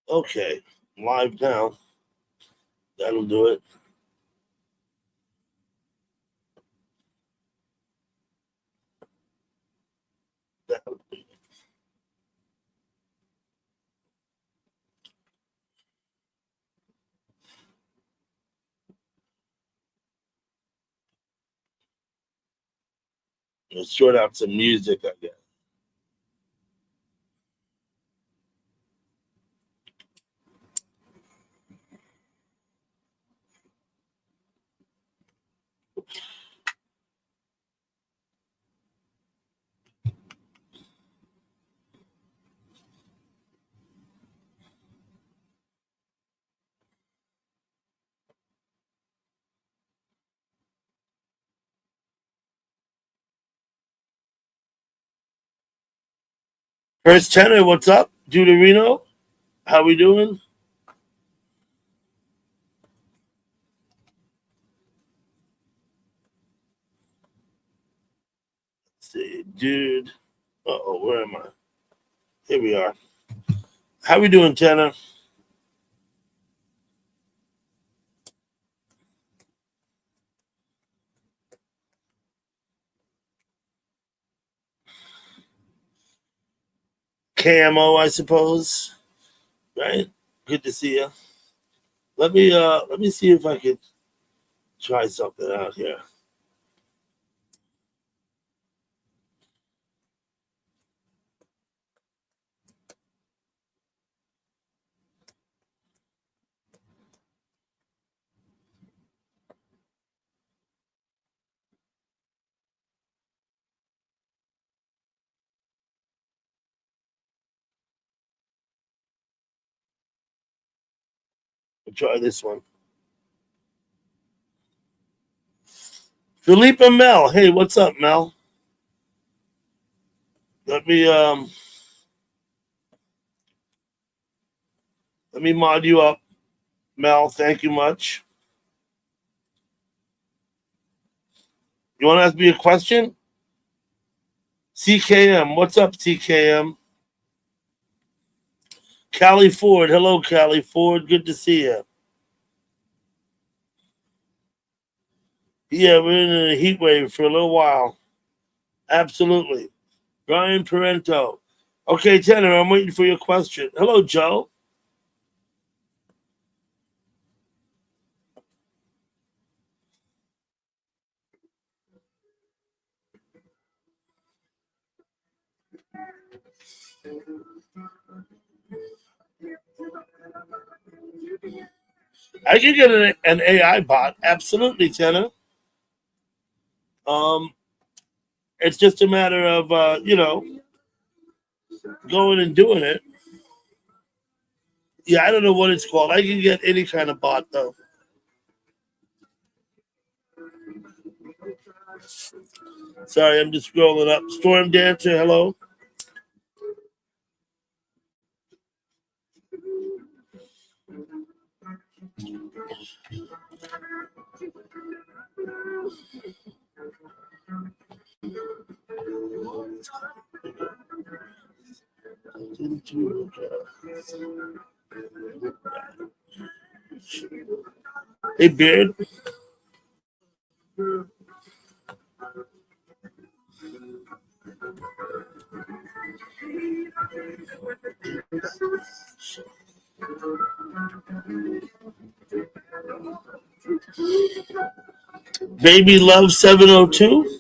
Okay, live now. That'll do it. That'll do it. Let's sort out some music, I guess. First tenor, what's up? Deuterino, how we doing? Let's see, dude. Uh-oh, where am I? Here we are. How we doing, tenor? KMO, I suppose. Right? Good to see you. Let me see if I could try something out here. I'll try this one. Philippa Mel. Hey, what's up, Mel? Let me let me mod you up, Mel. Thank you much. You want to ask me a question? CKM, what's up, CKM? Callie Ford, hello, Callie Ford. Good to see you. Yeah, we're in a heat wave for a little while. Absolutely. Brian Parento. Okay, Tanner, I'm waiting for your question. Hello, Joe. I can get an AI bot. Absolutely, Tanner. Um, it's just a matter of going and doing it. Yeah, I don't know what it's called. I can get any kind of bot though. Sorry, I'm just scrolling up. Storm Dancer, hello. Hey, Beard. Baby Love 702.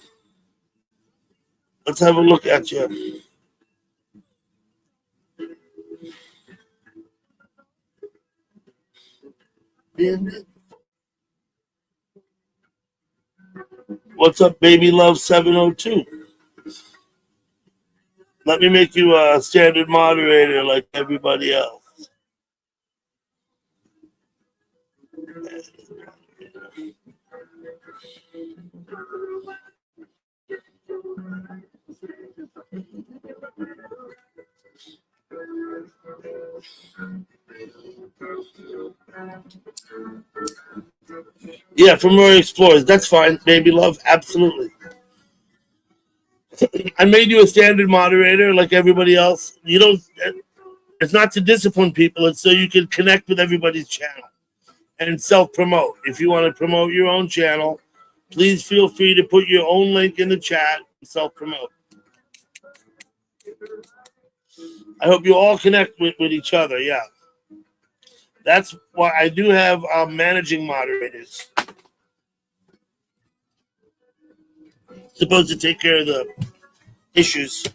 Let's have a look at you. What's up, Baby Love 702? Let me make you a standard moderator like everybody else. Yeah, from Roy Explorers. That's fine, Baby Love. Absolutely. I made you a standard moderator like everybody else. You don't. It's not to discipline people. It's so you can connect with everybody's channel and self-promote. If you want to promote your own channel, please feel free to put your own link in the chat and self-promote. I hope you all connect with each other. Yeah. That's why I do have managing moderators. Supposed to take care of the issues.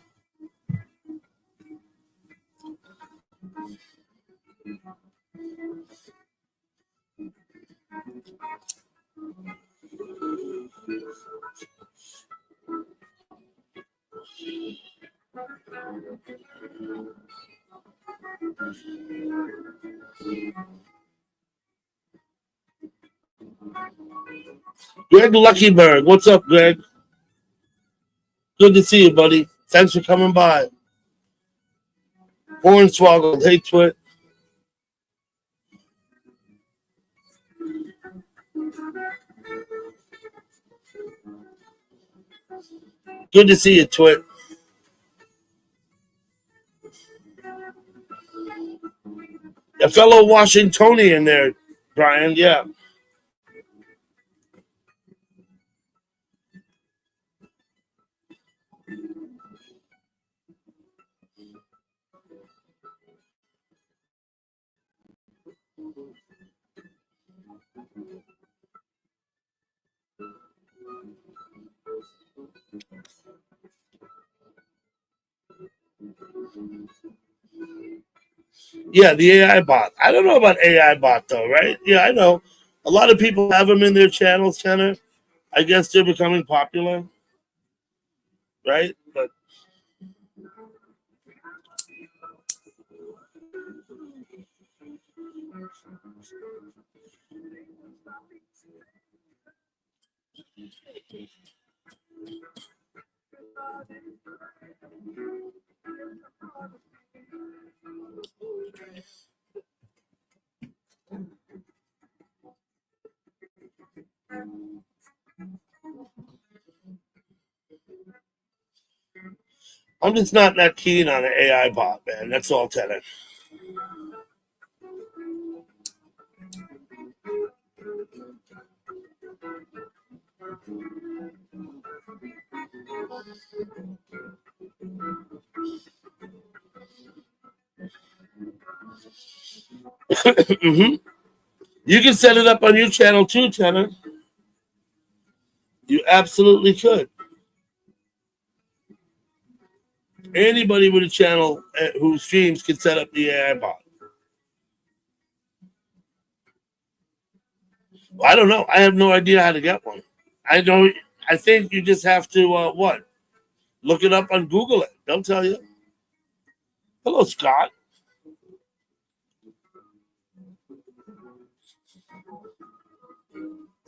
Greg Luckyberg, what's up, Greg? Good to see you, buddy. Thanks for coming by. Hornswoggle, hey, Twit. Good to see you, Twit. A fellow Washingtonian there, Brian, yeah. Yeah, the AI bot. I don't know about AI bot, though, right? Yeah, I know. A lot of people have them in their channels, Tanner. I guess they're becoming popular, right? But I'm just not that keen on an AI bot, man. That's all, Tanner. Mm-hmm. You can set it up on your channel too, Tanner. You absolutely could. Anybody with a channel who streams can set up the AI bot. I don't know. I have no idea how to get one. I don't. I think you just have to what? Look it up on Google. It. They'll tell you. Hello, Scott.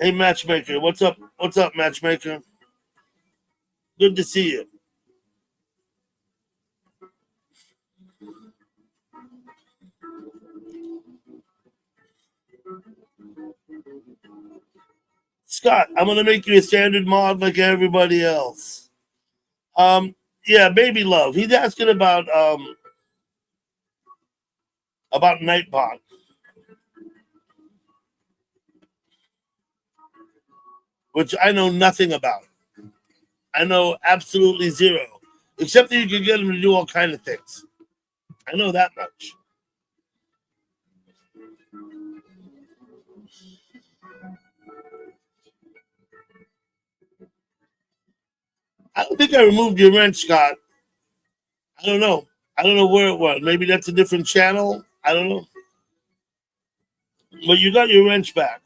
Hey, Matchmaker. What's up? What's up, Matchmaker? Good to see you. Scott, I'm gonna make you a standard mod like everybody else. Yeah, baby love. He's asking about Nightbot, which I know nothing about. I know absolutely zero, except that you can get him to do all kind of things. I know that much. I don't think I removed your wrench, Scott. I don't know. I don't know where it was. Maybe that's a different channel. I don't know. But you got your wrench back.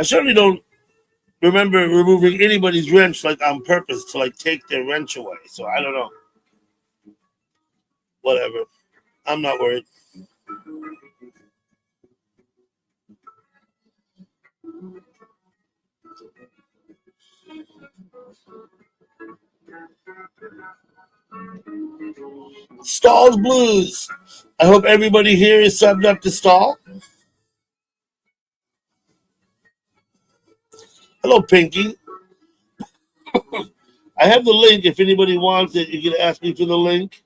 I certainly don't remember removing anybody's wrench like on purpose to like take their wrench away. So I don't know. Whatever. I'm not worried. Stall's Blues. I hope everybody here is subbed up to Stall. Hello, Pinky. I have the link. If anybody wants it, you can ask me for the link,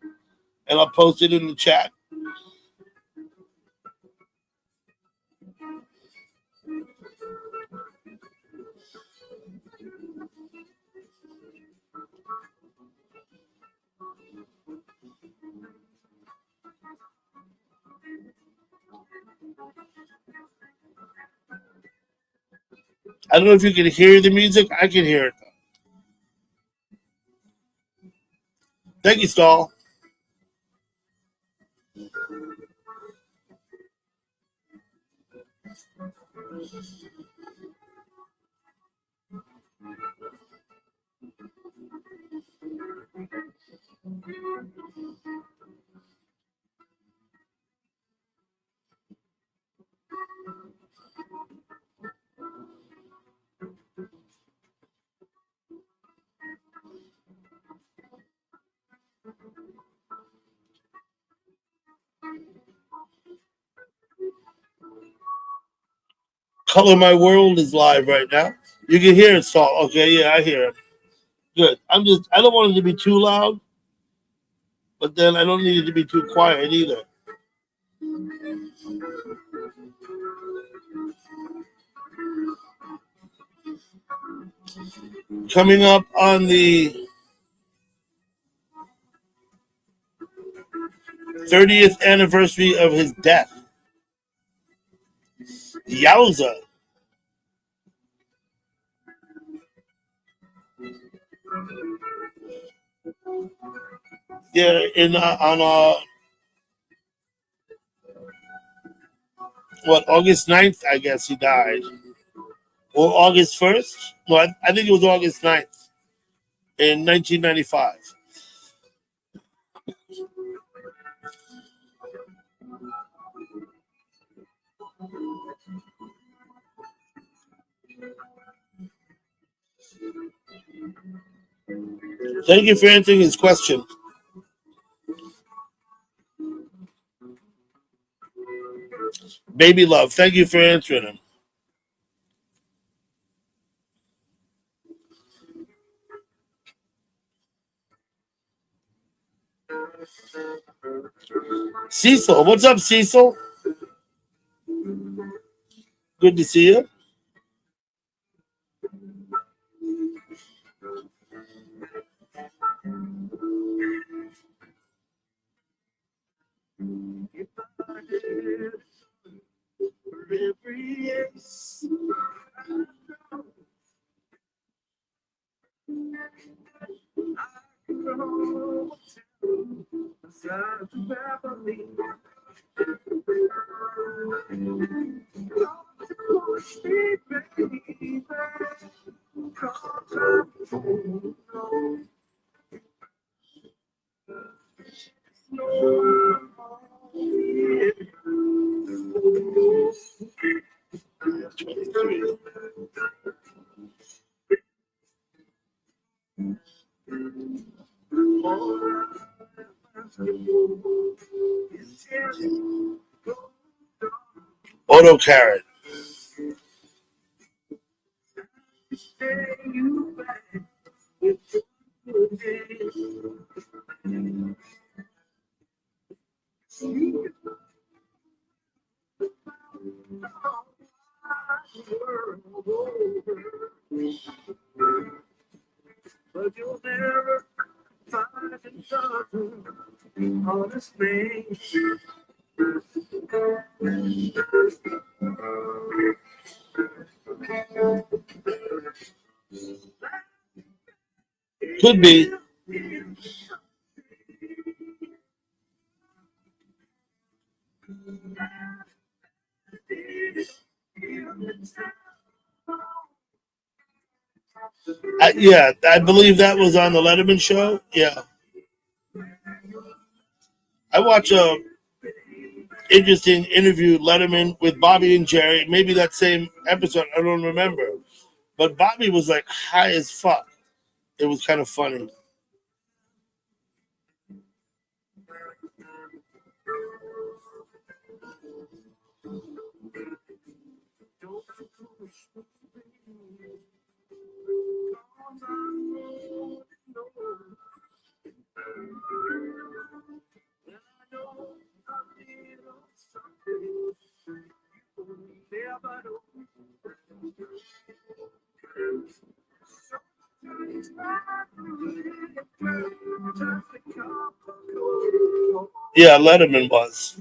and I'll post it in the chat. I don't know if you can hear the music. I can hear it. Thank you, Stall. Color My World is live right now. You can hear it, Stall. Okay, yeah, I hear it. Good. I don't want it to be too loud, but then I don't need it to be too quiet either. Coming up on the 30th anniversary of his death. Yowza. Yeah, in on what, August 9th, I guess he died. Or August 1st? No, I think it was August 9th in 1995. Thank you for answering his question. Baby Love, thank you for answering him. Cecil, what's up, Cecil? Good to see you. Auto Carrot. Could be. Yeah, I believe that was on the Letterman show. Yeah. I watch a interesting interview Letterman with Bobby and Jerry. Maybe that same episode. I don't remember. But Bobby was like high as fuck. It was kind of funny. Yeah, Letterman was.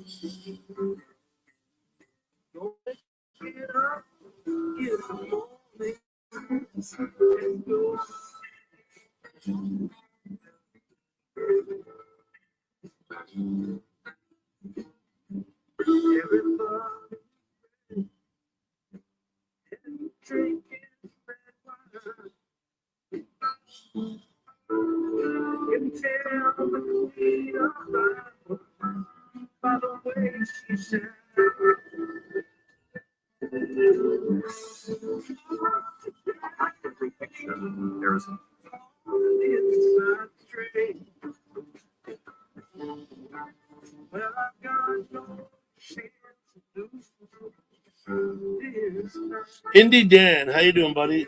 Indie Dan, how you doing, buddy?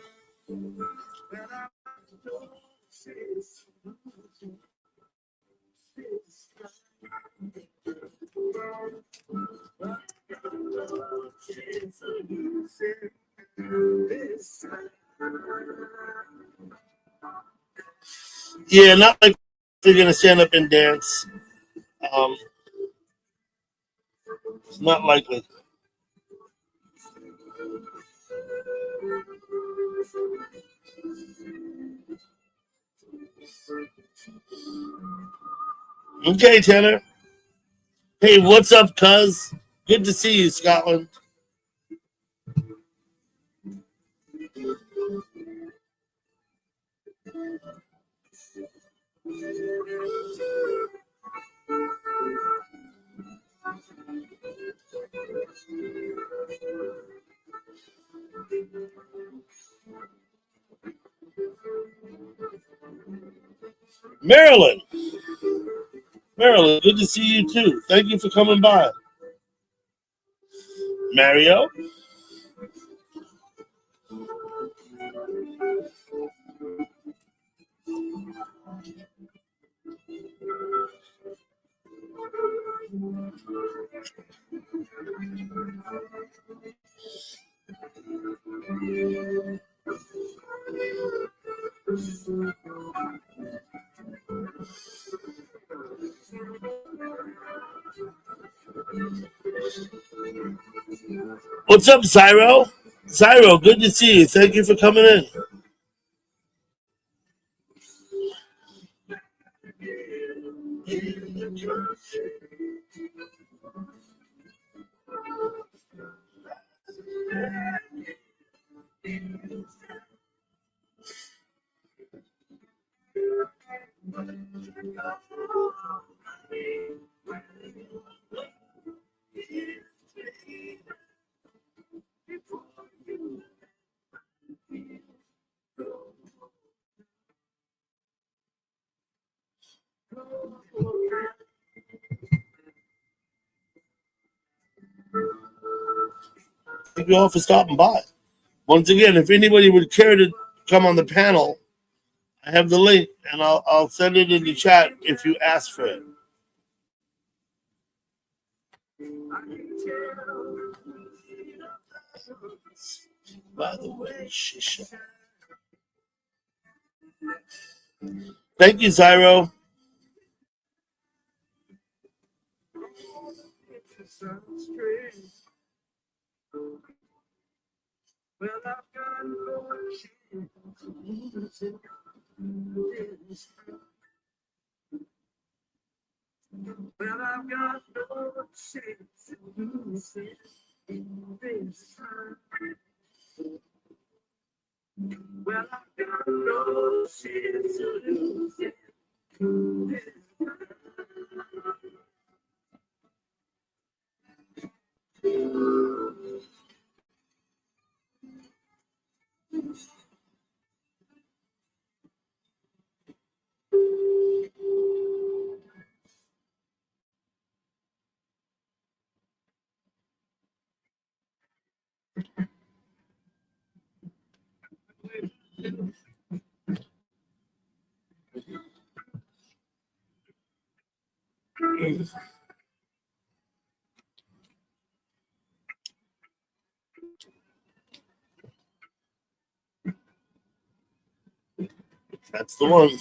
Yeah, not like they're gonna stand up and dance. Um, it's not likely. Okay, Tanner. Hey, what's up, cuz? Good to see you, Scotland. Maryland. Maryland, good to see you too. Thank you for coming by. Mario? What's up, Zyro? Zyro, good to see you. Thank you for coming in. Thank you all for stopping by. Once again, if anybody would care to come on the panel, I have the link and I'll send it in the chat if you ask for it. By the way, shisha. Thank you, Zyro. That's the one.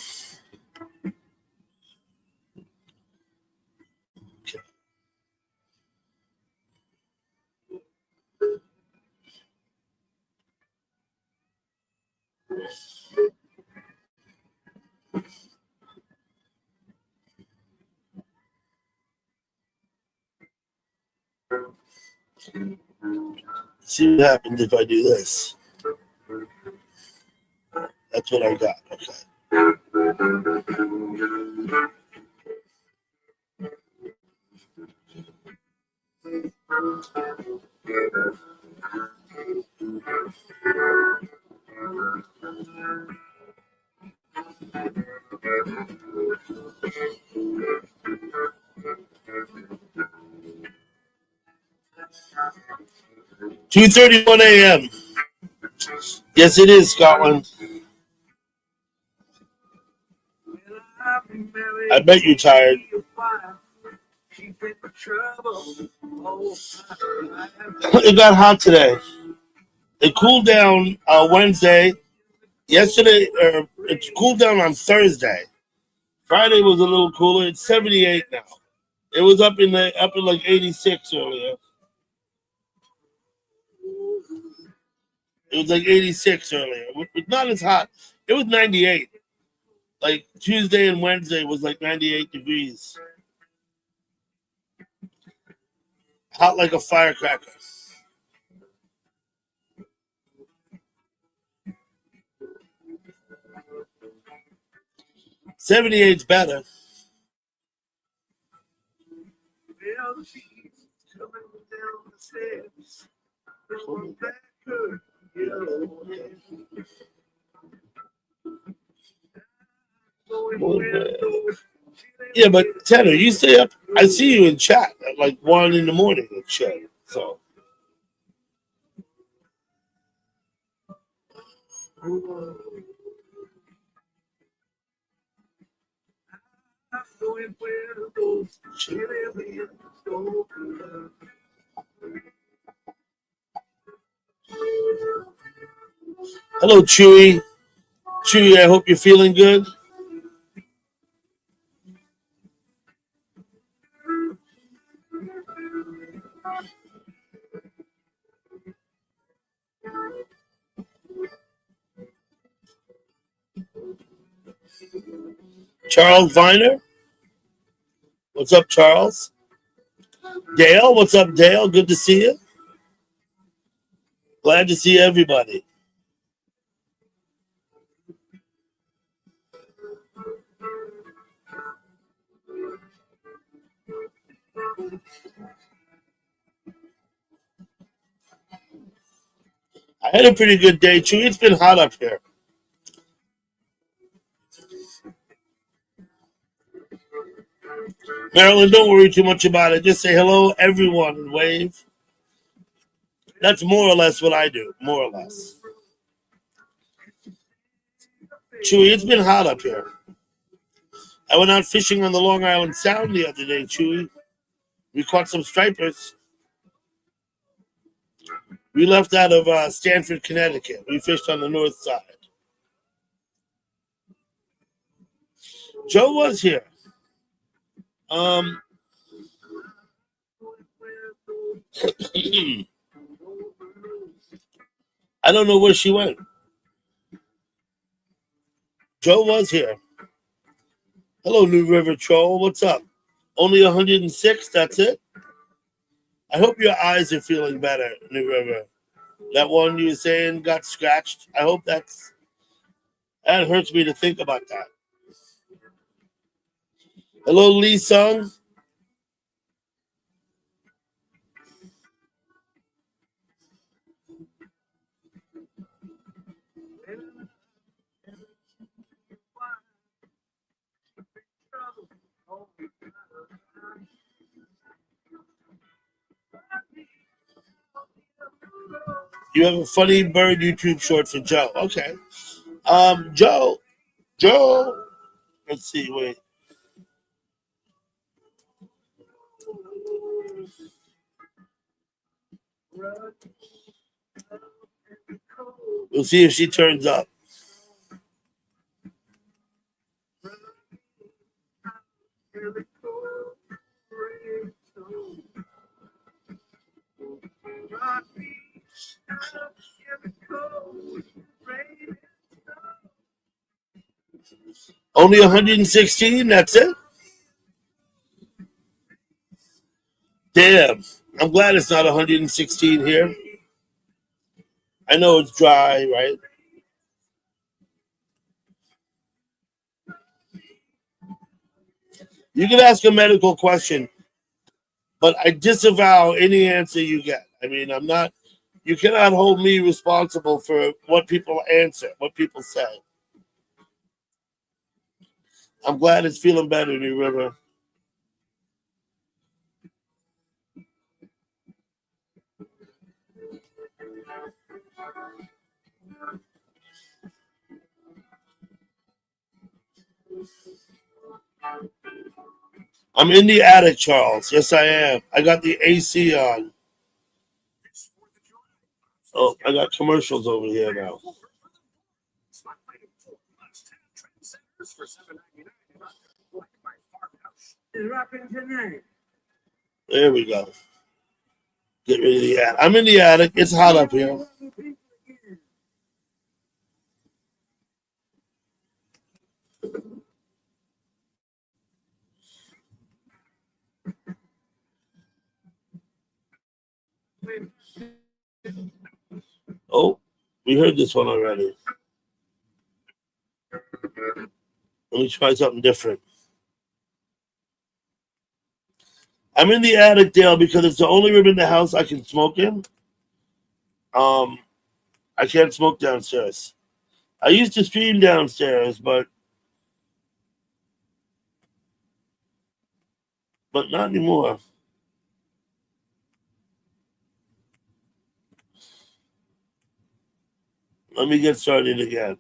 See what happens if I do this. That's what I got. Okay. 2:31 a.m. Yes, it is Scotland. I bet you're tired. It got hot today. It cooled down Wednesday. Yesterday, it cooled down on Thursday. Friday was a little cooler. It's 78 now. It was up in like 86 earlier. It was like 86 earlier. It's not as hot. It was 98. Like Tuesday and Wednesday was like 98 degrees. Hot like a firecracker. 78's better. Yeah, but Tanner, you stay up. I see you in chat at like 1 in the morning and shit. So. Hello, Chewy. Chewy, I hope you're feeling good. Charles Viner. What's up, Charles? Dale, what's up, Dale? Good to see you. Glad to see everybody. I had a pretty good day, too. It's been hot up here. Marilyn, don't worry too much about it. Just say hello, everyone, and wave. That's more or less what I do. More or less. Chewy, it's been hot up here. I went out fishing on the Long Island Sound the other day, Chewy. We caught some stripers. We left out of Stamford, Connecticut. We fished on the north side. Joe was here. I don't know where she went. Joe was here. Hello, New River Troll. What's up? Only 106? That's it? I hope your eyes are feeling better, New River. That one you were saying got scratched. I hope that hurts me to think about that. Hello, Lee Sung. You have a funny bird YouTube short for Joe. Okay. Joe. Let's see, wait. We'll see if she turns up. Only 116. That's it. Damn. I'm glad it's not 116 here. I know it's dry, right? You can ask a medical question, but I disavow any answer you get. I mean, I'm not. You cannot hold me responsible for what people answer, what people say. I'm glad it's feeling better, New River. I'm in the attic, Charles. Yes, I am. I got the AC on. Oh, I got commercials over here now. There we go. Get rid of the attic. I'm in the attic. It's hot up here. Oh, we heard this one already. Let me try something different. I'm in the attic, Dale, because it's the only room in the house I can smoke in. Um, I can't smoke downstairs. I used to stream downstairs, but not anymore. Let me get started again.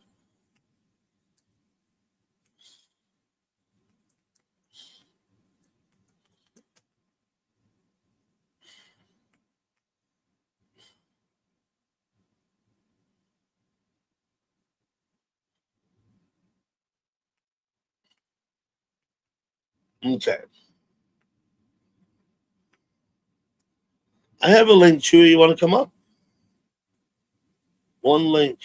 Okay. I have a link, Chewy. You want to come up? One link.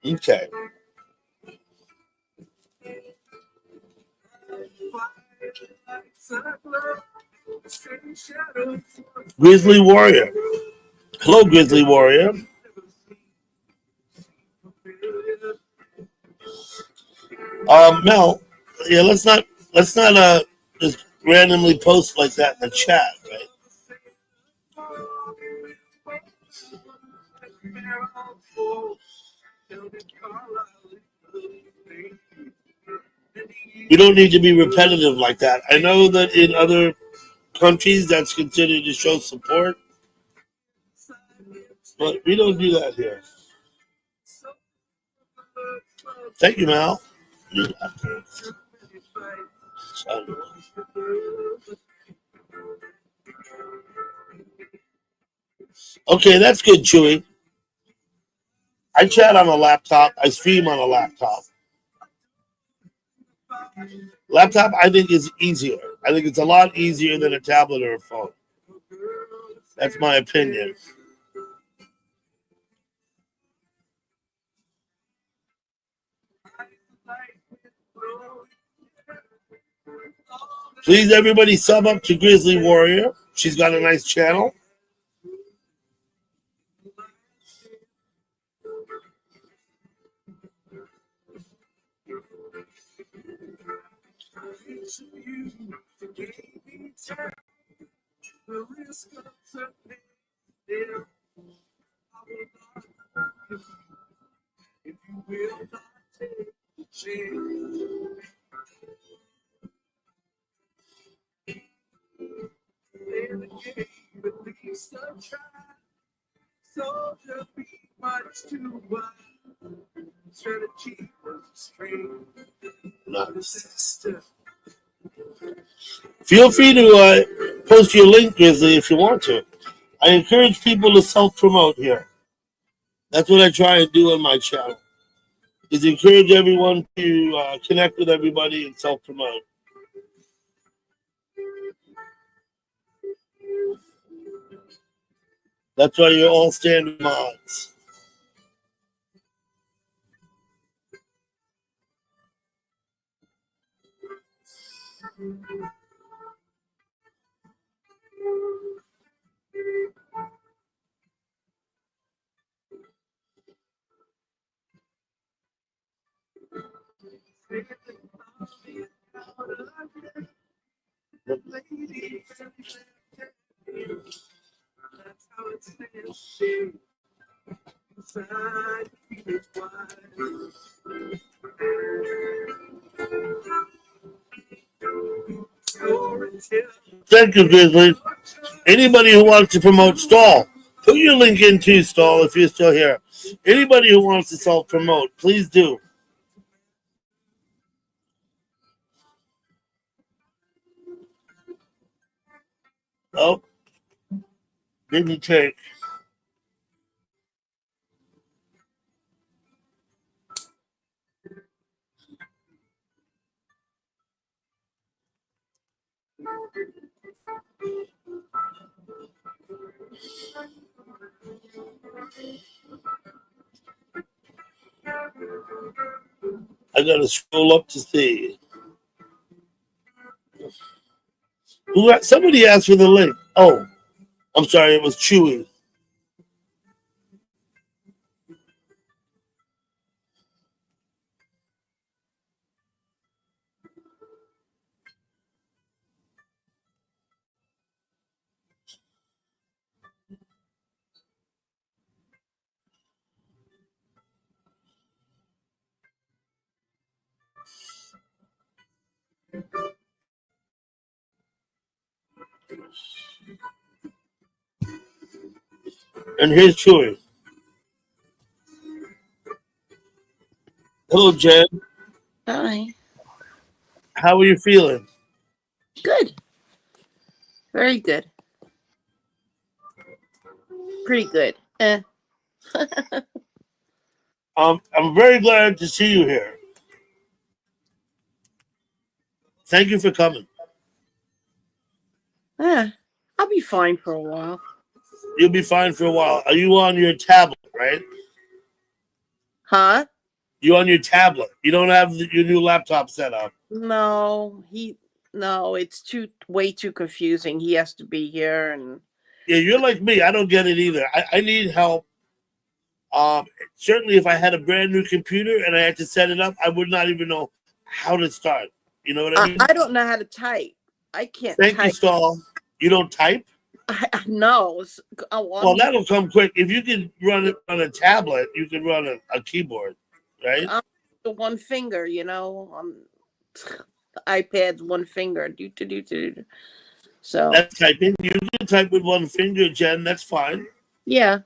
Okay. Grizzly Warrior. Hello, Grizzly Warrior. Mel. Yeah, let's not just randomly post like that in the chat, right? You don't need to be repetitive like that. I know that in other countries that's considered to show support, but we don't do that here. Thank you, Mal. Okay, that's good, Chewy. I chat on a laptop. I stream on a laptop. Laptop, I think, is easier. I think it's a lot easier than a tablet or a phone. That's my opinion. Please, everybody, sub up to Grizzly Warrior. She's got a nice channel. Nice. Feel free to post your link, Grizzly, if you want to. I encourage people to self-promote here. That's what I try and do on my channel. Is encourage everyone to connect with everybody and self-promote. That's why you're all standard mods. Thank you, Grizzly. Anybody who wants to promote Stall, put your link into Stall if you're still here. Anybody who wants to self-promote, please do. Oh, didn't take. I gotta scroll up to see. Somebody asked for the link. Oh, I'm sorry, it was Chewy. And here's Chewy. Hello, Jen. Hi. How are you feeling? Good. Very good. Pretty good. I'm very glad to see you here. Thank you for coming. I'll be fine for a while. You'll be fine for a while. Are you on your tablet, right? Huh? You on your tablet. You don't have your new laptop set up. No, it's way too confusing. He has to be here and Yeah, you're like me. I don't get it either. I need help. Certainly, if I had a brand new computer and I had to set it up, I would not even know how to start. You know what I mean? I don't know how to type. I can't Thank type. you, Stahl. You don't type? No. Well, that'll come quick. If you can run it on a tablet, you can run a keyboard, right? The one finger, the iPad's one finger. So that's typing. You can type with one finger, Jen. That's fine. Yeah.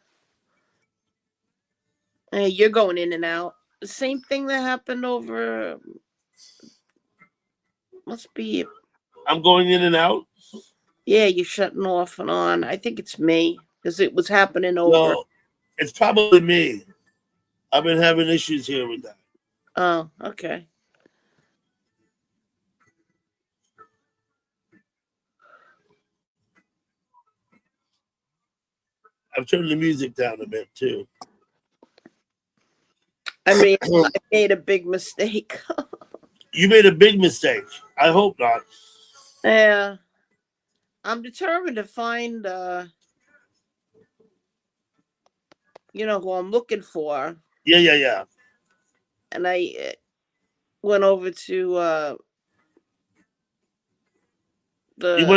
You're going in and out. The same thing that happened over. Must be. I'm going in and out. Yeah, you're shutting off and on. I think it's me because it was happening over. No, it's probably me. I've been having issues here with that. Oh, okay. I've turned the music down a bit too. I made a big mistake. You made a big mistake. I hope not. Yeah. I'm determined to find who I'm looking for. Yeah. And I went over to You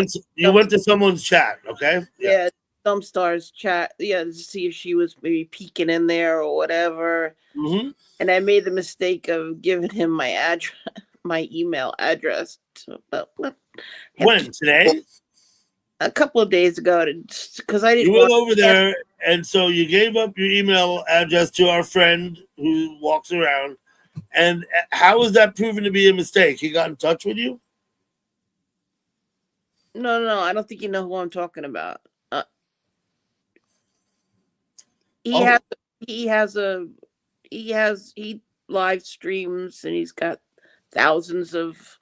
went to someone's chat, okay? Yeah, some stars chat. Yeah, to see if she was maybe peeking in there or whatever. Mm-hmm. And I made the mistake of giving him my address, my email address. So, but When today? a couple of days ago, because I You didn't went want. over there, and so you gave up your email address to our friend who walks around. And how is that proven to be a mistake? He got in touch with you? No, I don't think you know who I'm talking about. He Oh, has, he has a, he live streams and he's got thousands of.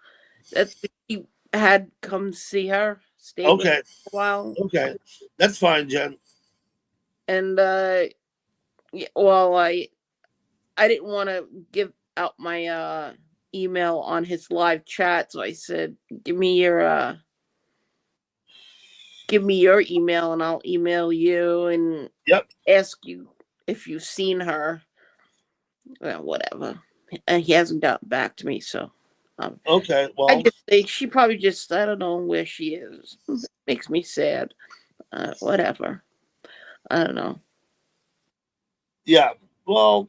That's he had come see her, stayed with her okay, for a while, okay, that's fine, Jen. and yeah, well, I didn't want to give out my email on his live chat, so I said, give me your email and I'll email you and Yep. ask you if you've seen her. Well, whatever. And he hasn't gotten back to me, so Okay. I Well, just think she probably just I don't know where she is. Makes me sad. Whatever. I don't know. yeah. Well,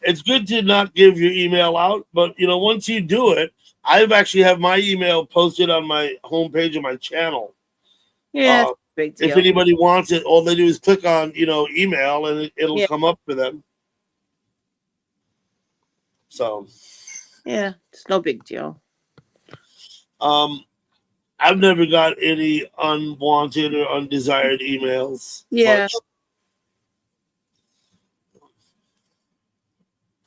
it's good to not give your email out, but once you do it, I've actually have my email posted on my homepage of my channel. Yeah, it's a big If deal. anybody wants it, all they do is click on email, and it'll Yeah, come up for them. So, yeah, it's no big deal. um, I've never got any unwanted or undesired emails, Yeah, but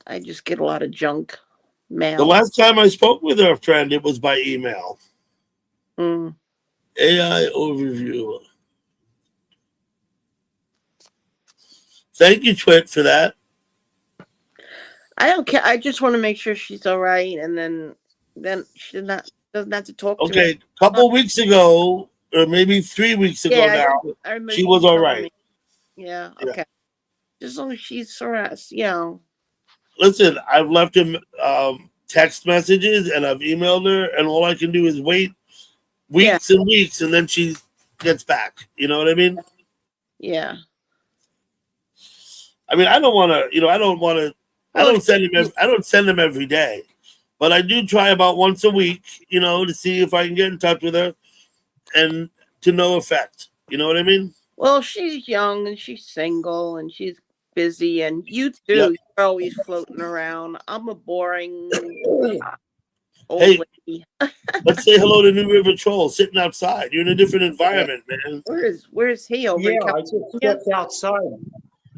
I just get a lot of junk the mail. last time I spoke with our friend, it was by email. Mm. AI overview. Thank you, Twit, for that. I don't care. I just want to make sure she's all right, and then she doesn't have to talk to me. Okay, a couple weeks ago, or maybe 3 weeks ago Yeah, now, I remember she you was all telling right. me. Yeah, Yeah. okay. Just as long as she's harassed, you know. Listen, I've left him text messages and I've emailed her, and all I can do is wait Yeah, weeks and weeks, and then she gets back. You know what I mean? yeah. I mean, I don't want to. I don't want to. I Well, don't send him. I don't send him every day, but I do try about once a week. To see if I can get in touch with her, and to no effect. You know what I mean? well, she's young and she's single and she's busy, and you Yep. too. You're always floating around. I'm a boring old Hey, lady. let's say hello to New River Troll sitting outside. You're in a different environment, man. Where's he over in Yeah, I just California? stepped outside.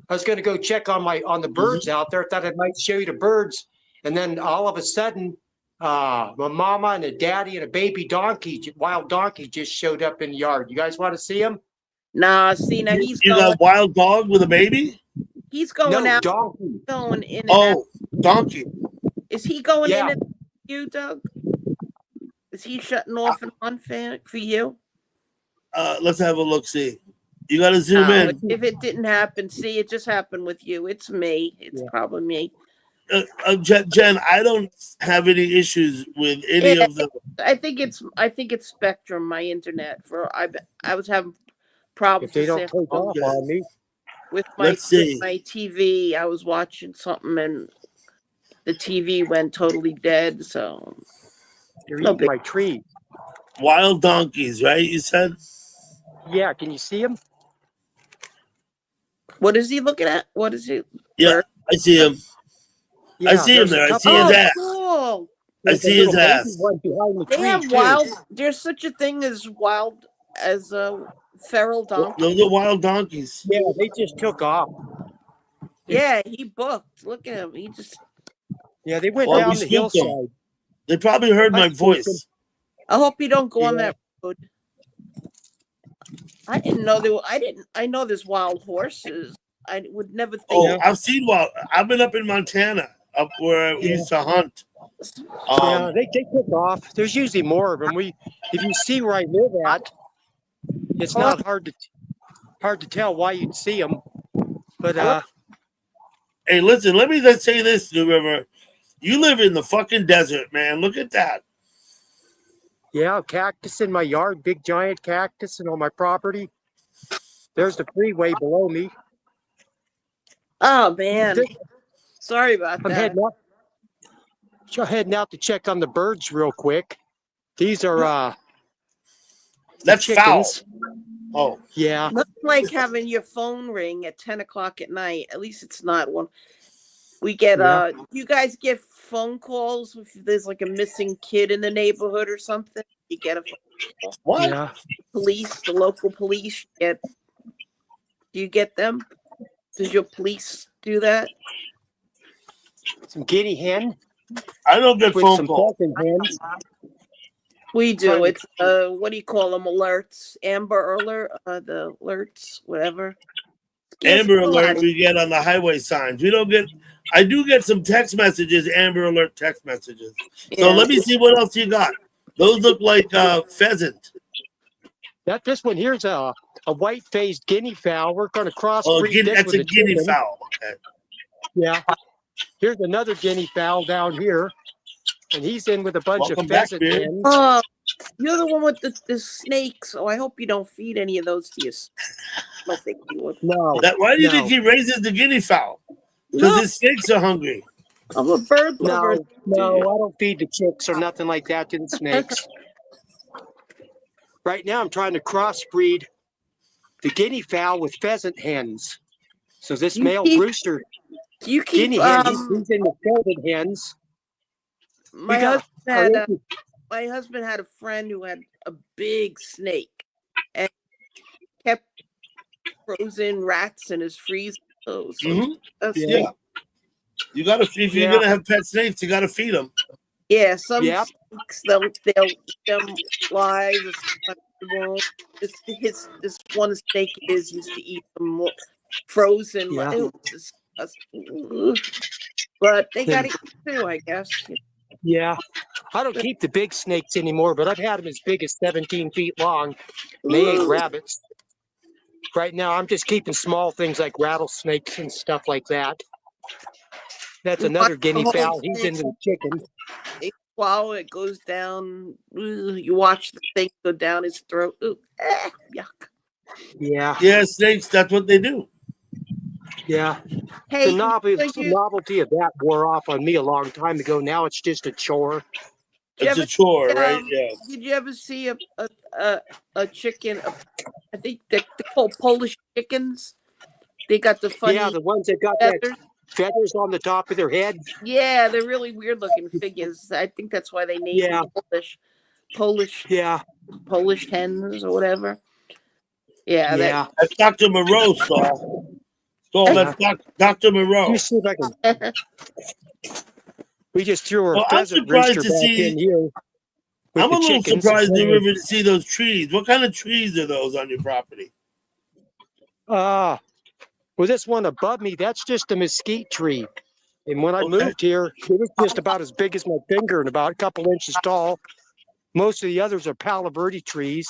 I was going to go check on the birds out there. Thought I might show you the birds, and then all of a sudden, my mama and a daddy and a baby donkey, wild donkey, just showed up in the yard. You guys want to see them? Nah, see now You got wild dog with a baby? he's going No, out, donkey. going in and out. Oh, donkey. Is he going in Yeah, and you, Doug? Is he shutting off and on for you? Let's have a look. See, you got to zoom No, in. if it didn't happen, see, it just happened with you. It's me. It's Yeah. probably me. Jen, I don't have any issues with any Yeah, of the. I think it's Spectrum, my internet. I was having if problems they with don't take off Okay, on me, let's see. my TV. I was watching something and the TV went totally dead. So they're no eating big. my tree. Wild donkeys, right? You said. Yeah, can you see them? What is he looking at? What is it? Yeah, Bird? I see him. I Yeah, see him there's a there. I couple. see his Oh, ass. cool. I There's a see his little baby ass. one behind the They tree have too. wild. There's such a thing as wild as a feral donkey. Those are wild donkeys. Yeah, they just took off. Yeah, he booked. Look at him. He just. Yeah, they went Well, we down the spooked them. hillside. They probably heard I my spooked them. voice. I hope you don't go on Yeah. that road. I didn't know there. I didn't. I know there's wild horses. I would never think. Oh, Yeah. I've seen wild. I've been up in Montana, up where we Yeah. used to hunt. Yeah, they took off. There's usually more of them. If you see where I live at, it's not hard to tell why you'd see them. But Hey, listen, let me just say this, New River. You live in the fucking desert, man. Look at that. Yeah, cactus in my yard, big giant cactus, and on my property. There's the freeway below me. Oh man, sorry about I'm that. heading out to check on the birds real quick. These are That's foul. chickens. Oh, Yeah. Nothing like having your phone ring at 10 o'clock at night. At least it's not one. We get Yeah. you guys get phone calls if there's like a missing kid in the neighborhood or something? You get a phone call. what? Yeah. Police, the local police do you get them? Does your police do that? Some guinea hen I don't get with phone some calls. pheasant hens. We do. Trying to- It's what do you call them? Alerts, Amber Alert, the alerts, whatever. Scares Amber the hell out Alert of we get on the highway signs. We don't get. I do get some text messages, Amber Alert text messages. you. So Yeah. let me see what else you got. Those look like pheasant. This one here's a white-faced guinea fowl. We're going to Oh, crossbreed this that's with a a guinea chicken. fowl. Okay. Yeah. Here's another guinea fowl down here, and he's in with a bunch Welcome of back, pheasant Beard. hens. Oh, you're the one with the snakes. Oh, I hope you don't feed any of those to your. I don't think you would. No. Why do you No. think he raises the guinea fowl? Because No, his snakes are hungry. I'm a bird lover. No, I don't feed the chicks or nothing like that to the snakes. Right now, I'm trying to crossbreed the guinea fowl with pheasant hens. So this You male keep- rooster You keep guinea hen, he's in the pheasant hens. my We got husband our had my husband had a friend who had a big snake and kept frozen rats in his freezer. So Mhm. Yeah. You gotta if you're Yeah. gonna have pet snakes, you gotta feed them. yeah, some Yep. snakes they'll eat them live. Or sometimes they won't. This one snake is used to eat them frozen. Yeah. It was disgusting. But they got to eat too, I guess. Yeah. I don't keep the big snakes anymore, but I've had them as big as 17 feet long. And they ate Ooh. rabbits. Right now, I'm just keeping small things like rattlesnakes and stuff like that. That's another guinea whole fowl. He's thing. into the chicken. They swallow it, goes down. You watch the thing go down his throat. Yuck. Yeah. Yeah, snakes, that's what they do. Yeah. Hey, The novelty, did you- novelty of that wore off on me a long time ago. Now it's just a chore. It's ever a chore, right? Yeah. Did you ever see a chicken? I think they're called Polish chickens. They got the funny Yeah, the ones that got feathers. that feathers on the top of their head. Yeah, they're really weird looking figures. I think that's why they named Yeah. them Polish Yeah. hens or whatever. Yeah, Yeah. That's Dr. Moreau, Saul. Saul, that's Dr. Moreau. Let me see if I can. that. We just threw our Well, I'm pheasant surprised rooster to back see- in here. with I'm the a little chickens. surprised in the river to see those trees. What kind of trees are those on your property? Well, this one above me, that's just a mesquite tree. And when I Okay. moved here, it was just about as big as my finger and about a couple inches tall. Most of the others are Palo Verde trees.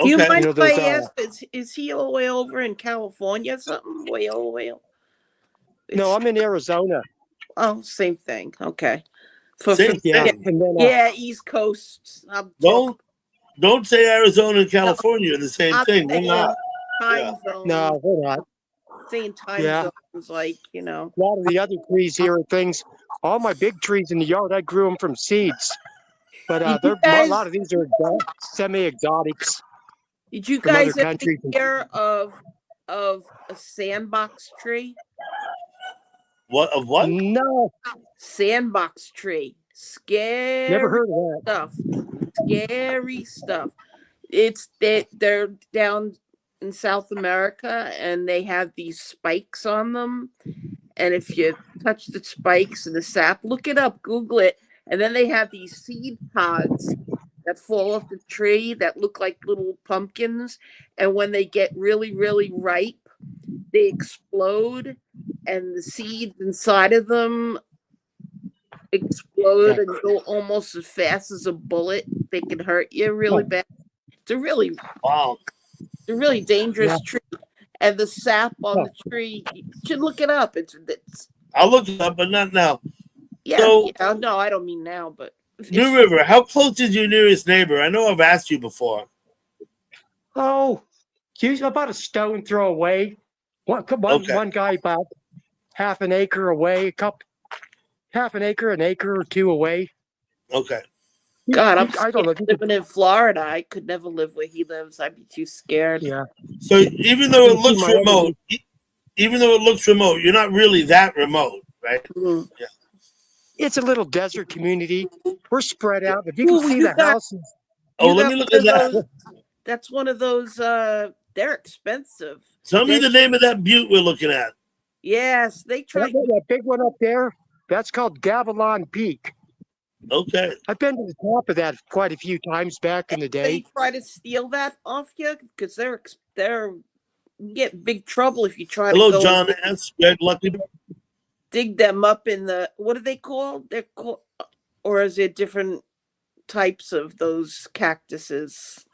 Do you Okay. mind You know, if I those, ask? Is he all the way over in California? Or something way all the way. No, I'm in Arizona. Oh, same thing. Okay. Same Yeah, thing. and then Yeah, East Coast. I'm Don't say Arizona and California are the same I'm thing. We're saying not. time zone. no, we're not. Saying time Yeah. zones, like A lot of the other trees here are things. All my big trees in the yard, I grew them from seeds. But Did you a guys- lot of these are semi-exotics. Did you from other guys ever countries. hear of a sandbox tree? What of what? No, Sandbox tree. Scary never heard of that. stuff. Scary stuff. They're down in South America and they have these spikes on them. And if you touch the spikes and the sap, look it up, Google it. And then they have these seed pods that fall off the tree that look like little pumpkins. And when they get really, really ripe, they explode and the seeds inside of them explode and go almost as fast as a bullet. They can hurt you really bad. It's a really Wow. dangerous tree. And the sap on the tree, you should look it up. It's I'll look it up, but not now. yeah, So- no, I don't mean now, but New River, how close is your nearest neighbor? I know I've asked you before. Oh, he's about a stone throw away. Okay. One guy about half an acre away, an acre or two away. Okay. God, I'm I don't know. scared living in Florida. I could never live where he lives. I'd be too scared. Yeah. So even though it looks remote, you're not really that remote, right? Mm. Yeah. It's a little desert community. We're spread out, but you can Ooh, see you the got- houses. Oh, You let got me look one at of that. those. That's one of those. They're expensive. Tell me the name of that butte we're looking at. Yes, they try. That big one up there, that's called Gavilan Peak. Okay. I've been to the top of that quite a few times back in the They day. try to steal that off you because you get in big trouble if you try Hello, to go John S. Greg Lucky. dig them up in the. What are they called? They're called, or is it different types of those cactuses?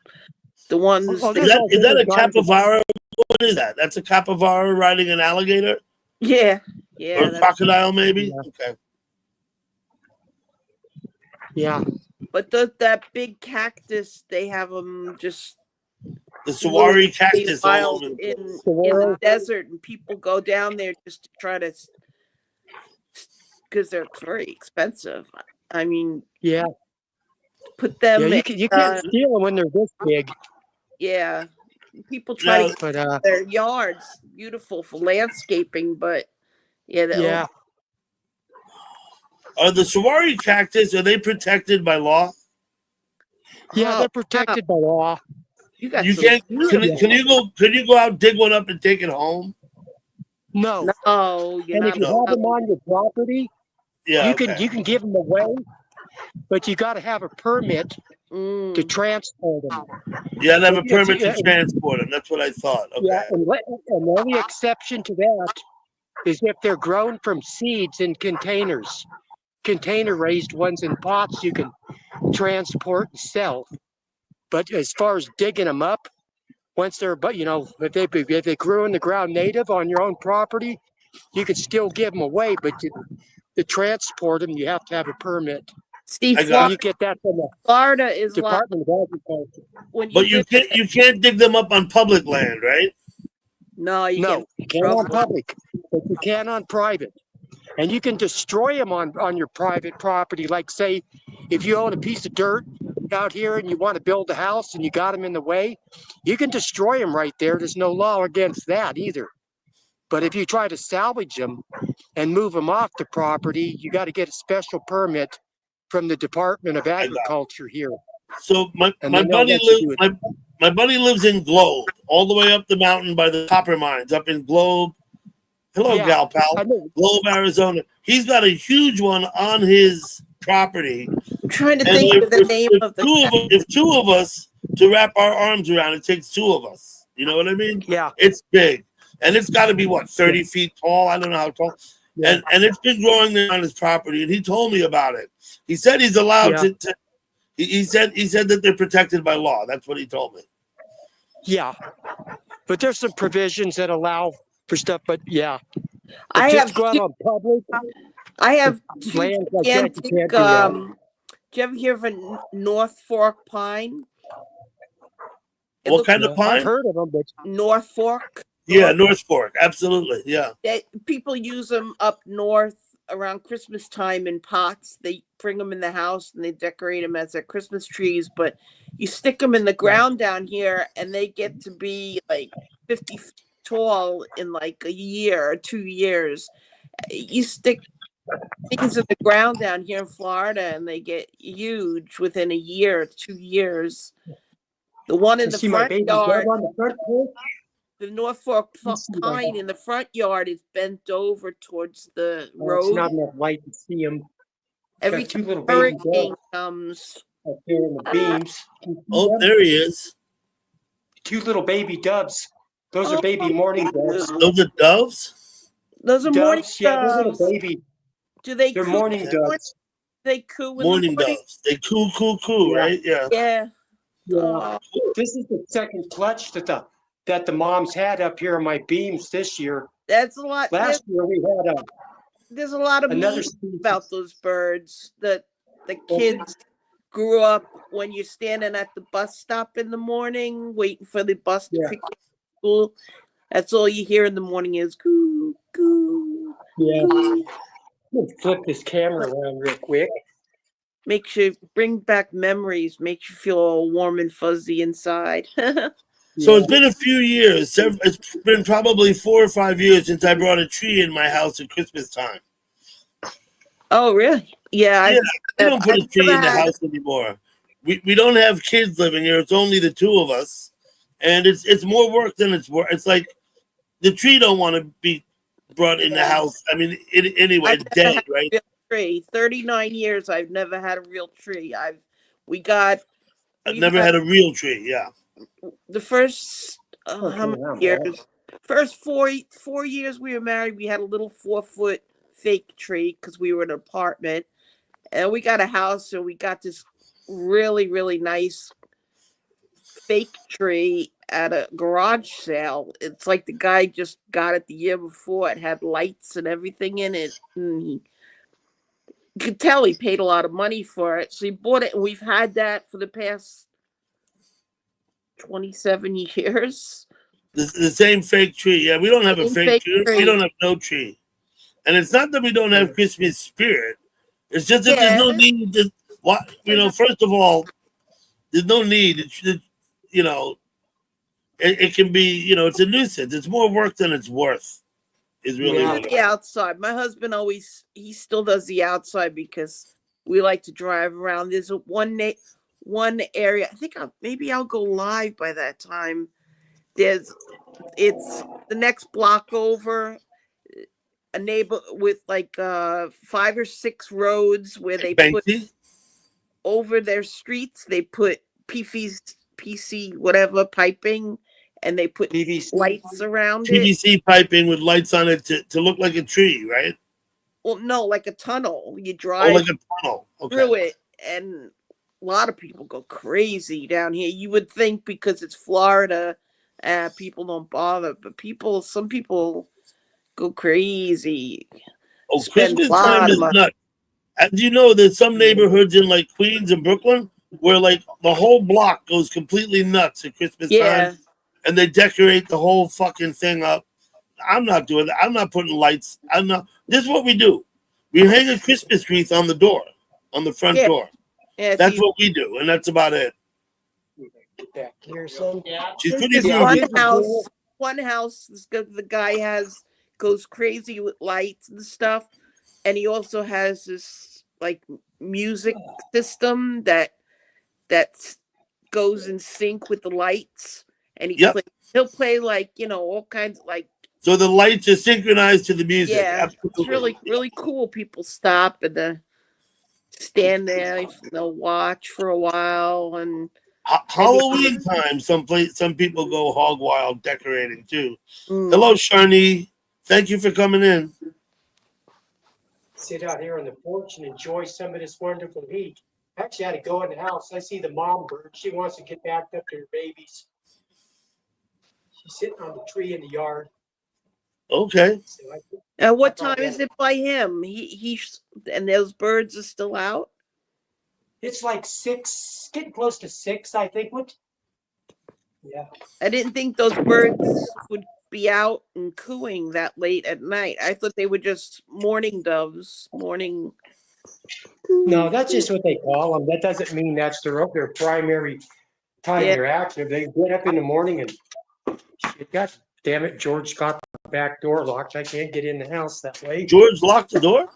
The ones. Oh, Is there's all that a different kinds of- capybara? What is that? That's a capybara riding an alligator? Yeah, Or a that's, crocodile, maybe? Yeah. Okay. Yeah. but that big cactus, they have them just The saguaro cactus all wild over. in the Saguaro. desert, and people go down there just to try to, because they're very expensive. I mean, Yeah. put them. Yeah, you can't steal them when they're this big. Yeah, people try Now, to But keep their yards beautiful for landscaping, but yeah, yeah. are the saguaro cactus, are they protected by law? Yeah, Oh, they're protected by law. you got You some can't. beautiful. Can you go out, dig one up, and take it home? No. No, you're And if not. you have them on your property, Yeah. you can give them away, but you got to have a permit to Mm. transport them. You have to have a It's- permit to yeah, transport them. That's what I thought. Okay. Yeah, and the only exception to that is if they're grown from seeds in containers. Container raised ones in pots you can transport and sell. But as far as digging them up, once they're, but if they grew in the ground native on your own property, you can still give them away. But to transport them, you have to have a permit. See, I got And you get that from the Florida is like Department of Agriculture. when you But you visit. can't dig them up on public land, right? No, you No, get you can't on trouble. public, but you can on private. And you can destroy them on your private property. Like, say, if you own a piece of dirt out here and you want to build a house and you got them in the way, you can destroy them right there. There's no law against that either. But if you try to salvage them and move them off the property, you got to get a special permit from the Department of Agriculture here. So my And my then they'll buddy let you lives do it. my buddy lives in Globe, all the way up the mountain by the copper mines, up in Globe. Hello, Yeah, gal pal. I know. Globe, Arizona. He's got a huge one on his property. I'm trying to And think of the name of the. if two of us to wrap our arms around, it takes two of us. You know what I mean? Yeah, It's big, and it's got to be what 30 feet tall. I don't know how tall. yeah, And it's been growing there on his property, and he told me about it. He said he's allowed Yeah. to. He said that they're protected by law. That's what he told me. yeah. But there's some provisions that allow for stuff. But yeah, I just have go out two, on public I have two land like that. You gigantic. can't do that. Do you ever hear of a North Fork pine? It What looks kind of I've pine? heard of them, but North Fork. Yeah, North Fork. Absolutely. Yeah. People use them up north around Christmas time in pots. They bring them in the house and they decorate them as their Christmas trees. But you stick them in the ground down here, and they get to be like 50 feet tall in like a year or 2 years. You stick things in the ground down here in Florida, and they get huge within a year, 2 years. The one in I the see my front baby dove yard, on the front porch. the Norfolk You see that? pine in the front yard is bent over towards the Oh, it's not road. enough light to see them. Every Got two time little a baby hurricane doves comes, up here in the beams. Can you see Oh, them? there he is. Two little baby doves. Those are oh, baby mourning doves. Those are doves. those are morning Doves, yeah, they're little doves. baby. Do they They're coo? mourning in the morning? doves. They coo in the Morning morning. doves. They coo, Yeah. right? Yeah. Yeah. Yeah. Oh, This is the second clutch that the moms had up here on my beams this year. that's a lot. Last year we had There's a lot of another memes species. about those birds. That the kids grew up when you're standing at the bus stop in the morning waiting for the bus to Yeah. pick you up from school. That's all you hear in the morning is coo, coo, Yeah. coo. Let me flip this camera around real quick. Makes you bring back memories, makes you feel all warm and fuzzy inside. So it's been a few years. It's been probably 4 or 5 years since I brought a tree in my house at Christmas time. Oh, really? Yeah, Yeah, they don't put I've a tree never in the had. house anymore. We don't have kids living here. It's only the two of us, and it's more work than it's worth. It's like the tree don't want to be brought in the house. I mean, anyway, I've it's never dead, had right? a real tree. 39 years I've never had a real tree. We got I've we've never had had a real tree. Yeah, the first how many Okay, years? First four years we were married, we had a little 4-foot fake tree because we were in an apartment, and we got a house, so we got this really really nice fake tree at a garage sale. It's like the guy just got it the year before. It had lights and everything in it, and he you could tell he paid a lot of money for it. So he bought it, and we've had that for the past 27 years. the same fake tree. Yeah, we don't have a Same fake fake tree. We tree. don't have no tree, and it's not that we don't have Christmas spirit. It's just that there's Yeah. no need. To, what first of all, there's no need. You know, it can be. It's a nuisance. It's more work than it's worth. Is really Yeah. what it The is. outside. My husband he still does the outside because we like to drive around. There's one area. I think maybe I'll go live by that time. It's the next block over. A neighbor with like 5 or 6 roads where they put Banksy? over their streets. They put PC whatever piping, and they put PVC. lights around it. PVC piping with lights on it to look like a tree, right? Well, no, like a tunnel. You Oh, drive like a tunnel. through Okay. it, and a lot of people go crazy down here. You would think because it's Florida, people don't bother, but some people go crazy. Oh, Spend a Christmas time lot of is money. nuts. As you know, there's some neighborhoods in like Queens and Brooklyn where like the whole block goes completely nuts at Christmas Yeah, time, and they decorate the whole fucking thing up. I'm not doing that. I'm not putting lights. I'm not. This is what we do. We hang a Christmas wreath on the door, on the front yeah, door. yeah. That's what we do, and that's about it. Get back here, son. She's There's pretty this Yeah, groovy. one house. The guy goes crazy with lights and stuff, and he also has this like music system that goes in sync with the lights, and Yep. he'll play like all kinds of like So the lights are synchronized to the music. yeah. It's Absolutely. really cool. People stop and stand there, they'll watch for a while, and Halloween time, some people go hog wild decorating too. mm, Hello, Sharni. Thank you for coming in. Sit out here on the porch and enjoy some of this wonderful heat. Actually, I had to go in the house. I see the mom bird. She wants to get back up to her babies. She's sitting on the tree in the yard. Okay. So and what I thought time is it by him? He's and those birds are still out. it's like 6, getting close to 6, I think. What? Yeah. I didn't think those birds would be out and cooing that late at night. I thought they were just morning doves. Morning. No, that's just what they call them. That doesn't mean that's their primary time Yeah. they're active. They get up in the morning and God damn it, George got the back door locked. I can't get in the house that way. George locked the door?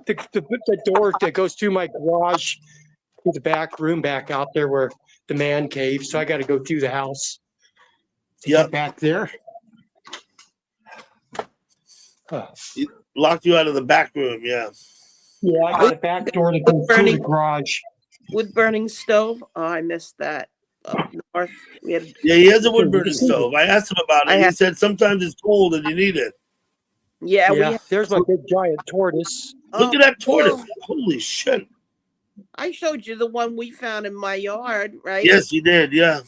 The door that goes to my garage to the back room back out there where the man cave. So I got to go through the house to Yep. get back there. He locked you out of the back room, yeah. Yeah, I got a back door to go through the garage. Wood burning stove. Oh, I missed that. Up north, we had. Yeah, he has a wood burning stove. I asked him about I it. He have- said sometimes it's cold and you need it. Yeah, Yeah, there's my big giant tortoise. Look at that tortoise. well, Holy shit. I showed you the one we found in my yard, right? Yes, you did, yeah.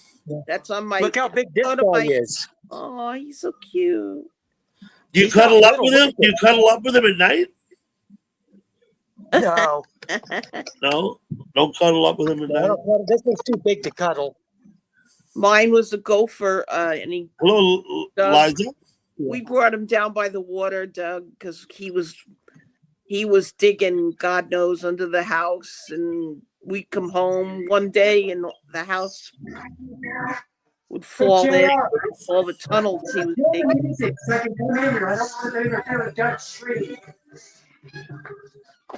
That's on my. Look how big this go to guy my- is. Oh, he's so cute. Do you He's not cuddle up little, with him? look at Do you cuddle up with him at night? No, No, don't cuddle up with him at night. This one's too big to cuddle. Mine was a gopher, and Hello, Doug. Liza. We brought him down by the water, Doug, because he was digging, God knows, under the house, and we'd come home one day and the house would fall in, all the tunnels he was digging.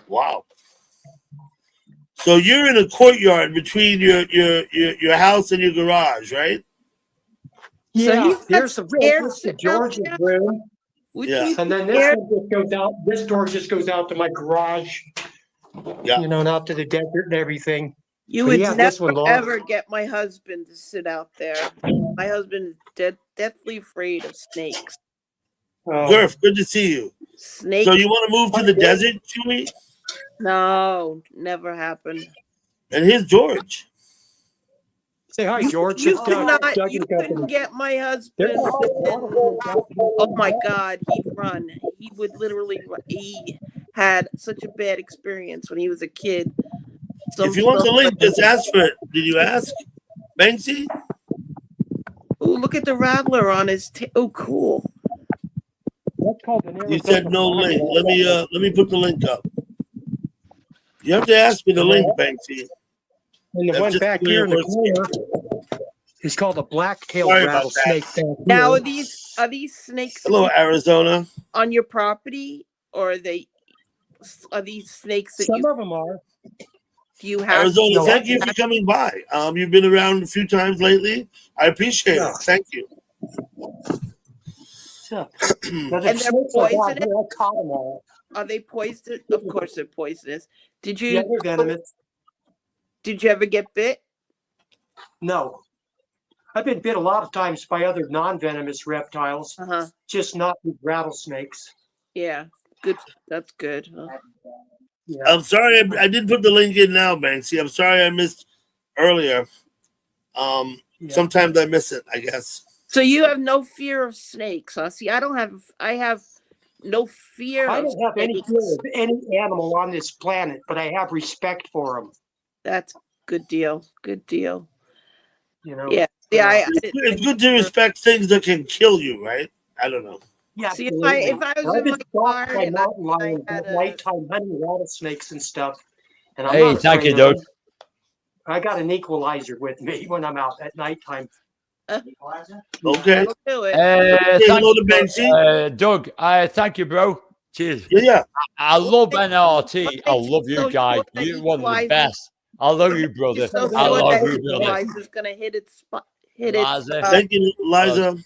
Wow. So you're in a courtyard between your house and your garage, right? Yeah, he's there's got the scared George's out room, Would Yeah. you and then this scared? one just goes out. This door just goes out to my garage. Yeah. You know, and out to the desert and everything. You But would yeah, this one never lost. ever get my husband to sit out there. My husband is deathly afraid of snakes. Gurf, good to see you. Snakes? So you want to move to the desert, Chewy? No, never happened. And here's George. Say hi, George. You It's Doug. cannot. Doug You and couldn't company. get my husband. There's Oh my God, he'd run. He would literally. He had such a bad experience when he was a kid. If you want the link, just ask for it. Did you ask, Banksy? Oh, look at the rattler on his. Oh, cool. That's called an You said no link. Let me put the link up. You have to ask me the link, Banksy. And the That's one just back the way here it in the works. corner is called a black-tailed Sorry about rattlesnake. Now, are these snakes Hello, Arizona. on your property, or are these snakes that Some of them are. do you have? Arizona, No, thank you for coming by. You've been around a few times lately. I appreciate Yeah. it. Thank you. Yeah. And they're poisonous? I caught them all. Are they poisonous? Of course, they're poisonous. Did Yeah, you? they're venomous. Did you ever get bit? No. I've been bit a lot of times by other non-venomous reptiles, just not with rattlesnakes. Yeah, good. That's good. Huh? Yeah. I'm sorry, I did put the link in now, Banksy. I'm sorry I missed earlier. Sometimes I miss it, I guess. So you have no fear of snakes, huh? See, I don't have. I have no fear. I of don't have any snakes. fear of any animal on this planet, but I have respect for them. That's good deal. Good deal. You know. Yeah. Yeah. It's good to respect things that can kill you, right? I don't know. Yeah. See, if I was in my car by and mountain lions I had at nighttime hunting rattlesnakes and stuff, and I'm Hey, not thank you, afraid of dude. them. I got an equalizer with me when I'm out at nighttime. Okay. that'll do it. Say Thank hello to you, Banksy. Doug. Thank you, bro. Cheers. Yeah. I love NRT. I Makes love you you so guys. sure that You're one of the equalizer- best. I love you, brother. You're so I sure love that you, brother. equalizer is gonna hit its spot. Hit Liza. its. Thank you, Liza.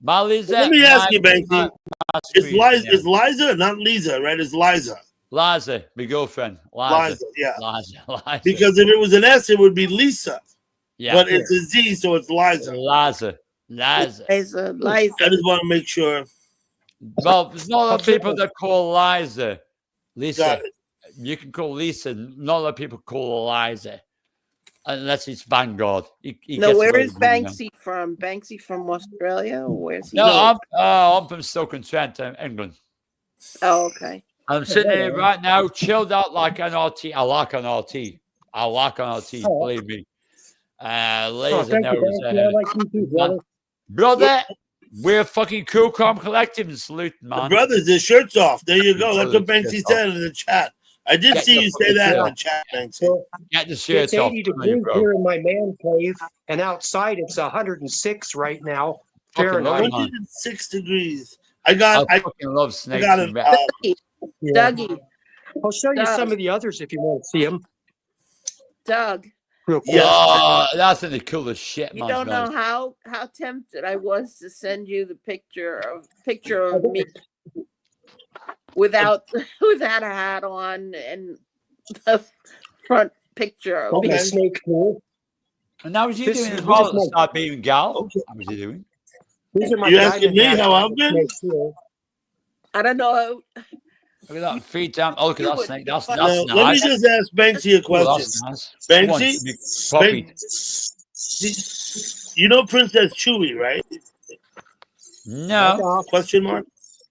My Liza. Let me ask you, Banksy. my It's screen, Liza, yeah. it's Liza, not Lisa, right? It's Liza. Liza, my girlfriend. Liza. Yeah. Liza. Because if it was an S, it would be Lisa. Yeah. But it's a Z, so it's Liza. Liza. Liza. I just want to make sure. Well, there's not a lot of people that call Liza. Lisa. Got it. You can call Lisa. Not a lot of people call Liza. Unless it's Vanguard. He No, gets where away is with it, Banksy from? Banksy from Australia? Or where's he? No, I'm from Stoke-on-Trent, England. Oh, okay. I'm sitting here right now, chilled out like an RT. I like an RT. I like an RT, believe me. Ladies and gentlemen, brother, we're fucking cool, calm, collective, and salute, man. The brothers, their shirts off. There you go. That's what Banksy said in the chat. I did see you say that in the chat, Banksy. Get the shirts It's off. 80 degrees here in my man cave, and outside it's 106 right now. Fahrenheit. 106 degrees. I fucking love snakes. Dougie. I'll show you some of the others if you want to see them. Doug. Oh, that's the coolest shit, man. You don't know how tempted I was to send you the picture of me without a hat on and the front picture of me. Snake cool. And now was he doing as well at the start being gal? How was he doing? These are my You asking me how I've been? I don't know. Look at that feet down. Oh, look at that snake. That's No, nice. let me just ask Banksy a question. Nice. Banksy, you know Princess Chewy, right? No. Question mark?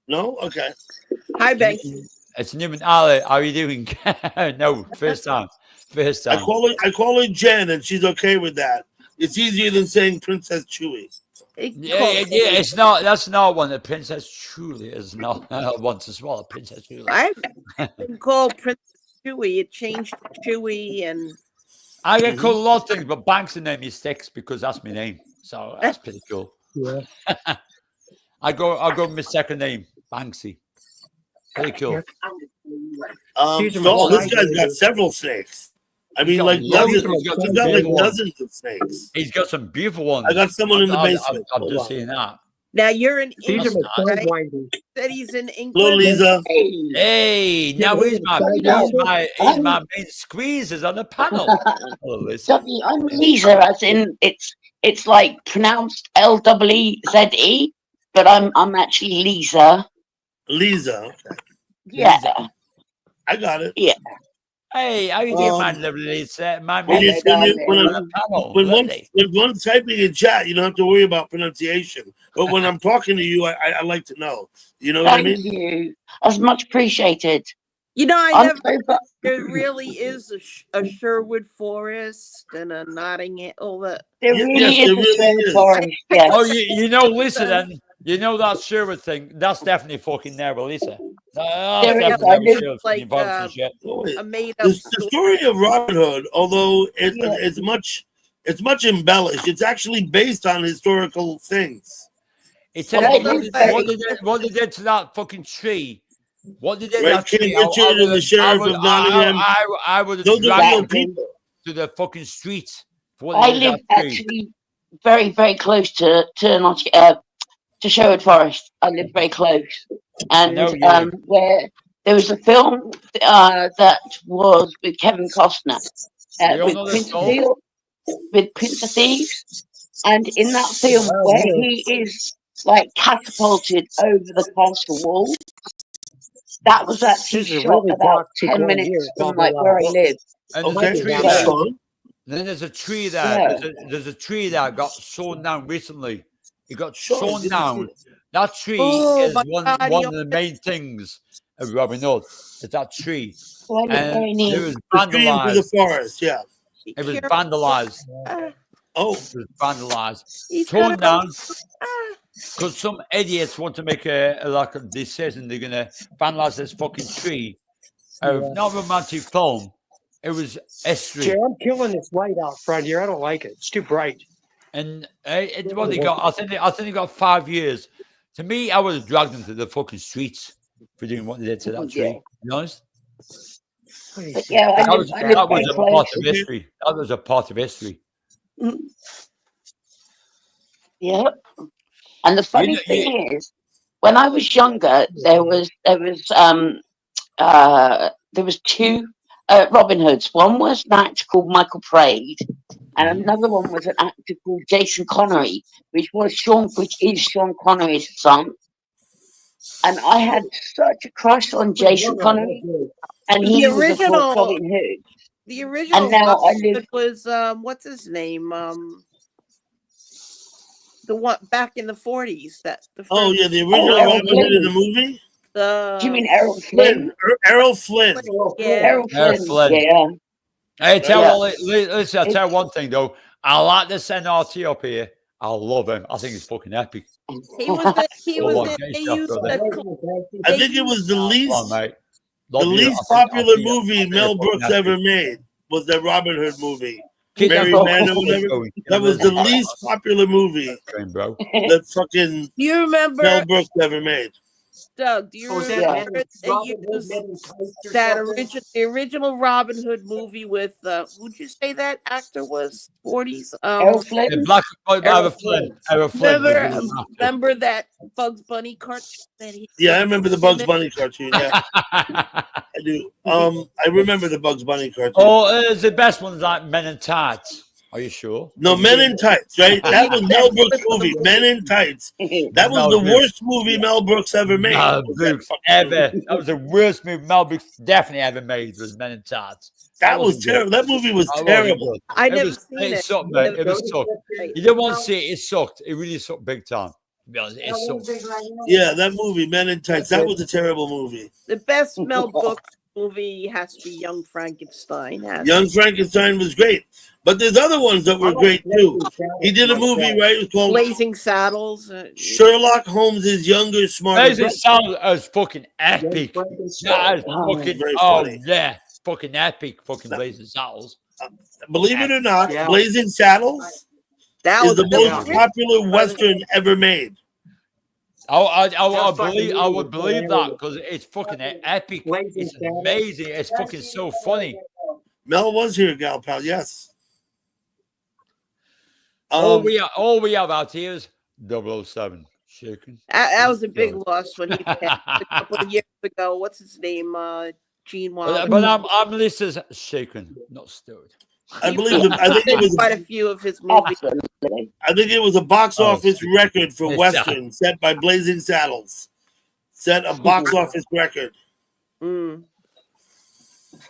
No? Okay. Hi, Banksy. It's Newman Ali. How are you doing? No, first time. First I time. call her Jen, and she's okay with that. It's easier than saying Princess Chewie. Yeah. It's not. That's not one. The Princess truly is not one to swallow. Princess truly. I've been called Princess Chewie. It changed to Chewie, and I get called a lot of things, but Banks' name is sticks because that's my name. So that's pretty cool. Yeah. I go with my second name, Banksy. Pretty cool. These are So my this guy's got several snakes. I mean, got like loads. dozens. He's got He's some got like beautiful ones. dozens of snakes. He's got some beautiful ones. I got someone in the basement. I'm Hold just on. seeing that. now you're in These are England, my right? winders. Said he's in Hello, England. Lisa. Hey, now he's my main squeezers on the panel. Hello, Lisa. Duffy, I'm Lisa, as in it's like pronounced Leze, but I'm actually Lisa. Lisa. Okay. Yeah. Lisa. I got it. Yeah. Hey, how you doing, my lovely Lisa? My When main you- when you- squeezers when on I'm- the panel. When Lovely. one's typing in chat, you don't have to worry about pronunciation. But when I'm talking to you, I like to know. You know what I Thank mean? you. That's much appreciated. You know, I I'm never. so fu- There really is a Sherwood Forest and a Notting Hill. That There Yes, really there is a really Sherwood is. Forest. Yes. Oh, you know, Lisa, then. You know that Sherwood thing? That's definitely fucking there, but Lisa. That's There is. definitely I there with live Sherwood like, fucking vibes and shit. Oh, wait. a made The up story of Robin Hood, although Yeah. it's much embellished, it's actually based on historical things. It's Well, a, I what, live they, very- what they did to that fucking tree. What they did to Right? that King tree. Richard and the sheriff of Nottingham. I would have Those are dragged real them people. to the fucking streets. For what I they did to live that tree. actually very, very close to Sherwood Forest. I live very close, and know, yeah. where there was a film that was with Kevin Costner We all know this film. with Prince of Thieves, and in that film Oh, where really? he is like catapulted over the castle wall, that was actually This is a shot really about dark 10 people minutes here. from like where I live. And there's Okay, a tree Yeah. that's there. fine. Then there's a tree there. Yeah. There's a tree that got sawn down recently. It got Sure, sawn didn't down. see it. That tree Oh, is my one God, of the main things of Robin Hood. Is that tree. So I live And very near. it was The stream through the vandalized. forest, yeah. Be It was careful. vandalized. Oh, It was vandalized. He's Torn gonna- down because some idiots want to make a decision. They're gonna vandalize this fucking tree. Of not romantic film. It was history. Jay, I'm killing this light out front here. I don't like it. It's too bright. And what they got, I think they got 5 years. To me, I would have dragged them to the fucking streets for doing what they did to that tree. Yeah. To be honest, But yeah, I that live, was, I live that very was a close. part of history. That was a part of history. Yeah. And the funny know- thing is, when I was younger, there was two Robin Hoods. One was an actor called Michael Praed, and another one was an actor called Jason Connery, which is Sean Connery's son. And I had such a crush on Jason Connery, and he The was of course original- Robin Hood. The original And now I Robin live. Hood was what's his name? The one back in the 40s. That the oh first- yeah, the original Errol Robin Hood in the Flynn. movie. the Do you mean Errol Flynn? Errol Flynn. yeah. Errol Flynn. Flynn. Yeah. Hey, Yeah. listen, I'll tell you one thing though. I like this NRT up here. I love him. I think he's fucking epic. He was in, he Come on, was in, get they yourself, used brother. the I think it was the Come on, least mate. the Love you. least I think- popular I think movie it's Mel fucking Brooks epic. ever made was the Robin Hood movie. Keep that Mary fucking Man or going. whatever. That was the least popular movie Bro. that fucking Do you remember Mel Brooks ever made. Doug? Do you Oh, is that remember Men in- they Robin Hood, used Men in Tights or that something? the original Robin Hood movie with would you say that actor was 40s? Errol Flynn. Black Errol Flynn. Errol Flynn. Remember that Bugs Bunny cartoon that he Yeah, I remember the Bugs Bunny cartoon. Yeah, Oh, I do. I remember the Bugs Bunny cartoon. the best ones like Men in Tights. Are you sure? No, Men in Tights, right? That was Mel Brooks' movie, Men in Tights. That was Mel the Brooks. worst movie Mel Brooks ever made. Mel was that Brooks fucking ever. movie. That was the worst movie Mel Brooks definitely ever made. Was Men in Tights. That was wasn't good. terrible. That movie was That wasn't terrible. good. I It never was- seen it it. sucked, mate. It was sucked. You didn't want to see it. It sucked. It really sucked big time. To be honest, it's so. Yeah, that movie, Men in Tights, that was a terrible movie. The best Mel Brooks movie has to be Young Frankenstein. Young Frankenstein was great, but there's other ones that were great too. He did a movie, right? It was called Blazing Saddles. Sherlock Holmes' younger, smarter Blazing brother. Saddles is fucking epic. That is fucking, Very oh funny. yeah, fucking epic. Fucking Blazing Saddles. Believe it or not, Blazing Saddles That is was the most popular Western ever made. I would believe that because it's fucking epic. It's amazing. It's fucking so funny. Mel was here, gal pal. Yes. All we have out here is 007 shaking. That was a big loss when he passed a couple of years ago. What's his name? Gene Wilder. But I'm listed as shaken, not stirred. I believe I think it was quite a few of his movies. I think it was a box office record for Western set by Blazing Saddles. Set a box office record. Mm.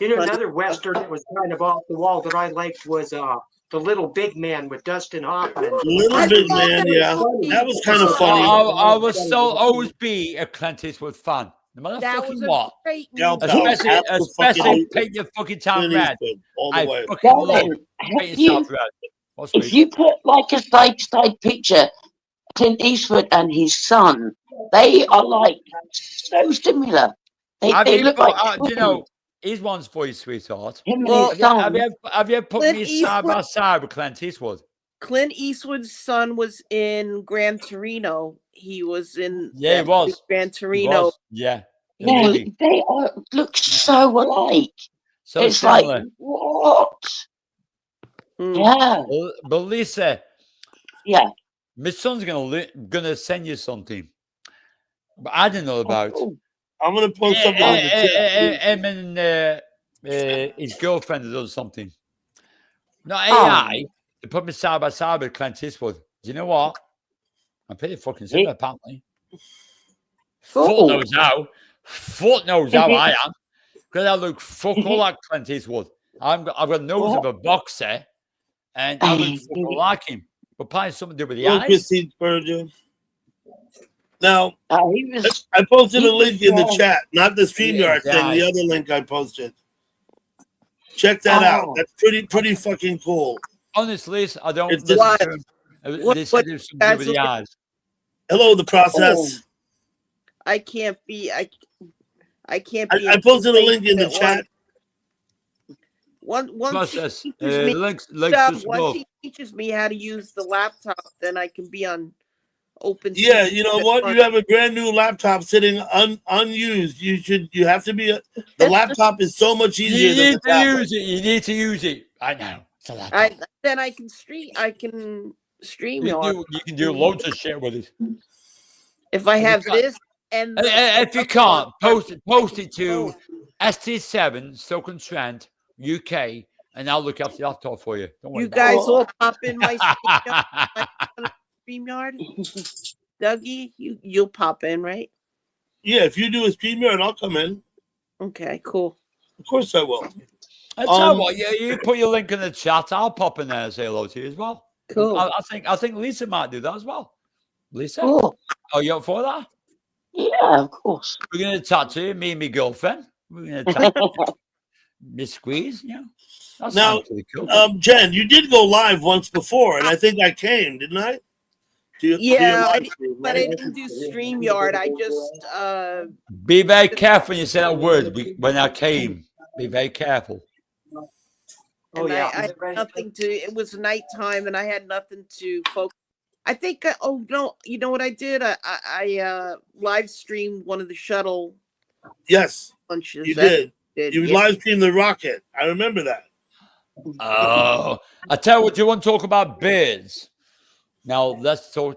You know, another Western that was kind of off the wall that I liked was The Little Big Man with Dustin Hoffman. Little Big Man, yeah. That was kind of funny. I will still always be a Clint Eastwood fan. No matter That fucking was a what. great Gal movie. pal, Especially Paint Your Fucking Town Red. all the I way. fucking love Darling, Paint Yourself Red. if you put like a side-to-side picture, Clint Eastwood and his son, they are like so similar. They look like you know, he's one's for you, sweetheart. him and Well, his son. Have you ever put Clint me side by Eastwood- side with Clint Eastwood? Clint Eastwood's son was in Gran Torino. He was in Yeah, he was. Gran He Torino. was. Yeah. He Yeah, was they look so alike. So It's similar. like what? Mm. Yeah, But Lisa, yeah. my son's gonna send you something, but I didn't know about. Oh, I'm gonna post something in the chat. Him and his girlfriend has done something. Not AI. They put me side by side with Clint Eastwood. Do you know what? I'm pretty fucking similar, apparently. Fuck knows how. Fuck knows how I am. Because I look fuck all like Clint Eastwood. I've got nose of a boxer, and I look fuck all like him. But probably something to do with the eyes. Christine Spurgeon. Now, he was. I posted he a link was in the wrong. chat, not the StreamYard thing, the other link I posted. Check that out. That's pretty fucking cool. Honestly, I don't It's listen just- to him. They said there's something to do with the eyes. Hello, the process. I can't be. I can't be. I posted a link in the chat. Once Process. he teaches me Links stuff, to once he teaches me how to use the laptop, then I can be on open. Yeah, you know what? You have a brand new laptop sitting unused. You have to be. The laptop is so much easier You than need the to tablet. use it. You need to use it. I know. It's a laptop. Then I can stream. I can stream You can do loads of shit with it. if I have this and If you can't, post it to ST7 Stoke-on-Trent UK, and I'll look after the laptop for you. Don't worry. you guys all pop in my StreamYard. Dougie, you'll pop in, right? Yeah, if you do a StreamYard, I'll come in. Okay, cool. Of course I will. I tell you what, you put your link in the chat. I'll pop in there and say hello to you as well. Cool. I think Lisa might do that as well. Lisa, Cool. are you up for that? Yeah, of course. We're gonna tattoo me and my girlfriend. We're gonna tattoo Miss Squeeze. Yeah. That Now, sounds pretty cool. Jen, you did go live once before, and I think I came, didn't I? Yeah, but I didn't do StreamYard. I just Be very careful when you say that word. When I came, be very careful. and I had nothing to. It was nighttime, and I had nothing to focus. I think. Oh no! You know what I did? I live streamed one of the shuttle Yes, lunches. you did. You yeah. live streamed the rocket. I remember that. Oh, I tell you what. Do you want to talk about birds? Now let's talk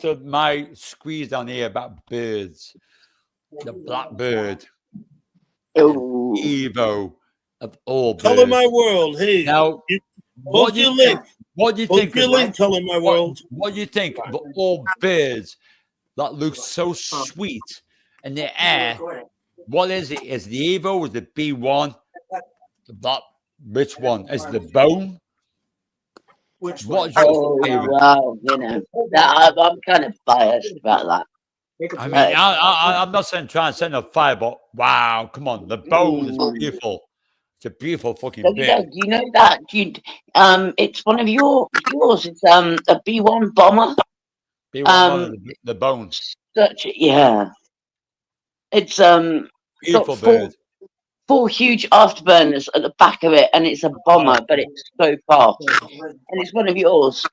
to my squeeze down here about birds. The blackbird, Evo of all birds. Color My World. Hey, now post your link. What do you Post think? your link, Color My World. What do you think of all birds that look so sweet in the air? What is it? Is the Evo? Is the B1? The black? Which one? Is the bone? What's Oh, your favorite? wow, you know, I'm kind of biased about that. I mean, I'm not saying trying to send a fire, but wow, come on, the bone is beautiful. It's a beautiful fucking Doug, bit. you know that? It's one of yours. It's a B1 bomber. The bone. Yeah. It's got Beautiful bird. four huge afterburners at the back of it, and it's a bomber, but it's so fast. And it's one of yours.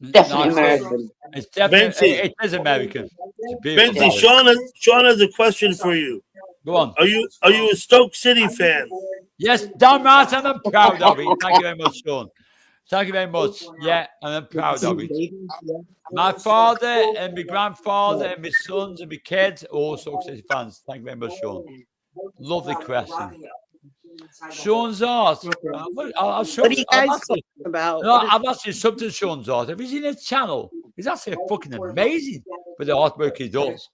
Definitely No, American. it's definitely Benzie. it is American. It's a beautiful Benzie, bird. Sean has a question for you. Go on. Are you a Stoke City fan? Yes, damn right, and I'm proud of it. Thank you very much, Sean. Thank you very much. Yeah, and I'm proud of it. My father and my grandfather and my sons and my kids, all Stoke City fans. Thank you very much, Sean. Lovely question. Sean's art. What are you guys talking about? No, I'm actually subbed to Sean's art. Have you seen his channel? He's actually fucking amazing with the artwork he does.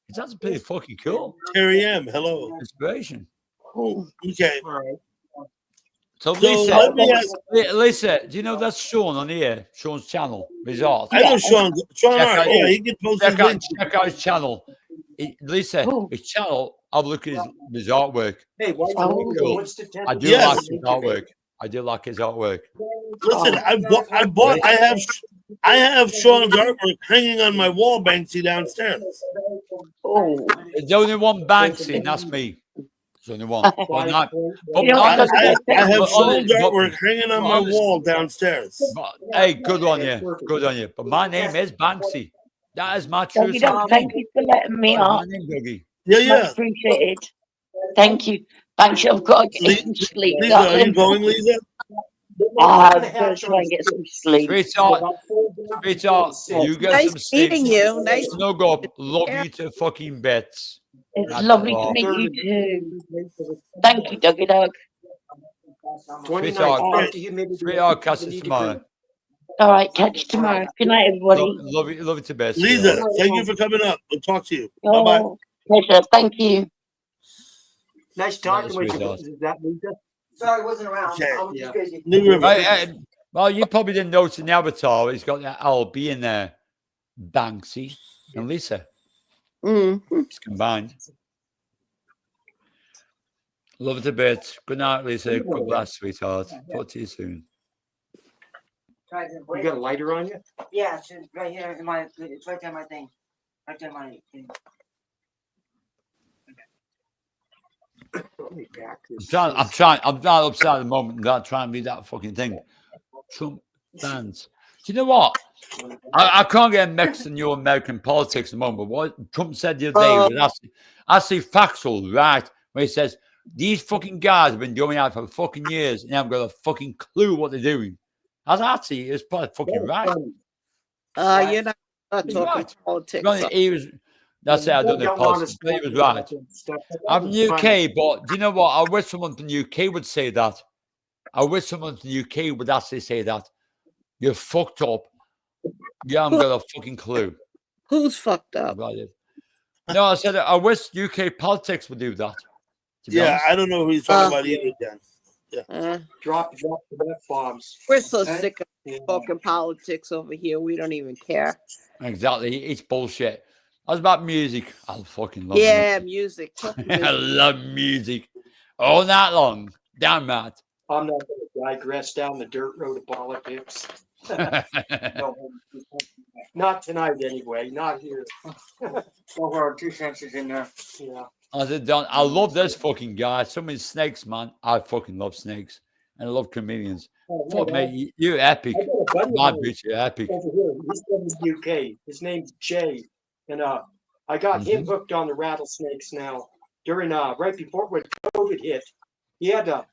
It's actually pretty fucking cool. Terry M. Hello. Inspiration. Okay. So let me ask. Lisa, do you know that's Sean on here? Sean's channel, his art. I know Sean. Sean Art. Yeah, he can post his link. Check out his channel. Lisa, his channel. Have a look at his artwork. Hey, cool. I do Yes. like his artwork. I do like his artwork. Listen, I have Sean's artwork hanging on my wall, Banksy, downstairs. There's only one Banksy, and that's me. There's only one. I have Sean's artwork hanging on my wall downstairs. Hey, good on you. Good on you. But my name is Banksy. That is my true name. Thank you for letting me My up. name, Dougie. Yeah. Much appreciated. Thank you. Banksy, I've got to get some sleep. Lisa, are you going, Lisa? I'm going to try and get some sleep. Sweetheart, you get Nice some sleep. meeting you. Nice. Snug up. Love you to fucking bits. It's That's lovely all. to meet you too. Thank you, Dougie Doug. Sweetheart, catch you tomorrow. All right, catch you tomorrow. Good night, everybody. Love you to bits. Lisa, thank you for coming up. We'll talk to you. Bye-bye. Pleasure. Thank you. Nice talking with you. Sweetheart. Is that Lisa? Sorry, I wasn't around. Okay. I was just busy. New River. Well, you probably didn't notice in the avatar. He's got that LB in there. Banksy and Lisa. It's combined. Love it a bit. Good night, Lisa. God bless, sweetheart. Talk to you soon. You got a lighter on you? Yeah, it's right here in my. It's right there, my thing. Right there, my thing. I'm not upset at the moment. I'm not trying to be that fucking thing. Trump fans. Do you know what? I can't get mixed in your American politics at the moment. But what Trump said the other day was actually factual, right? Where he says, these fucking guys have been doing that for fucking years and they haven't got a fucking clue what they're doing. That's actually, it's probably fucking right. You're not talking right. politics. He was, that's it, I don't know politics, but he was right. I'm from the UK, but do you know what? I wish someone from the UK would say that. I wish someone from the UK would actually say that. You're fucked up. You haven't got a fucking clue. Who's fucked up? No, I said I wish UK politics would do that. Yeah, I don't know who he's talking about either, Dan. Yeah. Drop the bombs. We're so sick of talking politics over here. We don't even care. Exactly. It's bullshit. I was about music. I fucking love music. I love music. All night long. Damn right. I'm not going to digress down the dirt road of politics. No, not tonight, anyway. Not here. Over 2 cents is in there. Yeah. I said, Don, I love this fucking guy. So many snakes, man. I fucking love snakes. And I love comedians. Fuck, mate, you're epic. My bitch, you're epic. Over here. He's from the UK. His name's Jay. And I got him hooked on the rattlesnakes now. During right before when COVID hit, he had to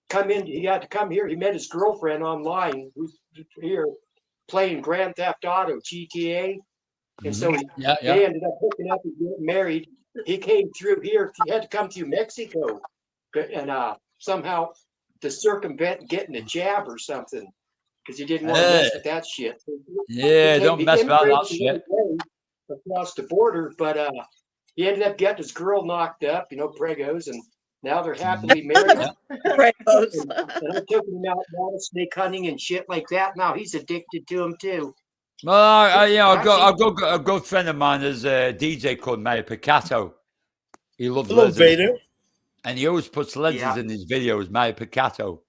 come in. He had to come here. He met his girlfriend online, who's here playing Grand Theft Auto GTA, and so they ended up hooking up and getting married. He came through here. He had to come through Mexico, and somehow to circumvent getting a jab or something because he didn't want to mess with that shit. Yeah, don't mess about that shit. Across the border, but he ended up getting his girl knocked up, pregos, and Now they're happily married. Rainbows. And I took him out rattlesnake hunting and shit like that. Now he's addicted to them too. Well, you know, a good friend of mine is a DJ called Mario Picato. He loves Hello, lizards. Vader. And he always puts lizards in his videos, Mario Picato.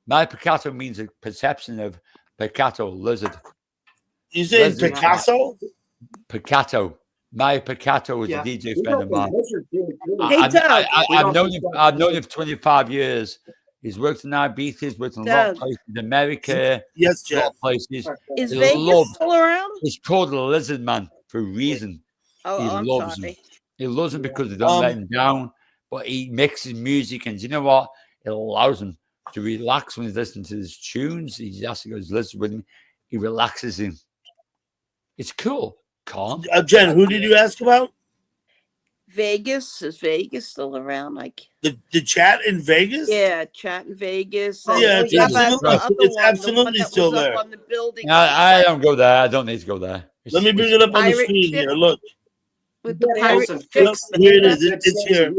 Mario Picato means a perception of Picato, lizard. You saying Lizard. Picasso? Picato. Mario Picato is a DJ friend of mine. Hey, Doug. I've known him for 25 years. He's worked in Ibiza, he's worked in a lot of places in America. Yes, a lot Jeff. of places. Is He Vegas still around? He's called the Lizard Man for a reason. Oh, He loves sorry. him. He loves him because they don't let him down. But he mixes music, and you know what? It allows him to relax when he's listening to his tunes. He has to go listen with him. He relaxes him. It's cool. Calm. Jen, who did you ask about? Vegas. Is Vegas still around? Like The chat in Vegas? yeah, chat in Vegas. Yeah, it's absolutely still there. On the building. I don't go there. I don't need to go there. Let me bring it up on the screen here. Look. With the pirate Here it is. It's here.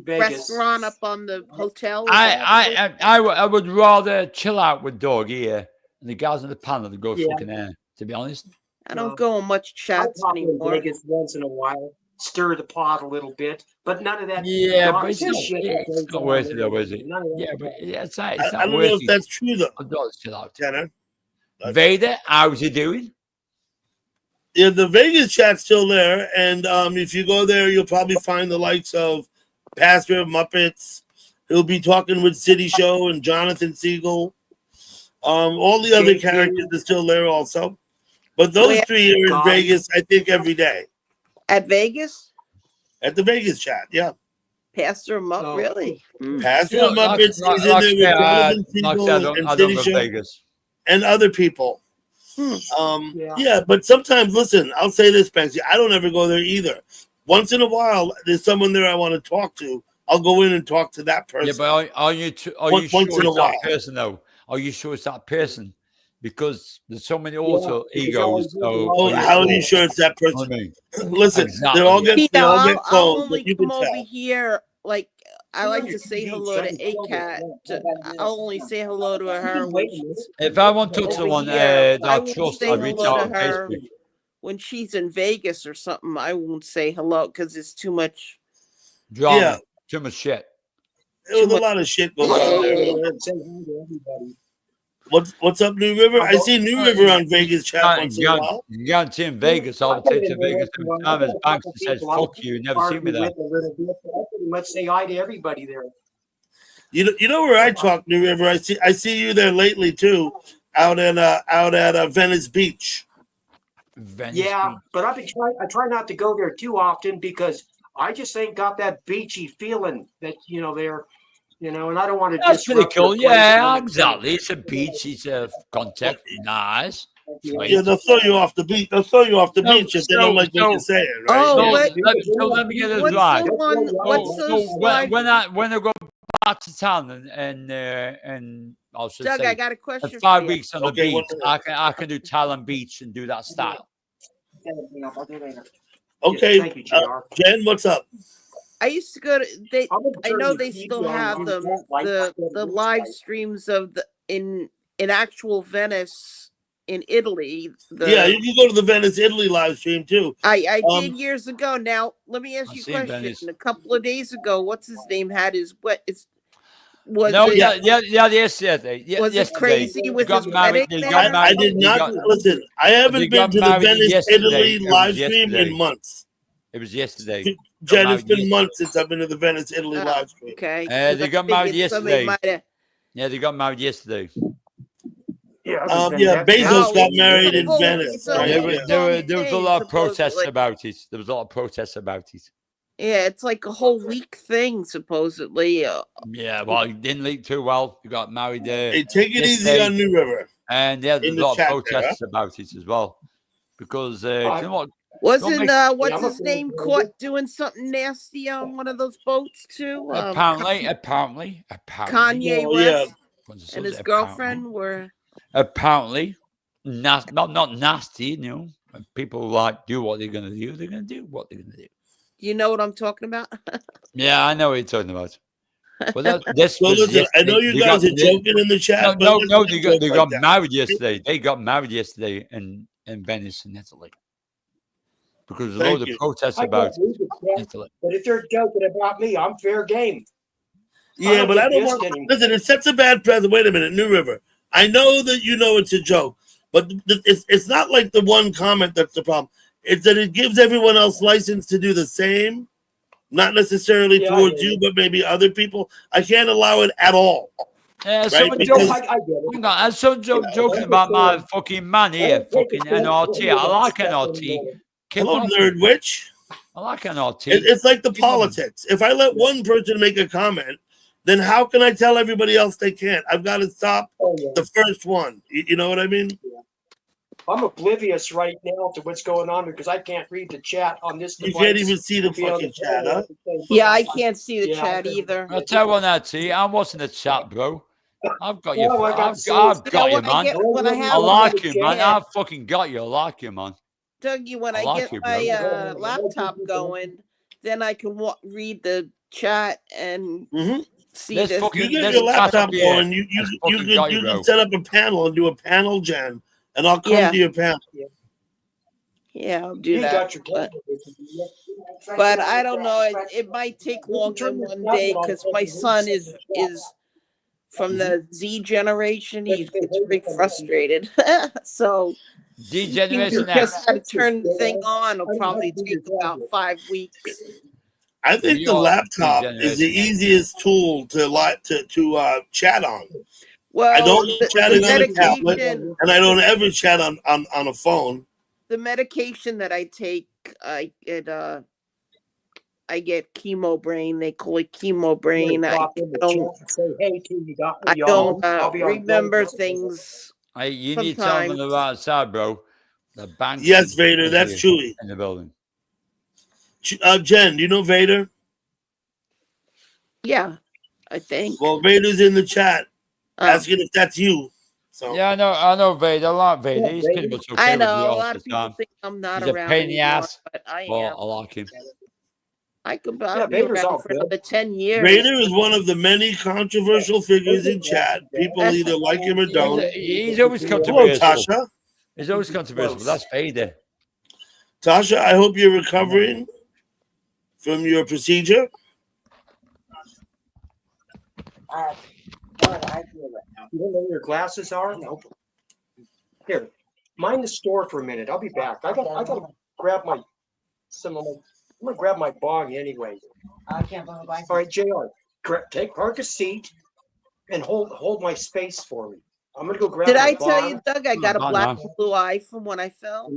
Restaurant up on the hotel. I would rather chill out with Dog here and the guys in the panel to go fucking air, to be honest. I don't go on much chats anymore. Vegas once in a while, stir the pot a little bit, but none of that. Yeah, but it's shit not worth it, though, is it? Yeah, but it's not I don't know worth if it. that's true, though. I'd rather chill out. Tanner. Vader, how's he doing? Yeah, the Vegas chat's still there, and if you go there, you'll probably find the likes of Pastor Muppets. He'll be talking with City Show and Jonathan Siegel. All the other characters are still there also, but those three are in Vegas, I think, every day. At Vegas? At the Vegas chat, yeah. Pastor Muppet, really? Pastor Muppets is in there with Jonathan Siegel and City Show Vegas. and other people. Yeah, but sometimes, listen, I'll say this, Banksy, I don't ever go there either. Once in a while, there's someone there I want to talk to. I'll go in and talk to that person. Yeah, but are you sure it's that person, though? Are you sure it's that person? Because there's so many alter egos. So how are you sure it's that person? I mean, listen, exactly. they all get I'll clothes, only but you come can over tell. here, like, I like to say hello to A-Cat. I'll only say hello to her when she's if I want to talk to someone that I won't trust, say I reach hello out to on her Facebook. when she's in Vegas or something. I won't say hello because it's too much drama, Yeah. too much shit. There was a lot of shit going on there. What's up, New River? I see New River on Vegas chat once in a while. You guarantee in Vegas, I'll take to Vegas every time as Banksy says, fuck you, never see me there. I pretty much say hi to everybody there. You know where I talk, New River? I see you there lately too, out at Venice Beach. But I try not to go there too often because I just ain't got that beachy feeling that there. And I don't want to. That's pretty cool. Yeah, exactly. It's a beach. It's a contact. Nice. Yeah, they'll throw you off the beach. They'll throw you off the beach if they don't like what you're saying, right? Oh, let me get this right. When I go back to town and I'll just Doug, say, I got a question. 5 weeks on the beach, I can do Talon Beach and do that style. Okay, thank you, JR. Jen, what's up? I used to go to. I know they still have the live streams of in actual Venice in Italy. Yeah, you can go to the Venice, Italy live stream too. I did years ago. Now let me ask you a question. Venice. A couple of days ago, what's his name had his yesterday. Was it crazy with his married, wedding? I did not listen. I haven't been to the Venice, Italy live stream in months. It was yesterday. Jen, it's been months since I've been to the Venice, Italy live stream. Okay. They got married yesterday. Yeah, they got married yesterday. Bezos got married in Venice. There was a lot of protests about it. Yeah, it's like a whole week thing, supposedly. Yeah, well, it didn't leak too well. You got married there. Hey, take it easy on New River. And there's a lot of protests about it as well. Because, you know what? Wasn't what's his name caught doing something nasty on one of those boats too? Apparently. Kanye West and his girlfriend were apparently not nasty. People do what they're gonna do. They're gonna do what they're gonna do. Do you know what I'm talking about? Yeah, I know what you're talking about. Well, this So was listen, I know yesterday. you guys are joking in the chat, No, but no, let's no. not joke They like got that. married yesterday. They got married yesterday in Venice, in Italy, because there's a load Thank of you. protests I about can't read the chat, Italy. but if they're joking about me, I'm fair game. Yeah, but I get don't pissed want. anymore. Listen, it sets a bad precedent. Wait a minute, New River. I know that you know it's a joke, but it's not like the one comment that's the problem. It's that it gives everyone else license to do the same, not necessarily Yeah, I towards hear you, but maybe other people. I can't allow it at all, Yeah, right? someone Because I get it. hang on, someone joking about my fucking man here, fucking NRT. I like NRT. Keep hello, up. nerd witch. I like NRT. It's like the Keep on. politics. If I let one person make a comment, then how can I tell everybody else they can't? I've got to stop the first one. You know what I mean? I'm oblivious right now to what's going on because I can't read the chat on this You device. can't even see the to be on fucking chat, phone huh? at the same Yeah, time. I can't see the Yeah, chat either. I'll tell you what, NRT. I'm watching the chat, bro. I've got you. Well, I got I've to see got You know you, what I man. get when I I have like you, man. yeah, I fucking got you. I like you, man. Dougie, when I I like get you, bro. my laptop going, then I can read the chat and Mm-hmm. see This this. fucking You get this your chat laptop up here. going. You That's fucking got you, bro. can set up a panel and do a panel gen, and I'll come Yeah. to your panel. Yeah, I'll do You that. got your But I don't know. It might take longer than one day because my son is from the Z generation. He gets very frustrated. So Degeneration just X. got to turn the thing on. It'll probably take about 5 weeks. I think We the are laptop is the Degeneration X. easiest tool to chat on. Well, I don't like chatting on a tablet, medication, and I don't ever chat on a phone. the medication that I take, I get chemo brain. They call it chemo brain. I don't remember things. You need to tell them on the right side, bro. The bank. Yes, Vader, that's Chewy. In the building. Jen, do you know Vader? Yeah, I think. Well, Vader's in the chat asking if that's you. So yeah, I know Vader. I like Vader. He's pretty much okay. I know with a lot of people time. think I'm not He's around a pain in the anymore, ass, but I am. I like him. I could be around for another 10 years. Vader is one of the many controversial figures in chat. People either like him or don't. He's always controversial. Hello, Tasha. He's always controversial. That's Vader. Tasha, I hope you're recovering from your procedure. You don't know where your glasses are? Nope. Here, mind the store for a minute. I'll be back. I gotta grab my I'm gonna grab my bong anyway. I can't find my All right, JR, park a seat and hold my space for me. I'm gonna go grab. Did my I tell bong you, Doug? I got a black and blue eye from when I fell.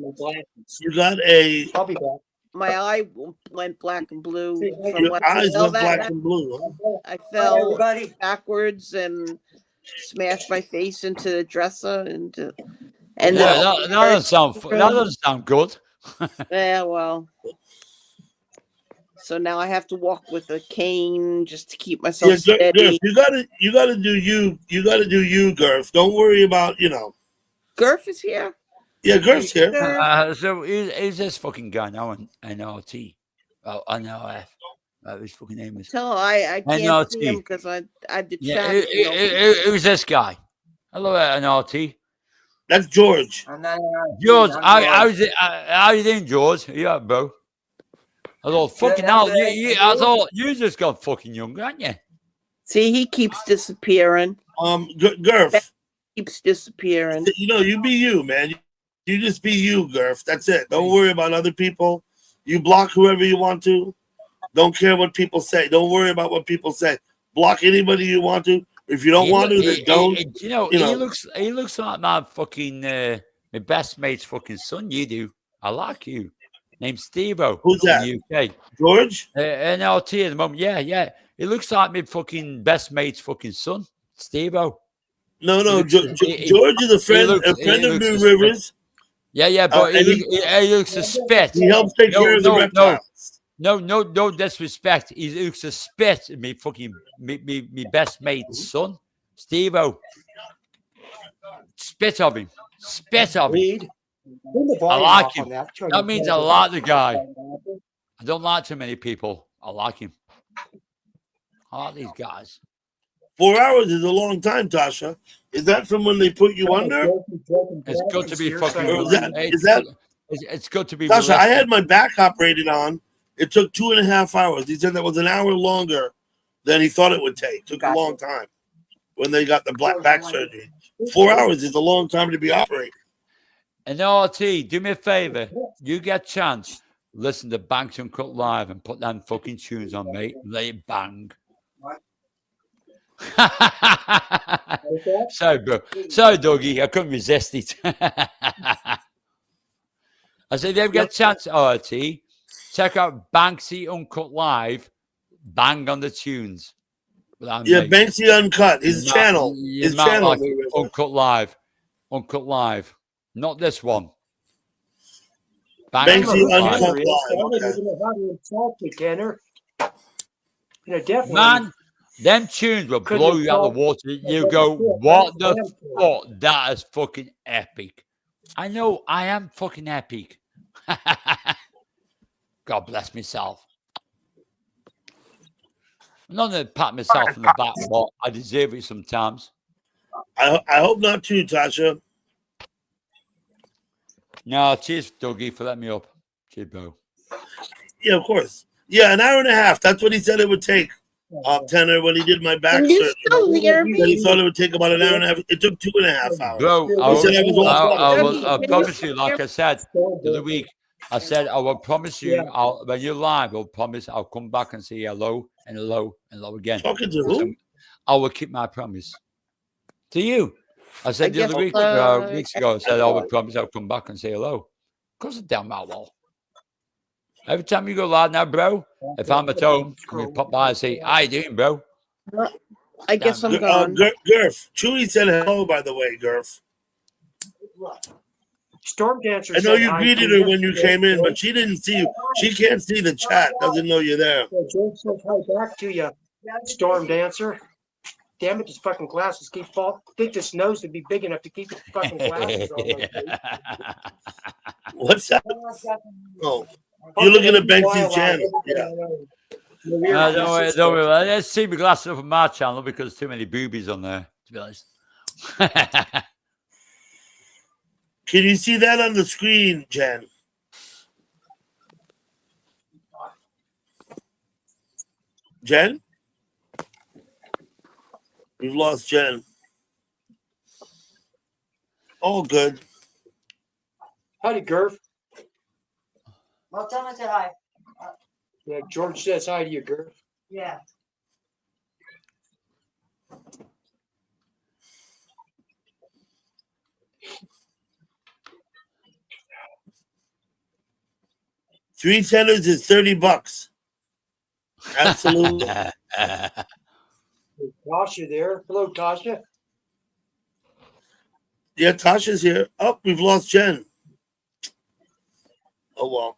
You got a. I'll be back. My eye went black and blue. From Your when eyes I fell went that black night. and blue. Huh? I fell backwards and smashed my face into the dresser and that doesn't sound good. Yeah, well. So now I have to walk with a cane just to keep myself steady. Gurf, you gotta do you. You gotta do you, Gurf. Don't worry about Gurf is here. Yeah, Gurf's here. So is this fucking guy now on NRT? Oh, NRF. His fucking name is. Tell I can't NRT. see him because I had to Yeah, chat. who's this guy? Hello, NRT. That's George. George, how you doing, George? Yeah, bro. I thought fucking hell. I thought you just got fucking younger, aren't you? See, he keeps disappearing. Gurf keeps disappearing. You be you, man. You just be you, Gurf. That's it. Don't worry about other people. You block whoever you want to. Don't care what people say. Don't worry about what people say. Block anybody you want to. If you don't want to, then don't. He looks like my fucking my best mate's fucking son. You do. I like you. Named Steve-O. Who's that? UK. George? NLT at the moment. Yeah. He looks like my fucking best mate's fucking son. Steve-O. No. George is a friend of New Rivers. Yeah, but he looks a spit. He helps take care of the reptiles. No disrespect. He looks a spit. Me fucking me best mate's son, Steve-O. Spit of him. I like him. That means I like the guy. I don't like too many people. I like him. I like these guys. 4 hours is a long time, Tasha. Is that from when they put you under? It's good to be fucking. Or is that It's good to be. Tasha? I realistic. had my back operated on. It took 2.5 hours. He said that was an hour longer than he thought it would take. Took a long time when they got the back surgery. 4 hours is a long time to be operated. And RT, do me a favor. You get a chance. Listen to Banks Uncut Live and put them fucking tunes on, mate. Let it bang. Sorry, bro. Sorry, Dougie. I couldn't resist it. I said, if you ever get a chance, RT, check out Banksy Uncut Live. Bang on the tunes. Yeah, Banksy Uncut. His channel. His channel. Like Uncut Live. Uncut Live. Not this one. Banksy Uncut Live. Man, them tunes will blow you out of the water. You go, what the fuck? That is fucking epic. I know I am fucking epic. God bless myself. I'm not going to pat myself on the back, but I deserve it sometimes. I hope not too, Tasha. No, cheers, Dougie, for letting me up. Cheers, bro. Yeah, of course. Yeah, an hour and a half. That's what he said it would take. Tanner, when he did my back Can you surgery. still hear He me? thought it would take about an hour and a half. It took 2.5 hours. Bro, I Dougie, promise you, like I said the other week, I said I will promise you, when you're live, I'll promise I'll come back and say hello and hello and hello again. Talking to who? I will keep my promise. To you. I said the guess, other week, weeks ago, I said I will promise I'll come back and say hello. Of course, I damn well will. Every time you go live now, bro, if I'm at home, I'm going to pop by and say, how you doing, bro? I guess I'm gone. Gurf. Chewy said hello, by the way, Gurf. Storm Dancer. I know you greeted her when you came in, but she didn't see you. She can't see the chat. Doesn't know you're there. George says hi back to you, Storm Dancer. Damn it, these fucking glasses keep falling. I think this nose would be big enough to keep the fucking glasses on. What's that? Oh, you're looking at Banksy's channel. Yeah. Don't worry. Let's see my glasses up on my channel because there's too many boobies on there, to be honest. Can you see that on the screen, Jen? Jen? We've lost Jen. All good. Howdy, Gurf. Well, tell him I said hi. Yeah, George says hi to you, Gurf. Yeah. Three tenors is $30. Absolutely. Tasha there. Hello, Tasha. Yeah, Tasha's here. Oh, we've lost Jen. Oh, well.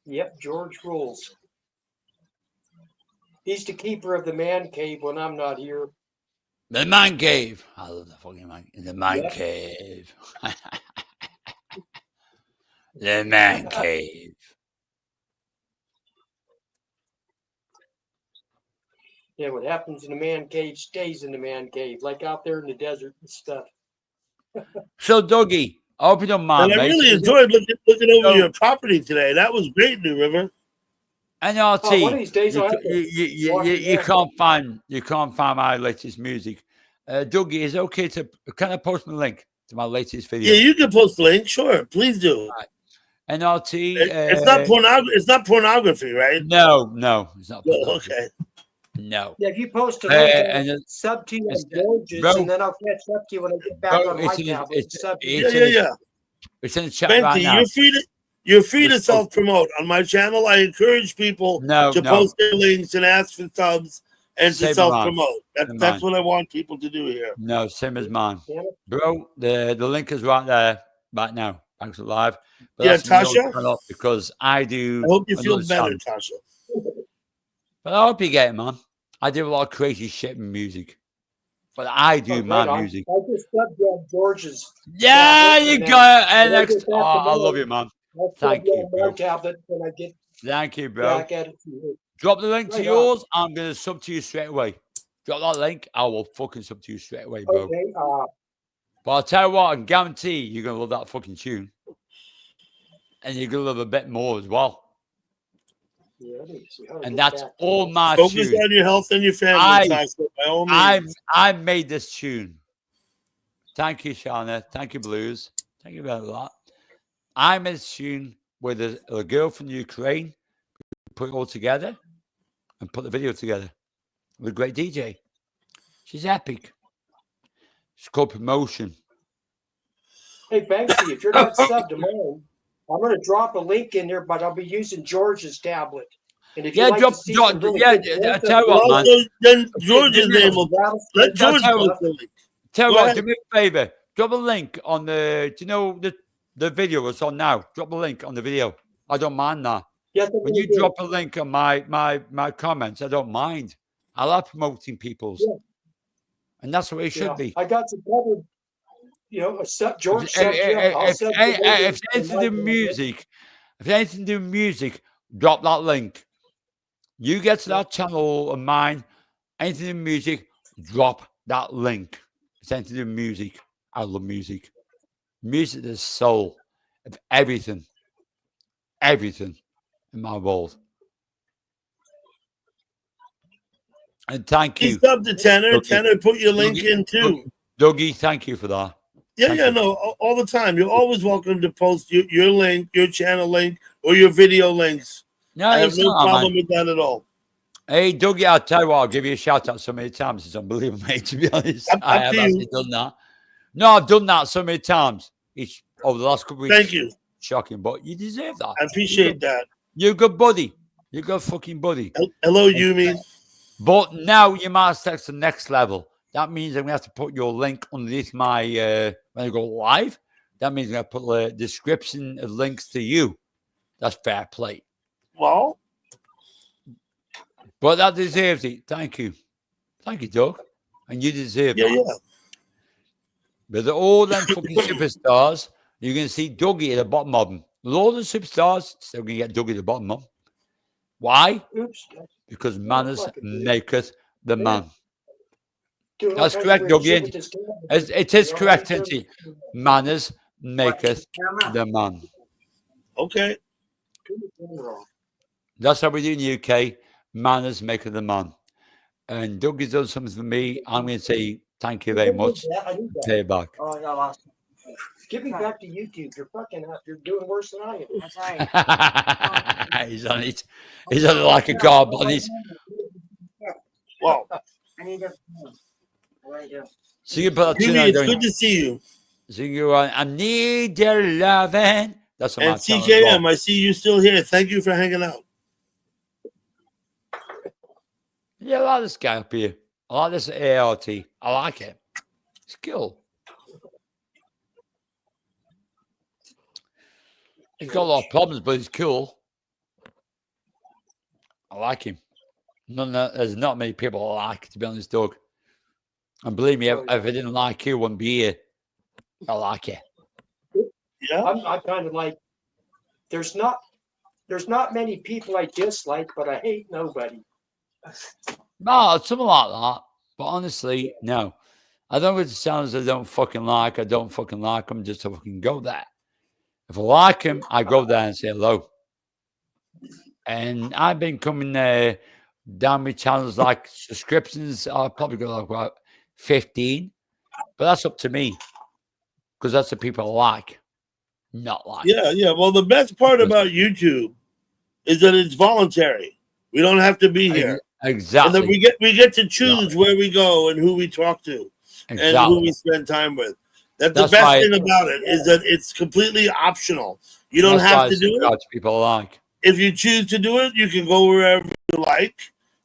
Yep, George rules. He's the keeper of the man cave when I'm not here. The man cave. I love the fucking man. The man cave. The man cave. Yeah, what happens in the man cave stays in the man cave, like out there in the desert and stuff. So, Dougie, I hope you don't mind, And I mate. really enjoyed looking over your property today. That was great, New River. NRT, one of these days I'll have to you can't find my latest music. Dougie, is it okay to can I post my link to my latest video? Yeah, you can post the link. Sure, please do. Right. NRT, It's not pornography. It's not pornography, right? No, it's not. Oh, okay. No. Yeah, if you post a link, and sub to you it's- on George's, bro, and then I'll catch up to you when I get back bro, on my tablet. Yeah. It's in the chat Benty, right now. you're free to self-promote. On my channel, I encourage people to post their links and ask for subs and to self-promote. That's what I want people to do here. No, same as mine. Bro, the link is right there right now. Thanks for live. But Yeah, that's Tasha? because I do. I hope you feel another better, channel. Tasha. But I hope you get it, man. I do a lot of crazy shit in music. but I do my Right on. music. I just subbed on George's. Yeah, tablet, you and then got it, when I NX. get back Oh, I tomorrow, love you, man. I'll Thank sub you you, on my bro. tablet when I get Thank you, bro. back at it. To you. Drop the link to Right on. yours. I'm gonna sub to you straight away. Drop that link. I will fucking sub to you straight away, bro. Okay. But I'll tell you what, I can guarantee you're gonna love that fucking tune, and you're gonna love a bit more as well. Yeah, let me see how to And get that's back. all my Focus tunes. on your health and your family, Tyson, by all means. I made this tune. Thank you, Shana. Thank you, Blues. Thank you very much. I made this tune with a girl from Ukraine. We put it all together and put the video together with a great DJ. She's epic. It's called Promotion. Hey, Banksy, if you're not subbed to mine, I'm going to drop a link in there, but I'll be using George's tablet. And if you like to see some really good I tell you what, man. Also, then George's name will let George tell post the link. Tell you Go what, ahead. do me a favor. Drop a link on the. Do you know the video that's on now? Drop a link on the video. I don't mind that. Yes, When you drop a link on my comments, I don't mind. I like promoting people's, and that's the way it should be. I got some covered. You know, George If it's anything to do with music, drop that link. You get to that channel of mine, anything to do with music, drop that link. It's anything to do with music. I love music. Music is the soul of everything in my world. And thank you. He's up to Tanner. Dougie. Tanner, put your link in too. Dougie, thank you for that. Yeah, no, all the time. You're always welcome to post your link, your channel link, or your video links. No, I have it's no not, problem man. with that at all. Hey, Dougie, I'll tell you what, I'll give you a shout out so many times. It's unbelievable, mate, to be honest. I have actually done that. No, I've done that so many times. It's over the last couple of weeks. Thank you. Shocking, but you deserve that. I appreciate that. You're a good buddy. You're a good fucking buddy. Hello, Yumi. But now you must take to the next level. That means I'm going to have to put your link underneath my, when I go live. That means I'm going to put the description of links to you. That's fair play. Well, but that deserves it. Thank you. Thank you, Doug. And you deserve that. Yeah. But all them fucking superstars, you're going to see Dougie at the bottom of them. All the superstars, still going to get Dougie at the bottom of them. Why? Oops. Because manners maketh the man. That's correct, Dougie. It is correct, isn't it? Manners maketh the man. Okay. That's how we do in the UK. Manners maketh the man. And Dougie's done something for me. I'm going to say thank you very much. Pay it back. Oh, I got lost. Give me back to YouTube. You're fucking up. You're doing worse than I am. That's right. He's on it. He's on it like a car bunny. Wow. I need to. What do I do? So you put that tune Yumi, on it's going. good to see you. So you on. I need your loving. That's what And my channel is TKM, called. I see you still here. Thank you for hanging out. Yeah, I like this guy up here. I like this ART. I like it. It's cool. He's got a lot of problems, but he's cool. I like him. There's not many people I like, to be honest, Doug. And believe me, if I didn't like you, I wouldn't be here. I like you. Yeah. I'm kind of like, there's not many people I dislike, but I hate nobody. No, something like that. But honestly, no. I don't get the sounds I don't fucking like. I don't fucking like them just to fucking go there. If I like him, I go there and say hello. And I've been coming down with channels like subscriptions. I'll probably go like about 15. But that's up to me. Because that's the people I like. Not like. Yeah. Well, the best part about YouTube is that it's voluntary. We don't have to be here. Exactly. And then we get to choose where we go and who we talk to and who we spend time with. That's the best thing about it is that it's completely optional. You don't have to do it. People like. If you choose to do it, you can go wherever you like,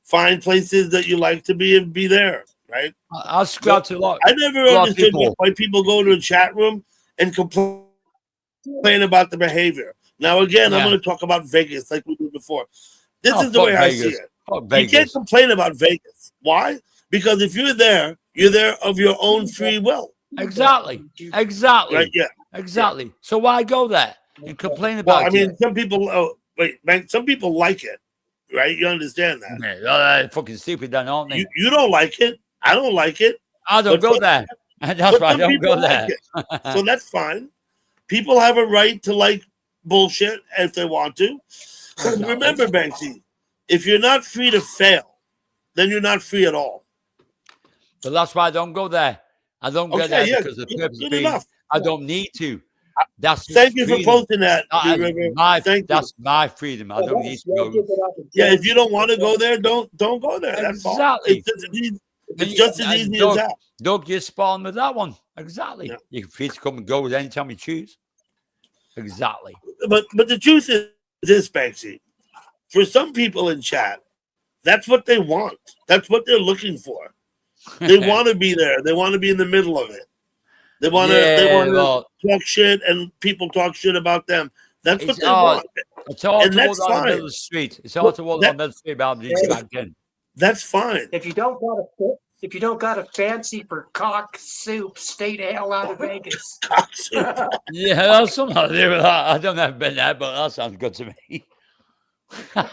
find places that you like to be and be there. Right? I'll subscribe to a lot. I never understood why people go to a chat room and complain about the behavior. Now, again, I'm going to talk about Vegas like we did before. This is the way I see it. You can't complain about Vegas. Why? Because if you're there You're there of your own free will. Exactly. Exactly. Right? Yeah. Exactly. So why go there and complain Well, about I mean, it? some people. Oh, wait, man. Some people like it, right? You understand that? Man, they're fucking stupid, then, aren't they? You don't like it. I don't like it. I don't But go some, there. That's why I some don't people go like there. it. So that's fine. People have a right to like bullshit if they want to. Remember, Banksy, if you're not free to fail, then you're not free at all. But that's why I don't go there. I don't go there because the purpose good being enough. I don't need to. That's Thank you freedom. for posting that, That is River. that's my freedom. I don't need to go. Yeah, if you don't want to go there, don't go there. That's all. Exactly. It's just as easy as that. Doug, you're spot on with that one. Exactly. Yeah. You're free to come and go with anytime you choose. Exactly. But the truth is this, Banksy. For some people in chat, that's what they want. That's what they're looking for. They want to be there. They want to be in the middle of it. They want to talk shit, and people talk shit about them. That's what they want. It's hard And to that's walk down the fine. middle of the street. It's hard to walk down the middle of the street about being dragged in. That's fine. If you don't got a fancy for cock soup, stay the hell out of Vegas. Yeah, that's something to do with that. I don't know if I've been there, but that sounds good to me. That's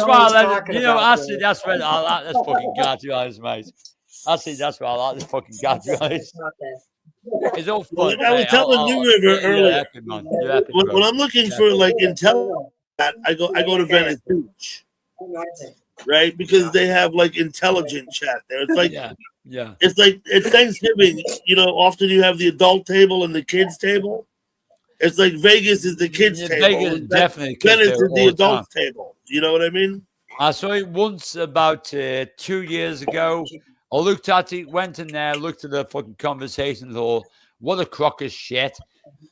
why I like, you know, actually, that's when I like this fucking guy, to be honest, mate. Actually, that's why I like this fucking guy, to be honest. It's all fun. Like I was telling you, River, earlier, when I'm looking for like intelligence, I go to Venice Beach, right? Because they have like intelligent chat there. It's like it's like it's Thanksgiving. You know, often you have the adult table and the kids table. It's like Vegas is the kids table. Vegas is definitely the kids Venice is the adult table. You know what I mean? I saw it once about 2 years ago. I looked at it, went in there, looked at the fucking conversation, thought, what a crock of shit.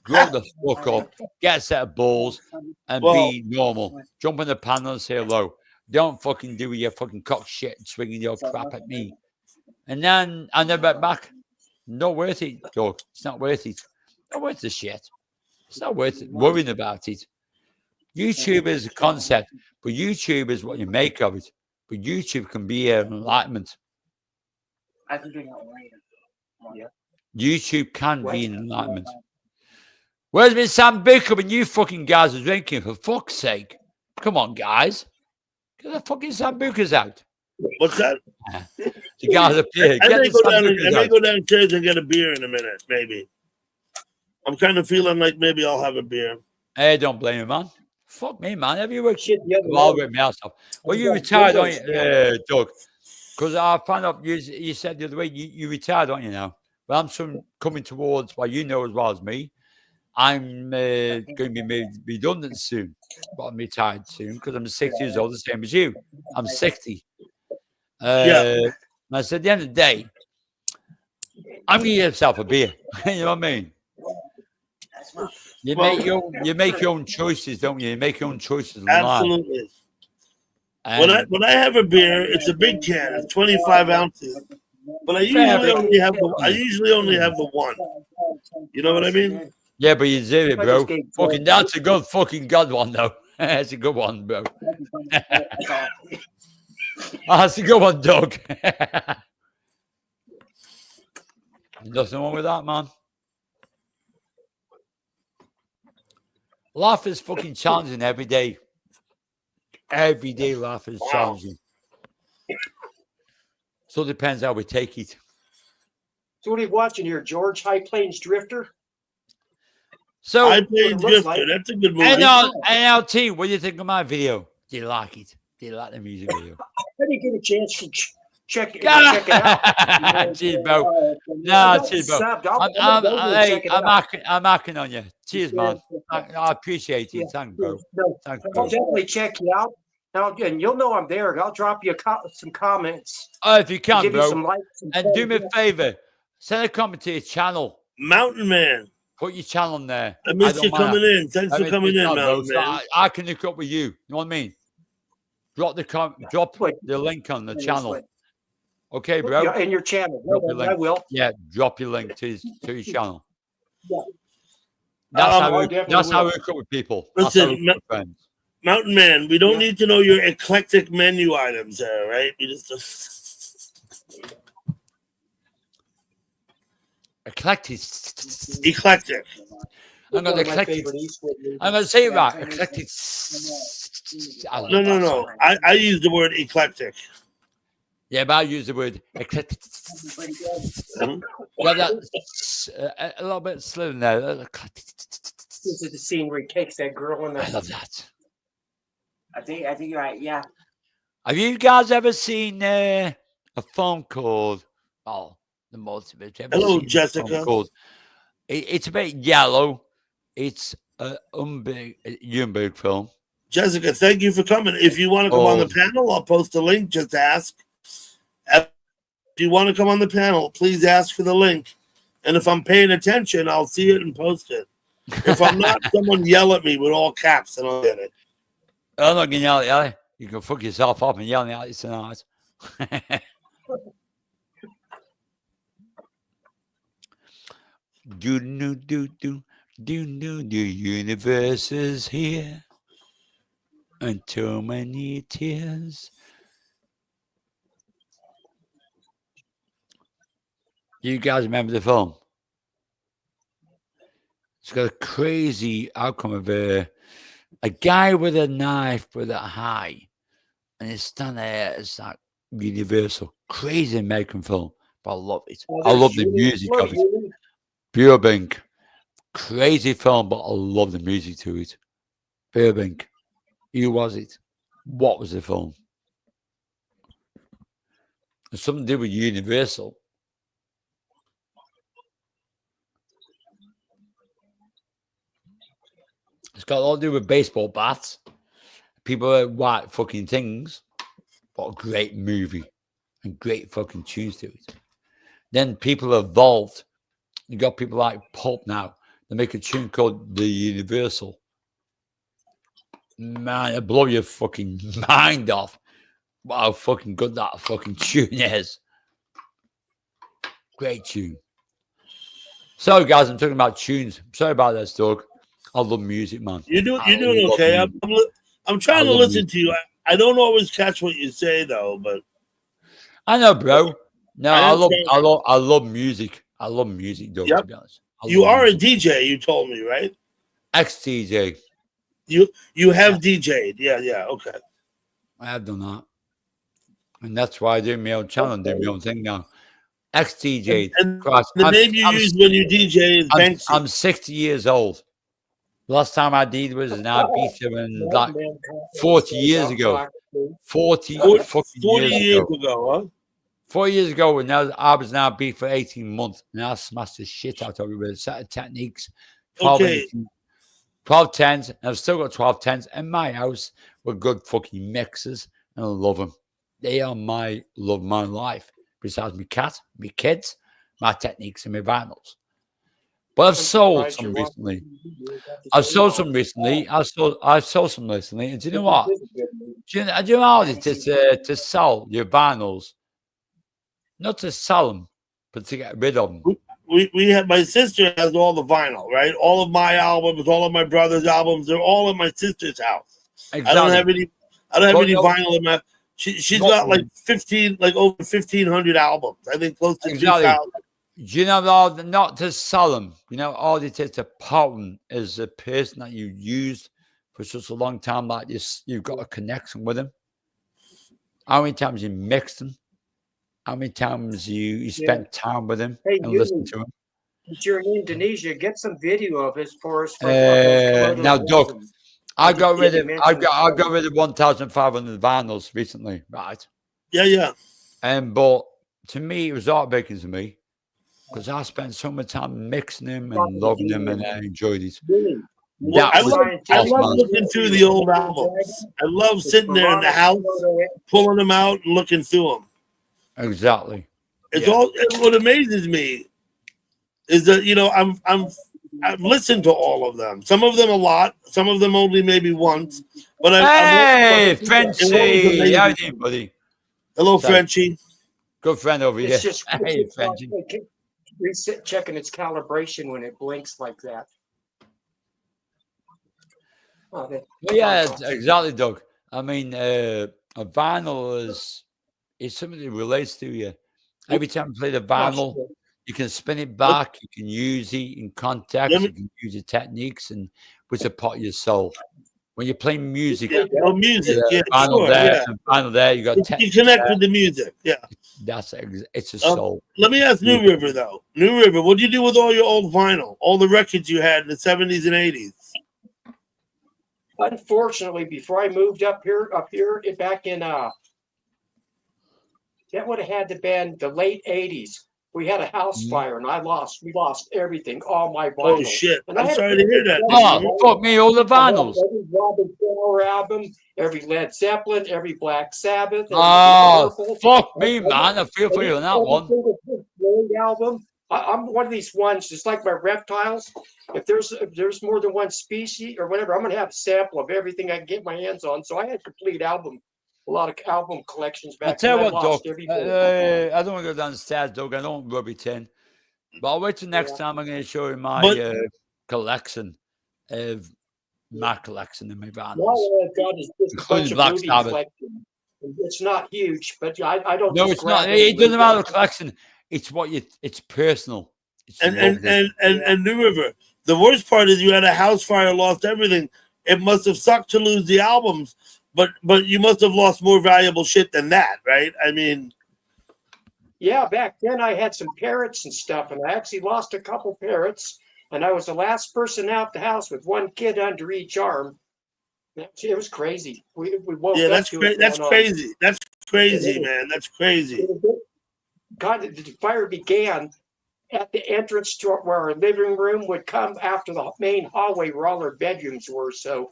Grow the fuck up, get a set of balls, and be normal. Jump in the panel and say hello. Don't fucking do your fucking cock shit and swinging your crap at me. And then I never went back. Not worth it, dog. It's not worth it. Not worth the shit. It's not worth it, worrying about it. YouTube is a concept, but YouTube is what you make of it. But YouTube can be an enlightenment. I can drink that later. YouTube can be an enlightenment. Where's been Sambuca when you fucking guys are drinking, for fuck's sake? Come on, guys. Get the fucking Sambucas out. What's that? The guys up here. I may go downstairs and get a beer in a minute, maybe. I'm kind of feeling like maybe I'll have a beer. Hey, don't blame me, man. Fuck me, man. Have you worked well with me myself? Well, you retired, aren't you, Doug? Because I found out you said the other way you retired, aren't you now? Well, I'm soon coming towards, well, you know as well as me, I'm going to be made redundant soon. But I'm retired soon because I'm 60 years old, the same as you. I'm 60. And I said, at the end of the day, I'm going to get myself a beer. You know what I mean? You make your own choices, don't you? You make your own choices in life. Absolutely. When I have a beer, it's a big can. It's 25 ounces. But I usually only have the one. You know what I mean? Yeah, but you did it, bro. Fucking that's a good fucking good one, though. That's a good one, bro. That's a good one, Doug. Nothing wrong with that, man. Life is fucking challenging every day. Every day life is challenging. So it depends how we take it. So what are you watching here, George? High Plains Drifter? So High Plains Drifter, that's a good movie. NLT, what do you think of my video? Do you like it? Do you like the music video? I didn't get a chance to check it out. Cheers, bro. No, cheers, bro. I'm hacking on you. Cheers, man. I appreciate it. Thanks, bro. Thanks, bro. I'll definitely check you out. Now, and you'll know I'm there. I'll drop you some comments. Oh, if you can, bro. Some likes and do me a favor. Send a comment to your channel. Mountain Man. Put your channel in there. I missed you coming in. Thanks for coming in, Mountain Man. So I can hook up with you. You know what I mean? Drop the link on the channel. Okay, bro. Yeah, in your channel. I will. Yeah, drop your link to your channel. Yeah. That's how we hook up with people. Listen, Mountain Man, we don't need to know your eclectic menu items there, right? We just Eclectic. Eclectic. I'm going to One of my eclectic. favorite Eastwood movies. I'm going to say it Yeah, right. Chinese Eclectic. I No, love no, that no. song. I use the word eclectic. Yeah, but I use the word eclectic. Mhm. Yeah, that's a little bit slow in there. This is the scene where he takes that girl in I the. love that. I think you're right. Yeah. Have you guys ever seen a film called The Multiverse? Ever Hello, seen a film Jessica. called it's a bit yellow. It's a Umberg film. Jessica, thank you for coming. If you want to come on the Oh. panel, I'll post a link. Just ask. If you want to come on the panel, please ask for the link. And if I'm paying attention, I'll see it and post it. If I'm not, someone yell at me with all caps and I'll get it. I'm not going to yell at you. You can fuck yourself up and yelling at you tonight. The universe is here, and too many tears. You guys remember the film? It's got a crazy outcome of a guy with a knife with a eye, and it's done there. It's like universal, crazy American film, but I love it. I love the music of it. Burbank, crazy film, but I love the music to it. Burbank, who was it? What was the film? It's something to do with Universal. It's got all to do with baseball bats. People are white fucking things, but a great movie and great fucking tunes to it. Then people evolved. You got people like Pulp now. They make a tune called The Universal. Man, it blow your fucking mind off. How fucking good that fucking tune is. Great tune. So, guys, I'm talking about tunes. Sorry about that, Doug. I love music, man. You're doing okay. I'm trying to listen to you. I don't always catch what you say though, but I know, bro. No, I love music. I love music, Doug. Yep. To be honest, you are music. A DJ. You told me, right? Ex-DJ. You have DJ'd. Yeah. Okay. I have done that, and that's why I do my own channel and do my own thing now. Ex-DJ. And the name you use when you DJ is Banksy. I'm 60 years old. Last time I did was in Ibiza and like 40 years ago. 40 years ago, huh? 4 years ago, and now I was now beat for 18 months. Now I smashed the shit out of it with a set of techniques. 12 10s, and I've still got 12 10s in my house with good fucking mixers, and I love them. They are my life. Besides my cat, my kids, my techniques, and my vinyls. But I've sold some recently. I sold some recently, and do you know what? Do you know how it is to sell your vinyls? Not to sell them, but to get rid of them. We have, my sister has all the vinyl, right? All of my albums, all of my brother's albums, they're all in my sister's house. Exactly. I don't have any vinyl in my. She's got like over 1,500 albums. I think close to 2,000. You know, not to sell them. You know, all it is to part them is a person that you used for such a long time like this. You've got a connection with them. How many times you mixed them? How many times you spent time with him and listened to him? If you're in Indonesia, get some video of his for us. Now, Doug, I got rid of 1,500 vinyls recently, right? Yeah. But to me, it was heartbreaking to me because I spent so much time mixing them and loving them, and I enjoyed it. I love looking through the old albums. I love sitting there in the house, pulling them out and looking through them. Exactly. It's all. What amazes me is that I've listened to all of them. Some of them a lot. Some of them only maybe once. But hey, Frenchie, how you doing, buddy? Hello, Frenchie. Good friend over here. Hey, Frenchie. Reset checking its calibration when it blinks like that. Yeah, exactly, Doug. I mean, a vinyl is something that relates to you. Every time you play the vinyl, You can spin it back. You can use it in context. You can use the techniques, and which are part of your soul. When you're playing music, music, final sure, there, and final there, you got you connect with the music, it's a soul. Let me ask New River though. New River, what did you do with all your old vinyl, all the records you had in the 70s and 80s? Unfortunately, before I moved up here back in that would have had to been the late 80s. We had a house fire and we lost everything, all my vinyl. Oh shit! And I'm sorry to hear that. Oh, fuck me, all the vinyls. Every Robin Flower album, every Led Zeppelin, every Black Sabbath. Oh, fuck me, man! I feel for you on that one. Album. I'm one of these ones, just like my reptiles. If there's more than one species or whatever, I'm gonna have a sample of everything I can get my hands on. So I had complete a lot of album collections back then. I'll tell you what, Doug. I don't want to go downstairs, Doug. I don't want to rub it in. But I'll wait till next time. I'm going to show you my collection of my collection in my vinyls. All I've got is just a bunch of Black movie Sabbath. collection. It's not huge, but I don't. No, it's not. It doesn't matter the collection. It's it's personal. It's and New River. The worst part is you had a house fire, lost everything. It must have sucked to lose the albums, but you must have lost more valuable shit than that, right? I mean, yeah, back then I had some parrots and stuff, and I actually lost a couple parrots, and I was the last person out the house with one kid under each arm. It was crazy. We woke up that's to crazy. it That's going crazy. On. That's crazy, man. That's crazy. God, the fire began at the entrance to where our living room would come after the main hallway where all our bedrooms were. So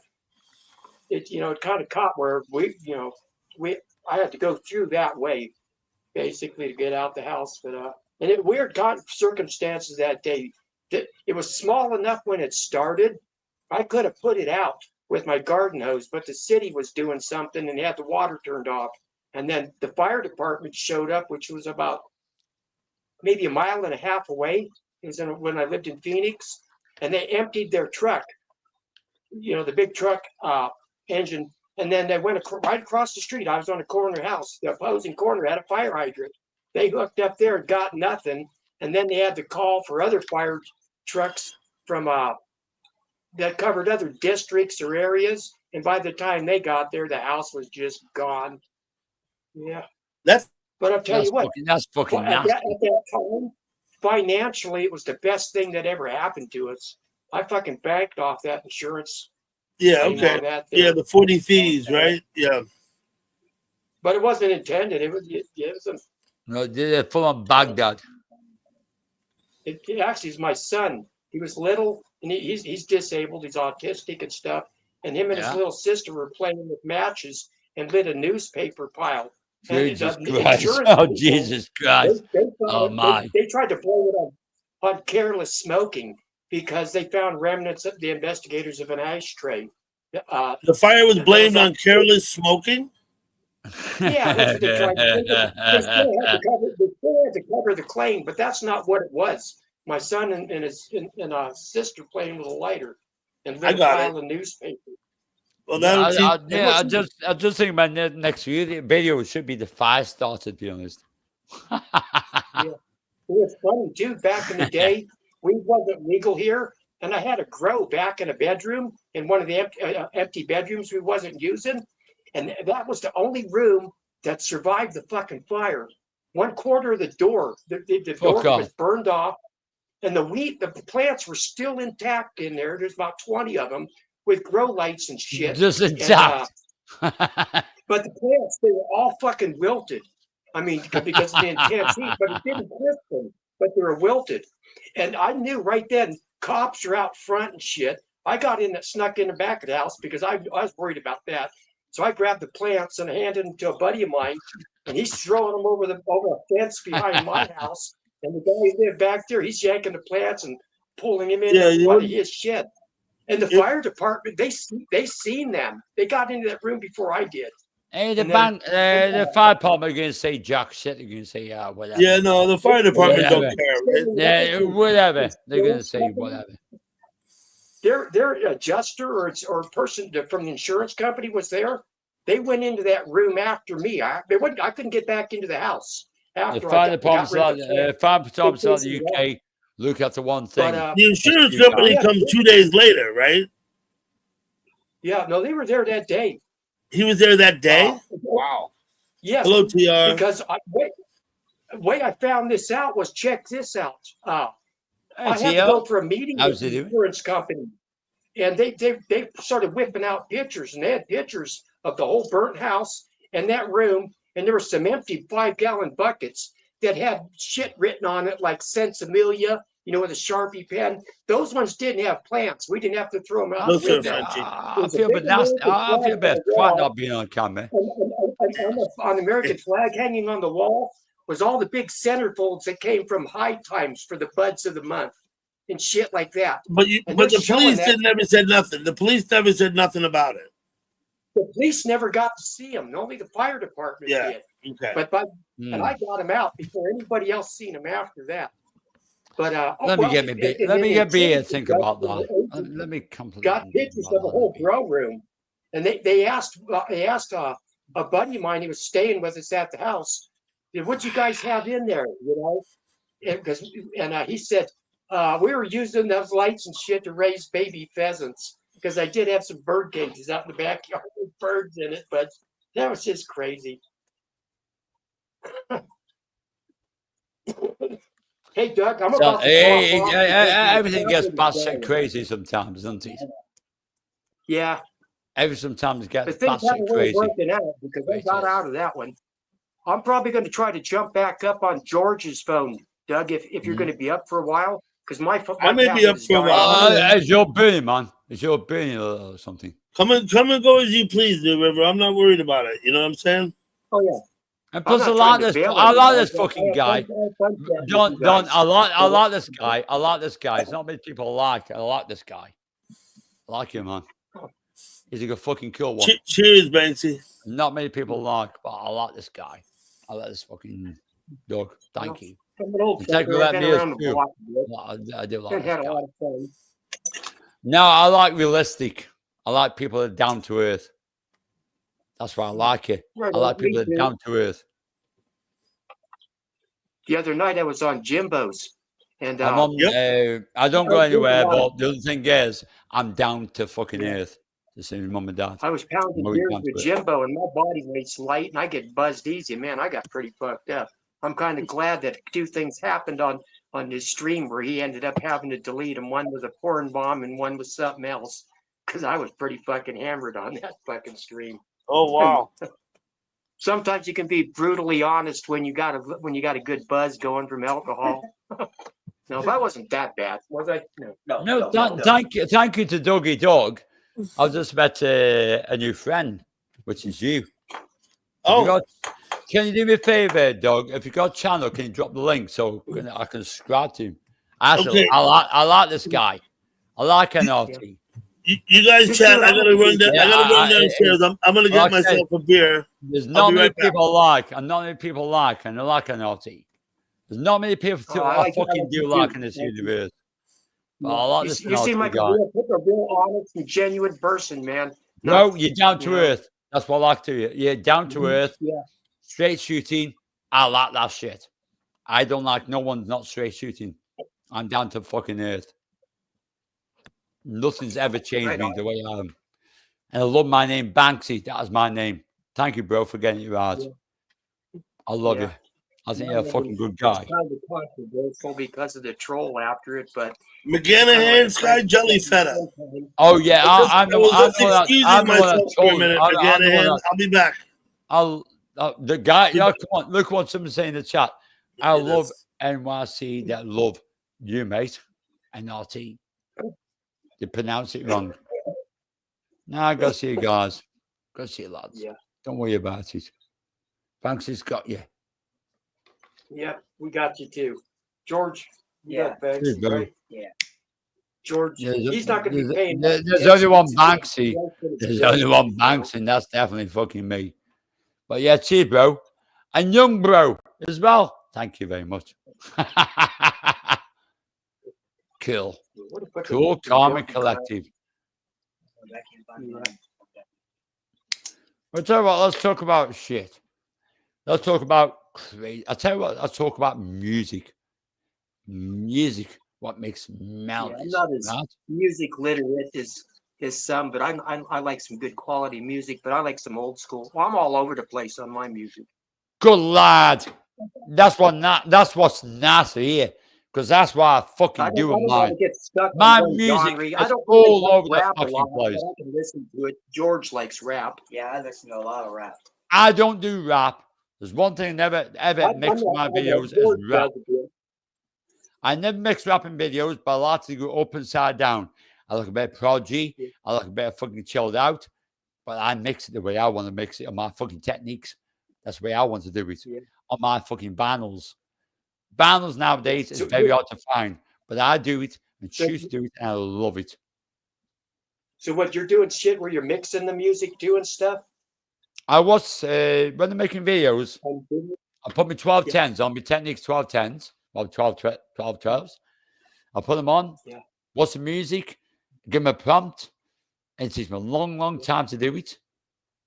it kind of caught where I had to go through that way basically to get out the house. But and it weird circumstances that day. It was small enough when it started. I could have put it out with my garden hose, but the city was doing something and had the water turned off. And then the fire department showed up, which was about maybe a mile and a half away. It was when I lived in Phoenix, and they emptied their truck, the big truck engine, and then they went right across the street. I was on a corner house. The opposing corner had a fire hydrant. They hooked up there and got nothing, and then they had to call for other fire trucks from that covered other districts or areas. And by the time they got there, the house was just gone. Yeah. But I'll tell you what, that's fucking nasty. At that time, financially, it was the best thing that ever happened to us. I fucking banked off that insurance. Yeah, okay. The 40 fees, right? Yeah. But it wasn't intended. It was no, they're full on Baghdad. It actually is my son. He was little, and he's disabled. He's autistic and stuff. And him and his little sister were playing with matches and lit a newspaper pile. Jesus Christ! Oh, Jesus Christ! They tried to blame it on careless smoking because they found remnants of the investigators of an ashtray. The fire was blamed on careless smoking? Yeah, that's what they tried to do. They still had to cover the claim, but that's not what it was. My son and his sister playing with a lighter and lit a pile of newspaper. Well, I just think my next video should be the fire starter, to be honest. Yeah. It was funny too. Back in the day, weed wasn't legal here, and I had a grow back in a bedroom in one of the empty bedrooms we wasn't using, and that was the only room that survived the fucking fire. 1/4 of the door, the door was burned off, and the plants were still intact in there. There's about 20 of them with grow lights and shit. Just intact. But the plants, they were all fucking wilted. I mean, because of the intense heat, but it didn't hurt them, but they were wilted. And I knew right then, cops are out front and shit. I got snuck in the back of the house because I was worried about that. So I grabbed the plants and handed them to a buddy of mine, and he's throwing them over a fence behind my house. And the guy who lived back there, he's yanking the plants and pulling him into his shed. And the fire department, they seen them. They got into that room before I did. Hey, the fire department are going to say jack shit. They're going to say whatever. Yeah, no, the fire department don't care. Yeah, whatever. They're going to say whatever. Their adjuster or person from the insurance company was there. They went into that room after me. I couldn't get back into the house. after fire I got department's rid of like the fire department's like Fixing the it UK. Look at the one But thing. The insurance you got. company Yeah. comes 2 days later, right? yeah, no, they were there that day. He was there that day. Wow. Yes, Hello, TR. because way I found this out was check this out. Hey, I had to Tia. go for a meeting How's with the it doing? insurance company, and they started whipping out pictures, and they had pictures of the whole burnt house and that room, and there were some empty 5-gallon buckets that had shit written on it like Sensimilia, with a Sharpie pen. Those ones didn't have plants. We didn't have to throw them out No, with sir, them. Frenchie. I feel a bit nasty. I feel a bit crap not being on camera. On the American flag hanging on the wall was all the big centerfolds that came from High Times for the buds of the month and shit like that. But And the they're showing police that. didn't never said nothing. The police never said nothing about it. The police never got to see him. Only the fire department Yeah. did. Okay. And I got him out before anybody else seen him after that. But Let me get beer and think about that. Let me completely got pictures of the whole grow room, and they asked a buddy of mine. He was staying with us at the house. What'd you guys have in there? And he said we were using those lights and shit to raise baby pheasants, because I did have some bird cages out in the backyard with birds in it, but that was just crazy. Hey, Doug, I'm about to drop off. Everything gets batshit crazy sometimes, doesn't it? Yeah. Sometimes it gets But things haven't batshit really crazy. broken out because I got out of that one. I'm probably going to try to jump back up on George's phone, Doug, if you're going to be up for a while, because my I may be up for a while. It's your burning, man. It's your burning or something. Come and go as you please, New River. I'm not worried about it. You know what I'm saying? Oh yeah. And plus, I like this fucking guy. I like this guy. I like this guy. It's not many people like. I like this guy. I like him, man. He's a good fucking cool one. Cheers, Banksy. Not many people like, but I like this guy. I like this fucking dog. Thank you. Take me that beers too. I do like this guy. No, I like realistic. I like people that are down to earth. That's why I like it. I like people that are down to earth. The other night I was on Jimbo's, and I don't go anywhere. But the other thing is, I'm down to fucking earth. The same mum and dad. I was pounding beers with Jimbo, and my body weight's light, and I get buzzed easy. Man, I got pretty fucked up. I'm kind of glad that two things happened on his stream where he ended up having to delete them. One was a porn bomb, and one was something else. Because I was pretty fucking hammered on that fucking stream. Oh wow. Sometimes you can be brutally honest when you got a good buzz going from alcohol. No, that wasn't that bad, was I? No. Thank you to Dougie Dog. I just met a new friend, which is you. Can you do me a favor, Doug? If you got a channel, can you drop the link so I can subscribe to him? Actually, I like this guy. I like NRT. You guys chat. I gotta run down. I gotta run downstairs. I'm gonna get myself a beer. There's not many people like, and not many people like, and I like NRT. There's not many people I fucking do like in this universe. But I like this. You seem like a real honest and genuine person, man. No, you're down to earth. That's what I like to you. You're down to earth. Yeah. Straight shooting. I like that shit. I don't like no one's not straight shooting. I'm down to fucking earth. Nothing's ever changed me the way I am. And I love my name, Banksy. That is my name. Thank you, bro, for getting it right. Yeah. I love you. I think you're a fucking good guy. It's kind of controversial because of the troll after it, but McGanahan, Sky Jelly Feta. Oh yeah, I'm the one. McGanahan. I'll be back. The guy. Come on, look what someone's saying in the chat. I love NYC that love you, mate. NRT. You pronounce it wrong. Nah, I go see you guys. Go see you, lads. Yeah. Don't worry about it. Banksy's got you. Yeah, we got you too. George, yeah, Banksy, right? Yeah. George, he's not going to be paying. There's only one Banksy. There's only one Banksy, and that's definitely fucking me. But yeah, cheers, bro. And young bro as well. Thank you very much. Cool. Cool, calm, and collective. Let's talk about shit. Let's talk about crazy. I tell you what, I talk about music. Music, what makes Yeah, melodies. I'm not as Right? music literate as some, but I like some good quality music. But I like some old school. Well, I'm all over the place on my music. Good lad. That's what's nice to hear. Because that's what I I fucking don't do with want mine. to get stuck on My one music genre. I is don't really all like over the rap a lot, fucking place. but I can listen to it. George likes rap. Yeah, I listen to a lot of rap. I don't do rap. There's one thing I never ever mix in my I know videos is George rap. does a bit. I never mix rap in videos, but I like to go up and side down. I look a bit prodigy. Yeah. I look a bit fucking chilled out. But I mix it the way I want to mix it on my fucking techniques. That's the way I want to do it. Yeah. On my fucking vinyls. Vinyls nowadays is So, very hard to find. But I do it and so, choose to do it and I love it. so what you're doing shit where you're mixing the music, doing stuff? I was when I'm making videos, I'm doing it. I put my 1210s on my Techniques 1210s, well 1212s. I put them on. Yeah. What's the music? Give them a prompt. And it takes me a long time to do it.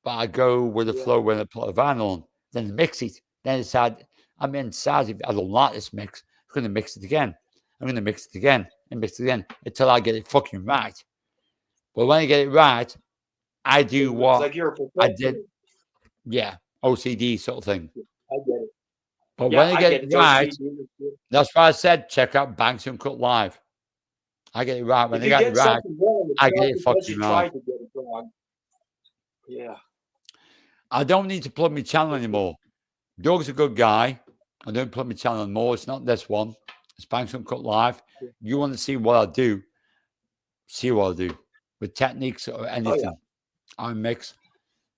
But I go with the flow when I put a vinyl on. Then mix it. Then decide, if I don't like this mix, I'm going to mix it again. I'm going to mix it again and mix it again until I get it fucking right. But when I get it right, I do It's what like you're a I professional. did. Yeah, OCD sort of thing. I get it. But Yeah, when I get it It's right, OCD. that's why I said check out Banks Uncut Live. I get it right. When If I you get it get right, something wrong, it's I get not it because fucking you right. tried to get it wrong. Yeah. I don't need to plug my channel anymore. Doug's a good guy. I don't plug my channel anymore. It's not this one. It's Banks Uncut Live. You want to see what I do? See what I do with techniques or anything. I mix.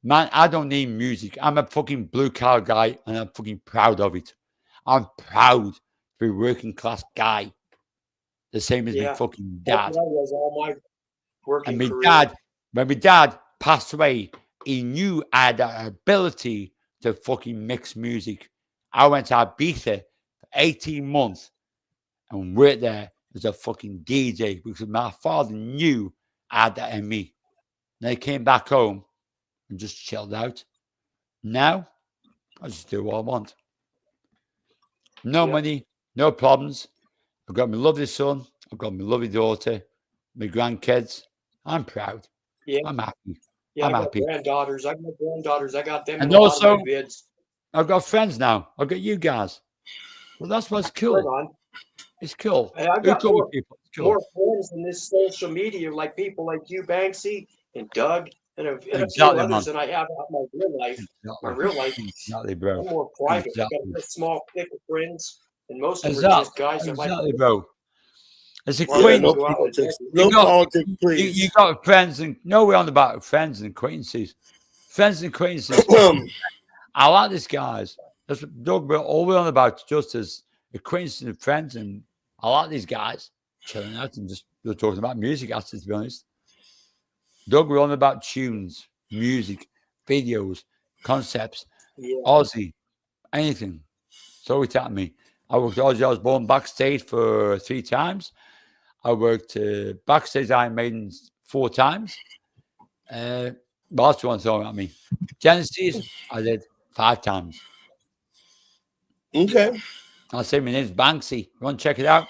Man, I don't need music. I'm a fucking blue collar guy and I'm fucking proud of it. I'm proud to be a working class guy. The same as my fucking dad. That's what I was all my working And my career. dad, when my dad passed away, he knew I had the ability to fucking mix music. I went to Ibiza for 18 months and worked there as a fucking DJ because my father knew I had that in me. And I came back home and just chilled out. Now, I just do what I want. No money, no problems. I've got my lovely son. I've got my lovely daughter, my grandkids. I'm proud. Yeah. I'm happy. Yeah, I'm I got happy. granddaughters. I got them And in a lot also, of my vids. I've got friends now. I've got you guys. Well, that's what's Right cool. on. It's cool. And I've Who got cool more, with people? It's cool. more friends in this social media, like people like you, Banksy, and Doug, and a few Exactly, others man. than I have out in my real life. My real life, Exactly, I'm bro. more private. Exactly. I've got a small clique of friends, and most of them are Exactly. just guys that like Exactly, bro. It's a Yeah, queen. no go out with politics. Becky. No You got- politics, You please. got friends and no, we're on about friends and acquaintances. Friends and acquaintances. I like these guys. That's what Doug, we're all on about just as acquaintances and friends, and I like these guys chilling out and just we're talking about music. Actually, to be honest, Doug, we're on about tunes, music, videos, concepts, Yeah. Aussie, anything. So it's at me. I worked Ozzy Osbourne backstage for 3 times. I worked backstage Iron Maiden 4 times. Last one throwing at me. Genesis, I did 5 times. Okay. I'll say my name's Banksy. You want to check it out?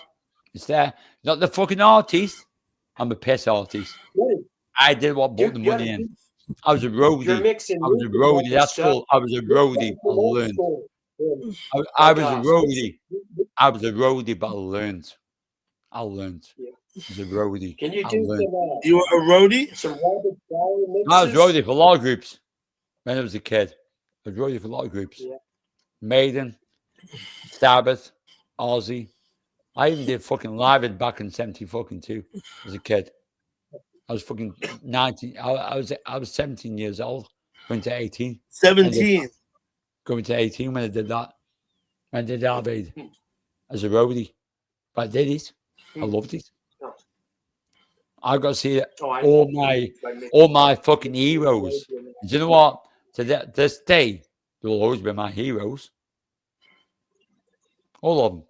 It's there. Not the fucking artist. I'm a piss artist. I did what brought the money in. I was a roadie. You're mixing. I was a roadie. That's all. I was a roadie. I learned. I was a roadie. I was a roadie, but I learned. I learned. I was a roadie. Can you I do learned. You were a roadie? some Robert Flower mixes? I was roadie for a lot of groups when I was a kid. I was roadie for a lot of groups. Yeah. Maiden, Sabbath, Ozzy. I even did fucking live in back in 72 as a kid. I was fucking 19. I was 17 years old, going to 18. 17. Going to 18 when I did that. I did Live Aid as a roadie. But I did it. I loved it. I got to see all my fucking heroes. Do you know what? To this day, they'll always be my heroes. All of them.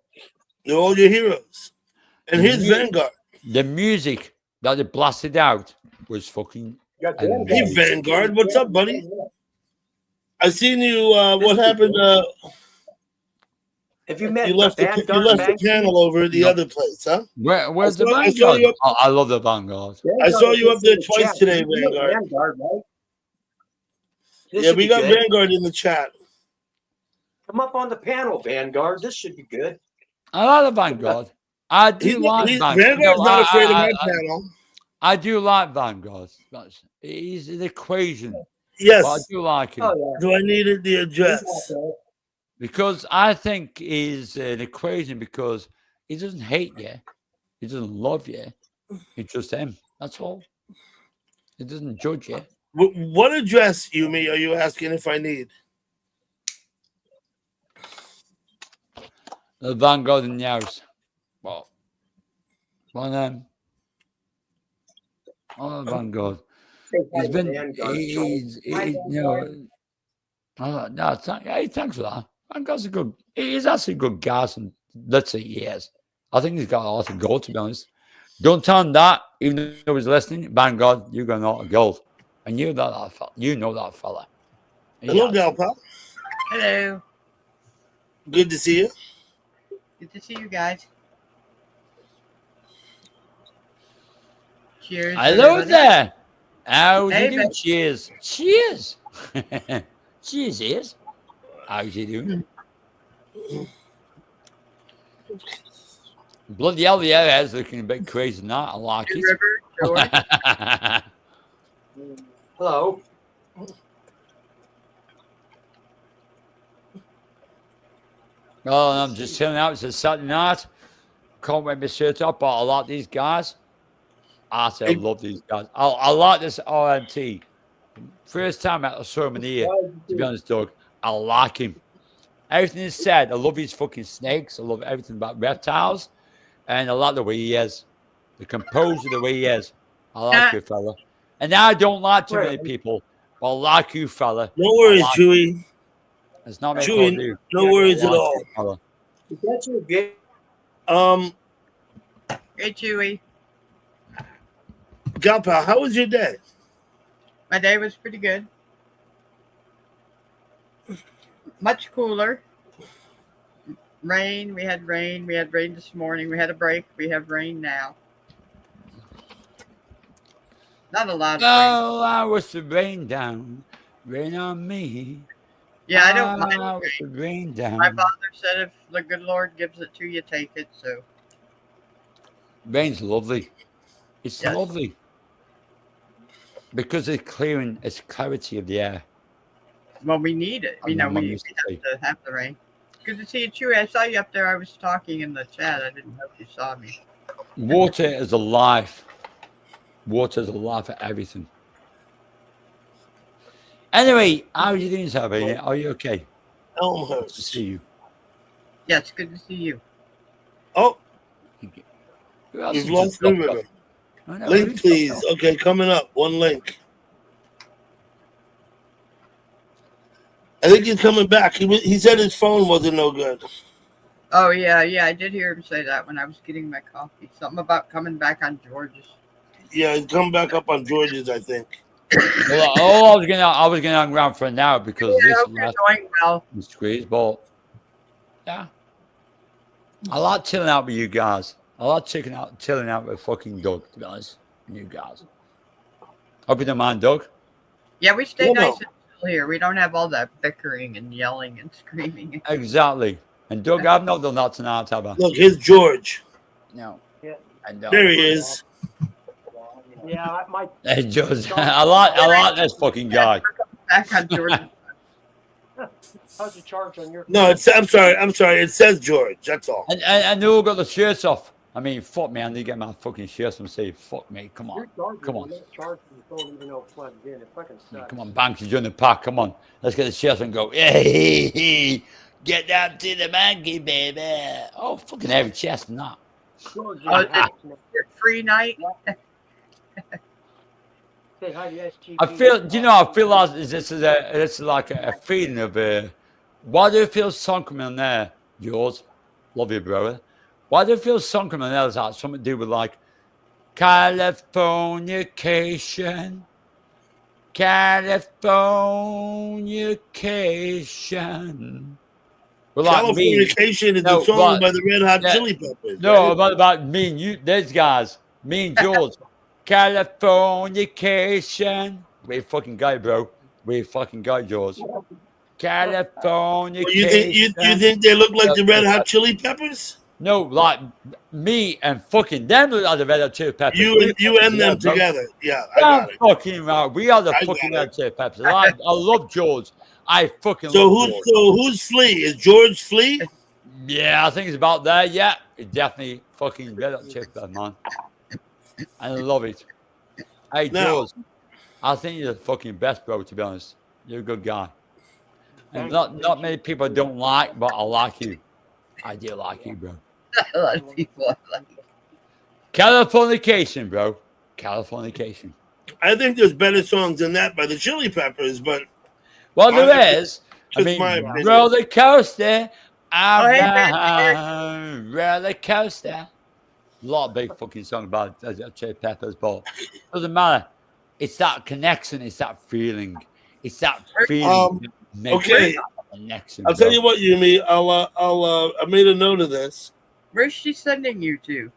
They're all your heroes. And here's Vanguard. The music that they blasted out was fucking. Hey, Vanguard, what's up, buddy? I seen you. What happened? Have you met You left the panel over at the other place, huh? Where's the I saw Vanguard? you up, I love the Vanguard. I saw you up there The twice chat. today, You know Vanguard. Vanguard, right? This Yeah, should we be got good. Vanguard in the chat. Come up on the panel, Vanguard. This should be good. I like the Vanguard. I do like Vanguard. Vanguard's not afraid of my panel. I do like Vanguard. He's an equation. But I Yes. do like him. Oh yeah. Do I need the address? Because I think he's an equation because he doesn't hate you. He doesn't love you. He's just him. That's all. He doesn't judge you. What address, Yumi, are you asking if I need? The Vanguard in the house. Well, one of them. Oh, Vanguard. He's been, he's you know, no, thanks for that. Vanguard's a good, he's actually a good guy. And let's say he is. I think he's got a lot of gold, to be honest. Don't tell him that, even though he's listening. Vanguard, you're going to know gold. And you know that fella. You know that fella. Hello, gal pal. Hello. Good to see you. Good to see you guys. Cheers. Hello everybody. there. How's Hey, you doing? man. Cheers. Cheers. Cheers, ears. How's you doing? Bloody hell, the airhead's looking a bit crazy now. I like Good it. River, George. Hello. Oh, I'm just chilling out. It's a Saturday night. Can't wear my shirt up, but I like these guys. I say I love these guys. I like this RMT. First time I saw him in here, to be honest, Doug, I like him. Everything he said, I love his fucking snakes. I love everything about reptiles. And I like the way he is. The composure, the way he is. I like you, fella. And I don't like too many people, but I like you, fella. No worries, like Chewy. It's not me Chewy, you. no worries at all. You, fella. That's your good. Hey, Chewy. Gal pal, how was your day? My day was pretty good. Much cooler. Rain. We had rain. We had rain this morning. We had a break. We have rain now. Not a lot of rain. Oh, I was the rain down. Rain on me. Yeah, I don't mind I was rain. the rain down. My father said if the good Lord gives it to you, take it. So Rain's lovely. It's Yes. lovely. Because it's clearing, it's clarity of the air. well, we need it. You And know, my mum we used to have to have the rain. Good to see you, Chewy. I saw you up there. I was talking in the chat. I didn't know if you saw me. Water is a life. Water is a life for everything. Anyway, how are you doing, Sabrina? Are you okay? Good to Elmhurst. see you. Yes, good to see you. Oh, Who else we've has lost just the dropped river. off? I know, Link, who's please. dropped off? Okay, coming up. One link. I think he's coming back. He said his phone wasn't no good. Oh yeah, I did hear him say that when I was getting my coffee. Something about coming back on George's. Yeah, he's coming back up on George's, I think. Well, I was gonna hang around for an hour because I this hope you're last doing well. squeeze, but yeah. I like chilling out with you guys. I like chilling out with fucking Doug, to be honest. And you guys. Hope you don't mind, Doug. Yeah, we stay No, nice no. and chill here. We don't have all that bickering and yelling and screaming. Exactly. And Doug, I've not done that tonight, have I? Look, here's George. No. Yeah. I know. There he is. Yeah, my Hey, George. I like this fucking guy. Back on George's. how's the charge on your? No, I'm sorry. It says George. That's all. And they all got the shirts off. I mean, fuck me, I need to get my fucking shirts and say, fuck me, come on. Come on. Charging the phone even though it's plugged in. It fucking sucks. Come on, Banks is doing the pack. Come on. Let's get the shirts and go, hey, get down to the monkey, baby. Oh, fucking heavy chest and that. Oh, is it free night? I feel like this is like a feeling of why do you feel song coming on there, George? Love you, brother. Why do you feel song coming on there? Is that something to do with like Californication? Californication. But like me, Californication is no, a song but- by the Red Hot yeah, Chili Peppers. no, right? about me and you, these guys, me and George. Californication. We fucking go, bro. We fucking go, George. Californication. Well, you think they look like the Red Hot Chili Peppers? No, like me and fucking them look like the Red Hot Chili Peppers. You and them bro. together. Yeah, I Damn got it. fucking right. We are the I fucking got Red Hot Chili Peppers. I love George. I fucking So love George. who's Flea? Is George Flea? Yeah, I think it's about there. Yeah, it's definitely fucking Red Hot Chili Peppers, man. I love it. Hey, Now- George, I think you're the fucking best, bro, to be honest. You're a good guy. And not many people don't like, but I like you. I do like you, bro. A lot of people are like, Californication, bro. Californication. I think there's better songs than that by the Chili Peppers, but Well, there is. I just mean, my opinion. roller coaster. I'm hey, down, roller coaster. A lot of big fucking songs about Chili Peppers, but doesn't matter. It's that connection. It's that feeling. It's that feeling. that makes okay. that connection, I'll tell bro. you what, Yumi. I made a note of this. where's she sending you to?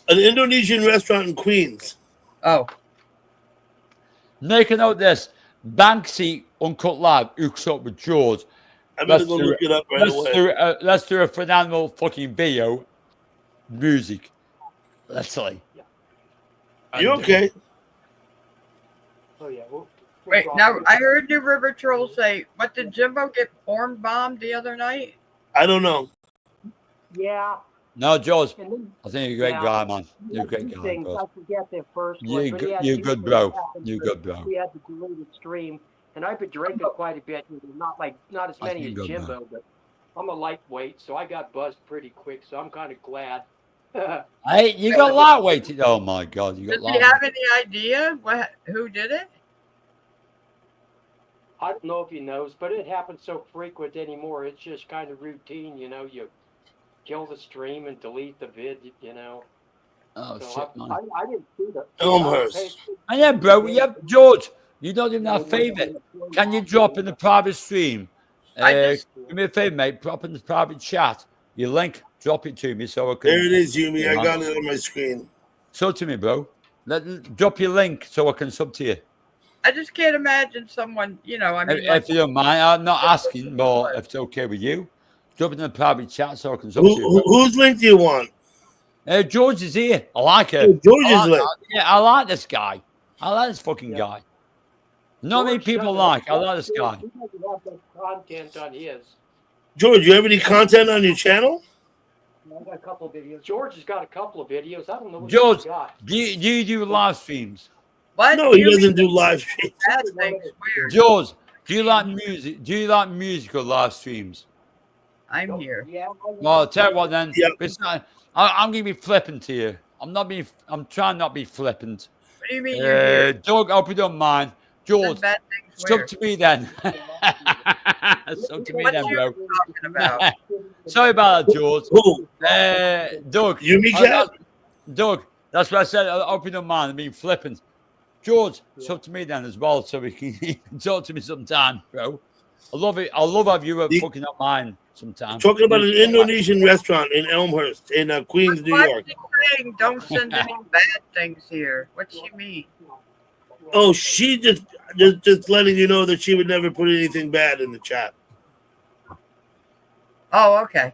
An Indonesian restaurant in Queens. Oh, Make a note of this. Banksy Uncut Live hooks up with George. I'm gonna Let's go do look it up right away. Let's do a phenomenal fucking video. Music. Let's say. You okay? Oh yeah. wait. Now I heard the River Troll say, "What did Jimbo get porn bombed the other night?" I don't know. Yeah. No, George. And then I think you're a great Yeah. guy, man. You're a two great guy, things. bro. I forget the first You one. but good- yeah, you two good, things bro. happened You for- good, bro. We had to delete the stream, and I've been drinking quite a bit. Not as I many think as good, man. Jimbo, but I'm a lightweight, so I got buzzed pretty quick. So I'm kind of glad. Hey, you got lightweight. Oh my God, you got Does he lightweight. have any idea who did it? I don't know if he knows, but it happens so frequent anymore. It's just kind of routine, You kill the stream and delete the vid, Oh So shit, man. I didn't see the. Elmhurst. And yeah, bro. Yeah, George. You don't even have favorite. Can you drop in the private stream? I Do me a favor, mate. Drop in the private chat. Your link. Drop it to me so I can. There it is, Yumi. I got it on my screen. Sub to me, bro. Drop your link so I can sub to you. I just can't imagine someone. I mean, If you don't mind, I'm not asking, but if it's okay with you, drop it in the private chat so I can sub to you. Whose link do you want? George is here. I like Oh, it. George's link. Yeah, I like this guy. I like this fucking guy. Not many people like. I like this guy. He doesn't have that content on his. George, you have any content on your channel? I got a couple of videos. George has got a couple of videos. I don't know what George, he's got. do you do live streams? what? No, he You doesn't mean do live streams. That thing's weird. George, do you like music? Do you like musical live streams? I'm here. Yeah. Well, I'll tell you what then. Yeah. It's not, I'm gonna be flippant to you. I'm trying not to be flippant. What do you mean you're here? Doug, I hope you don't mind. George, Bad things sub where? to me then. Sub to me What then, you bro. talking about? Sorry about that, George. Who? Doug. Yumi Cat? Doug, that's what I said. I hope you don't mind. I'm being flippant. George, sub to me then as well so we can talk to me sometime, bro. I love it. I love how you fucking up mine sometime. Talking about an Indonesian restaurant in Elmhurst, in Queens, New Why York. is she saying don't send any bad things here? What's she mean? Oh, she just letting you know that she would never put anything bad in the chat. Oh, okay.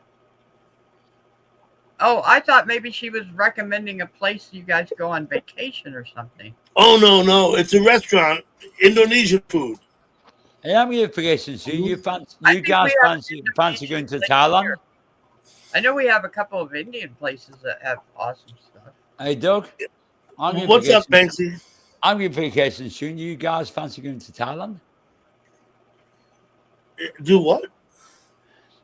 Oh, I thought maybe she was recommending a place you guys go on vacation or something. Oh no, it's a restaurant, Indonesian food. Hey, I'm here for vacation soon. You think guys we have fancy going to vacation Thailand? here. I know we have a couple of Indian places that have awesome stuff. Hey, Doug. I'm here for What's up, vacation. Banksy? I'm going for vacation soon. You guys fancy going to Thailand? Do what?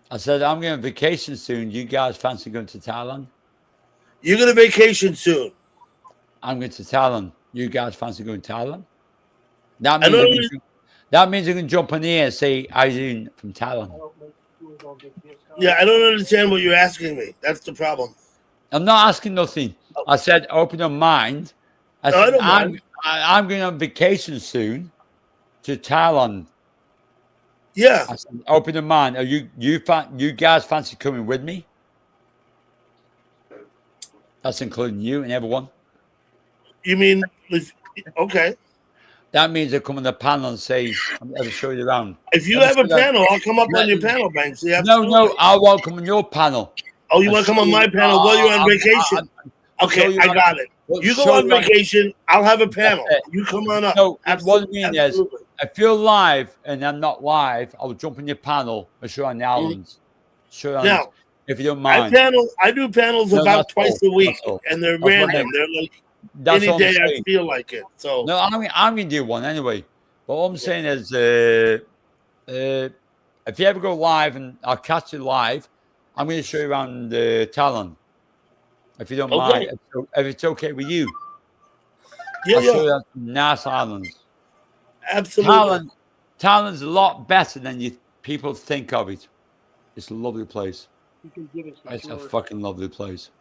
I said I'm going on vacation soon. You guys fancy going to Thailand? You're gonna vacation soon. I'm going to Thailand. You guys fancy going to Thailand? That I means you can jump on here and say how you doing from Thailand. Yeah, I don't understand what you're asking me. That's the problem. I'm not asking nothing. I said open your mind. I No, I said, don't mind. I'm going on vacation soon to Thailand. Yeah. I said, open your mind. Are you guys fancy coming with me? That's including you and everyone. You mean okay? That means they come on the panel and say, "Let me show you around." If you Let me have show a you. panel, I'll come up on Let- your panel, Banksy. no, Absolutely. I won't come on your panel. Oh, you I'll want to come show on you. my panel while you're on vacation? Show Okay, you I around. got it. Well, You go show on you around. vacation. I'll have a That's panel. it. You come on up. No, what I Absolutely. mean is, Absolutely. if you're live and I'm not live, I'll jump on your panel and show you on the islands. Show you on, Now, if you don't I mind. do panels No, about that's twice all. a week, That's all. and they're That's what I random. mean. They're like That's any what I'm day I saying. feel like it. So No, I'm gonna do one anyway. But what I'm saying is, if you ever go live and I'll catch you live, I'm going to show you around Talon. If you don't mind, okay. if it's okay with you, Yeah, I'll show yeah. you around some nice islands. Absolutely. Talon's a lot better than you people think of it. It's a lovely place. You can give us a It's a tour. fucking lovely place.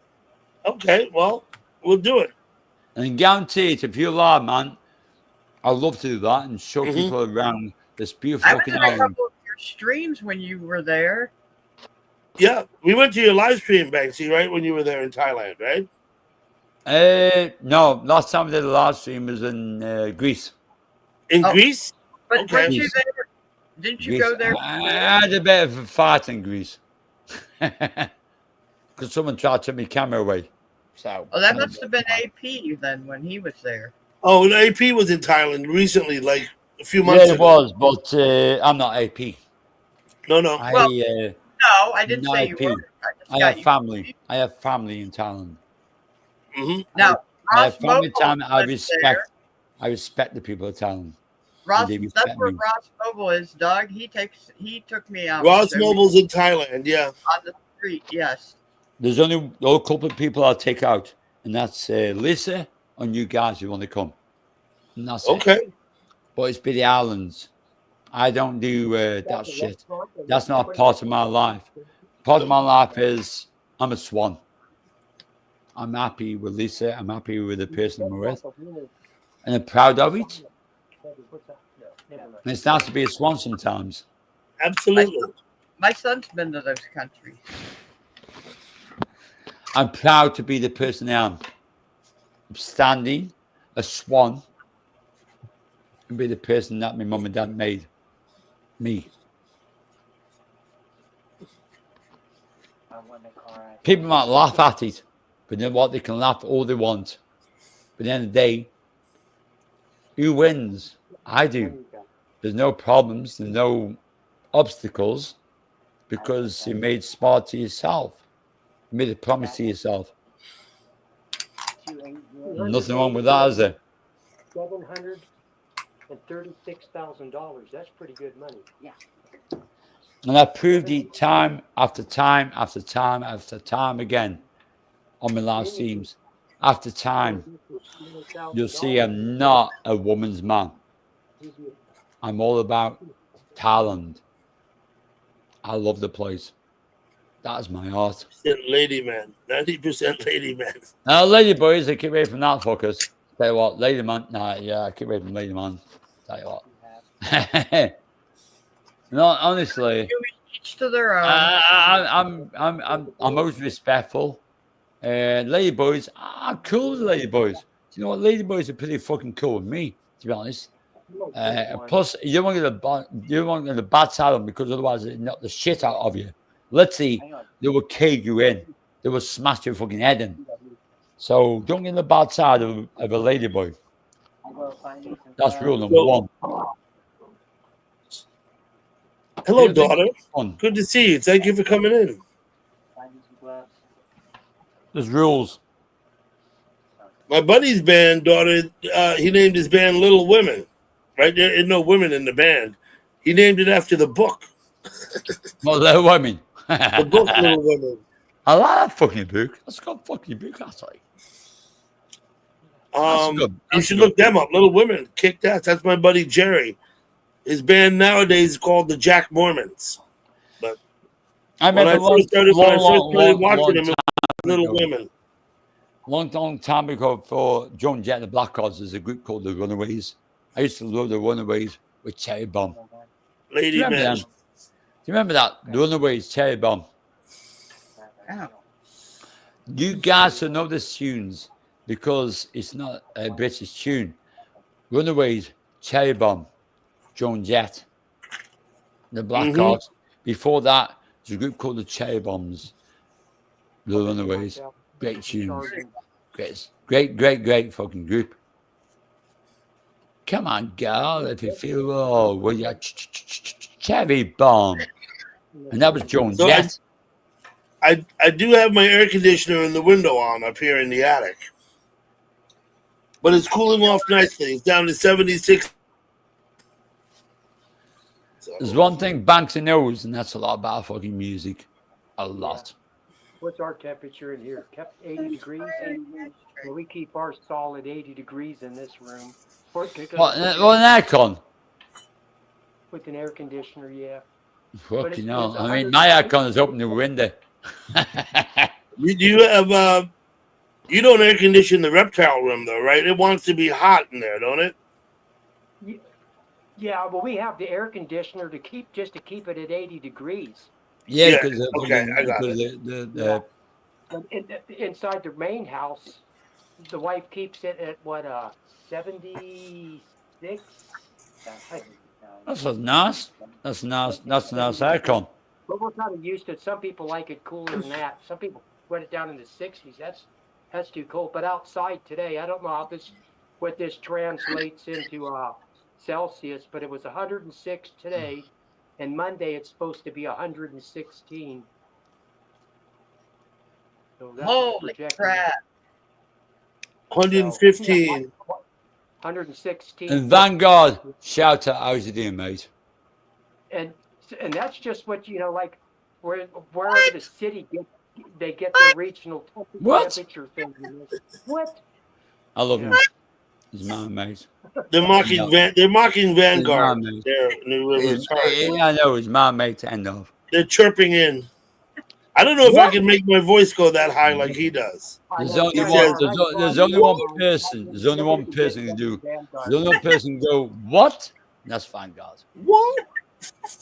Okay, well, we'll do it. And guarantee it, if you're live, man, I'd love to do that and show Mhm. people around this I beautiful was fucking in a island. couple of your streams when you were there. Yeah, we went to your live stream, Banksy, right when you were there in Thailand, right? No, last time we did a live stream was in Greece. In Oh. Greece. But Okay. weren't you Greece. there? Didn't you Greece. go there? I had a bit of a fight in Greece because someone tried to take my camera away. So, Oh, that must have been AP then when he was there. Oh, and AP was in Thailand recently, like a few months yeah, it ago. was, but I'm not AP. No, no. I Well, No, I didn't not say you AP. were. I just I got have you. family. I have family in Thailand. Hmm. Now, I Ross have family in Mobile Thailand. I lives respect. there. I respect the people of Thailand. Ross, they that's respect where me. Ross Mobile is, Doug. He took me out. Ross and showed me Mobile's in Thailand. Yeah. on the street. Yes. There's only a couple of people I'll take out, and that's Lisa and you guys who want to come. And that's it. Okay. But it's be the islands. I don't do that shit. That's not part of my life. Part of my life is I'm a swan. I'm happy with Lisa. I'm happy with the person I'm with. And I'm proud of it. And it's nice to be a swan sometimes. Absolutely. My son's been to those countries. I'm proud to be the person I am. Standing, a swan, and be the person that my mum and dad made me. People might laugh at it, but you know what? They can laugh all they want. But at the end of the day, who wins? I do. There's no problems, there's no obstacles because you made smart to yourself. You made a promise to yourself. Nothing wrong with that, is there? $736,000. That's pretty good money. Yeah. And I proved it time after time after time after time again on my live streams. After time, you'll see I'm not a woman's man. I'm all about talent. I love the place. That is my art. Lady man. 90% lady man. Now, lady boys, I keep away from that fuckers. Tell you what, lady man. Nah, yeah, I keep away from lady man. Tell you what. No, honestly, Each to their own. I'm most respectful. Lady boys, I'm cool with lady boys. Do you know what? Lady boys are pretty fucking cool with me, to be honest. Plus, you don't want to get the bad side of them because otherwise they knock the shit out of you. Let's see, they will cage you in. They will smash your fucking head in. So don't get the bad side of a lady boy. That's rule number one. Hello, People think daughter. it's fun. Good to see you. Thank you for coming in. There's rules. My buddy's band, daughter, he named his band Little Women. Right? There ain't no women in the band. He named it after the book. Not little women. The book Little Women. I like that fucking book. That's a good fucking book, actually. You should look them up. Little Women. Kick that. That's my buddy Jerry. His band nowadays is called the Jack Mormons. But I when I remember first started watching them, it was Little Women. Long time ago, for John Jett and the Black Odds, there's a group called the Runaways. I used to love the Runaways with Cherry Bomb. Lady you remember man. them? Do you remember that Runaways Cherry Bomb? Oh. You guys should know the tunes because it's not a British tune. Runaways Cherry Bomb, Joan Jett, the Blackhawks. Before that, there's a group called the Cherry Bombs, the Runaways. Great tunes. Great fucking group. Come on, girl, if you feel oh, well, yeah, Cherry Bomb, and that was Joan So Jett. I do have my air conditioner in the window on up here in the attic, but it's cooling off nicely. It's down to 76. So, There's one thing Banksy knows, and that's a lot about fucking music. A lot. What's our temperature in here? Kept 80 degrees. Well, we keep ours solid 80 degrees in this room. What an aircon? With an air conditioner, yeah. Fucking hell. it's I mean, my aircon is open the window. you have you don't air condition the reptile room though, right? It wants to be hot in there, don't it? Yeah, well, we have the air conditioner to keep it at 80 degrees. Yeah, Yeah, because okay, I got it. the But inside the main house, the wife keeps it at what 76. that's nice. That's nice. That's a nice aircon. But we're kind of used to it. Some people like it cooler than that. Some people put it down in the 60s. That's too cold. But outside today, I don't know what this translates into Celsius, but it was 106 today, and Monday it's supposed to be 116. So that's Holy crap. 115. 116. And Vanguard, shout out, how's you doing, mate? And that's just what like wherever the city they get their regional temperature thing. What? I love him. He's my mate. They're mocking Vanguard. He's They're New River. Yeah, I know. He's my mate to end off. They're chirping in. I don't know if I can make my voice go that high like he does. There's only one. There's only one person. There's only one person who do. There's only one person who go. What? That's Vanguard. What?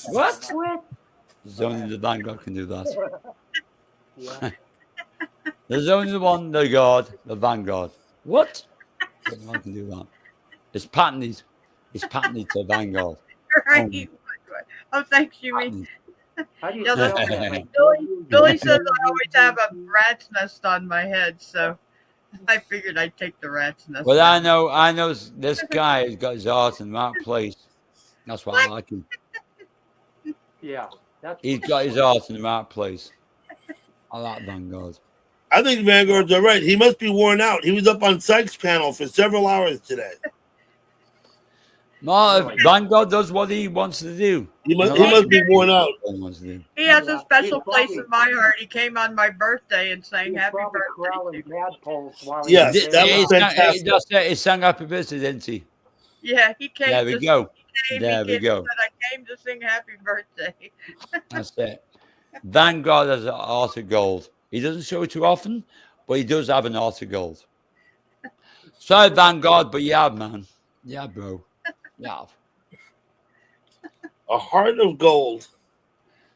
What? There's only the Vanguard can do that. There's only the one, the God, the Vanguard. What? No one can do that. It's patented. It's patented to Vanguard. Right. Oh, thanks, Jimmy. How do you Yeah, spell that? Billy says I always have a rat's nest on my head, so I figured I'd take the rat's nest. Well, down. I know this guy has got his heart in the right place. That's why I like him. Yeah, He's got his heart in the right place. I like Vanguard. I think Vanguard's all right. He must be worn out. He was up on Sykes' panel for several hours today. No, if Vanguard does what he wants to do. He must be worn out. He has a special place in my heart. He came on my birthday and sang happy birthday. Yes, that was fantastic. He sang happy birthday, didn't he? Yeah, he came. There we go. There we go. I came to sing happy birthday. That's it. Vanguard has an heart of gold. He doesn't show it too often, but he does have an heart of gold. Sorry, Vanguard, but yeah, man. Yeah, bro. Yeah. A heart of gold.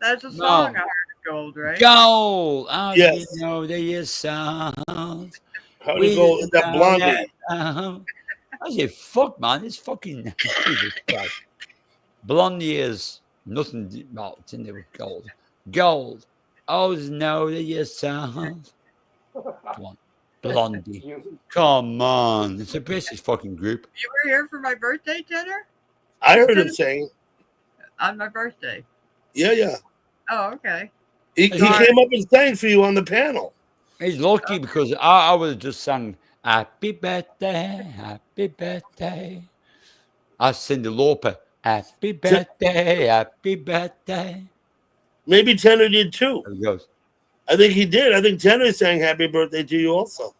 That's a song, A Heart of Gold, right? Gold. How Yes. do you know that you sound? Heart of gold. That Blondie. I say, fuck, man. It's fucking Jesus Christ. Blondie is nothing. Well, it's in there with gold. Gold. Oh, know that you sound. Come on. Blondie. Come on. It's a British fucking group. You were here for my birthday, Tenor? I heard him saying. On my birthday. Yeah. Oh, okay. He came up and sang for you on the panel. He's lucky because I would have just sang Happy Birthday, Happy Birthday. I Cyndi Lauper. Happy Birthday, Happy Birthday. Maybe Tenor did too. There he goes. I think he did. I think Tenor sang happy birthday to you also.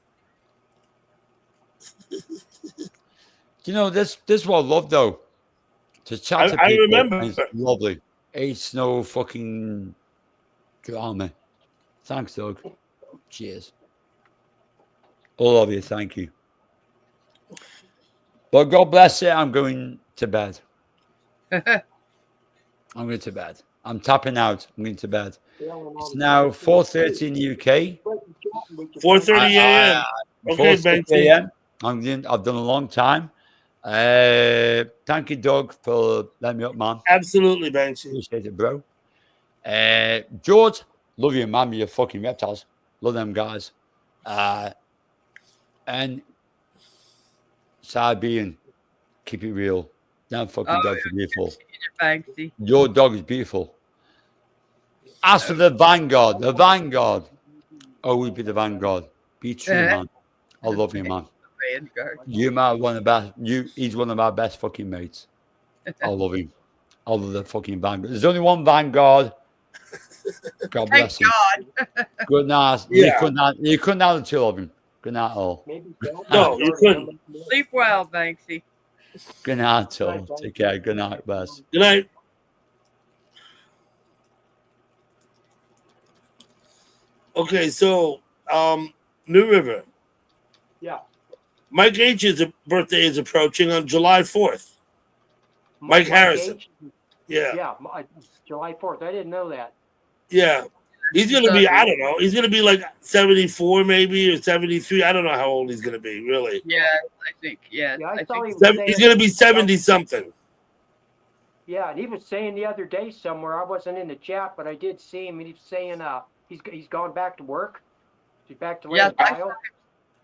You know, this is what I love though. To chat to people. I remember. It's lovely. It's no fucking drama. Thanks, Doug. Cheers. All of you, thank you. But God bless it, I'm going to bed. I'm going to bed. I'm tapping out. I'm going to bed. Bailing It's on now the 4:30 in the UK. 4:30 a.m. Okay, 4:30 Banksy. a.m. I've done a long time. Thank you, Doug, for letting me up, man. Absolutely, Banksy. Appreciate it, bro. George, love you, man. You're fucking reptiles. Love them guys. And Siberian, keep it real. Damn fucking dogs are beautiful. Banksy. Your dog is beautiful. As for the Vanguard, always be the Vanguard. Be true, man. I love you, man. Vanguard. You man, one of the best. He's one of my best fucking mates. I love him. I love the fucking Vanguard. There's only one Vanguard. God bless him. God. Good night. Yeah. You couldn't have the two of him. Good night, all. No, you couldn't. Sleep well, Banksy. Good night, all. Take care. Good night, Bess. Good night. Okay, so New River. Yeah. Mike H's birthday is approaching on July 4th. Mike Harrison. H? Yeah. Yeah, July 4th. I didn't know that. Yeah. He's going to be, I don't know, he's going to be like 74 maybe or 73. I don't know how old he's going to be, really. Yeah, I think, yeah. Yeah, I I saw think he was He's going to be 70 something. Yeah, and he was saying the other day somewhere, I wasn't in the chat, but I did see him, and he's saying he's gone back to work. He's back to Yeah, laying tile.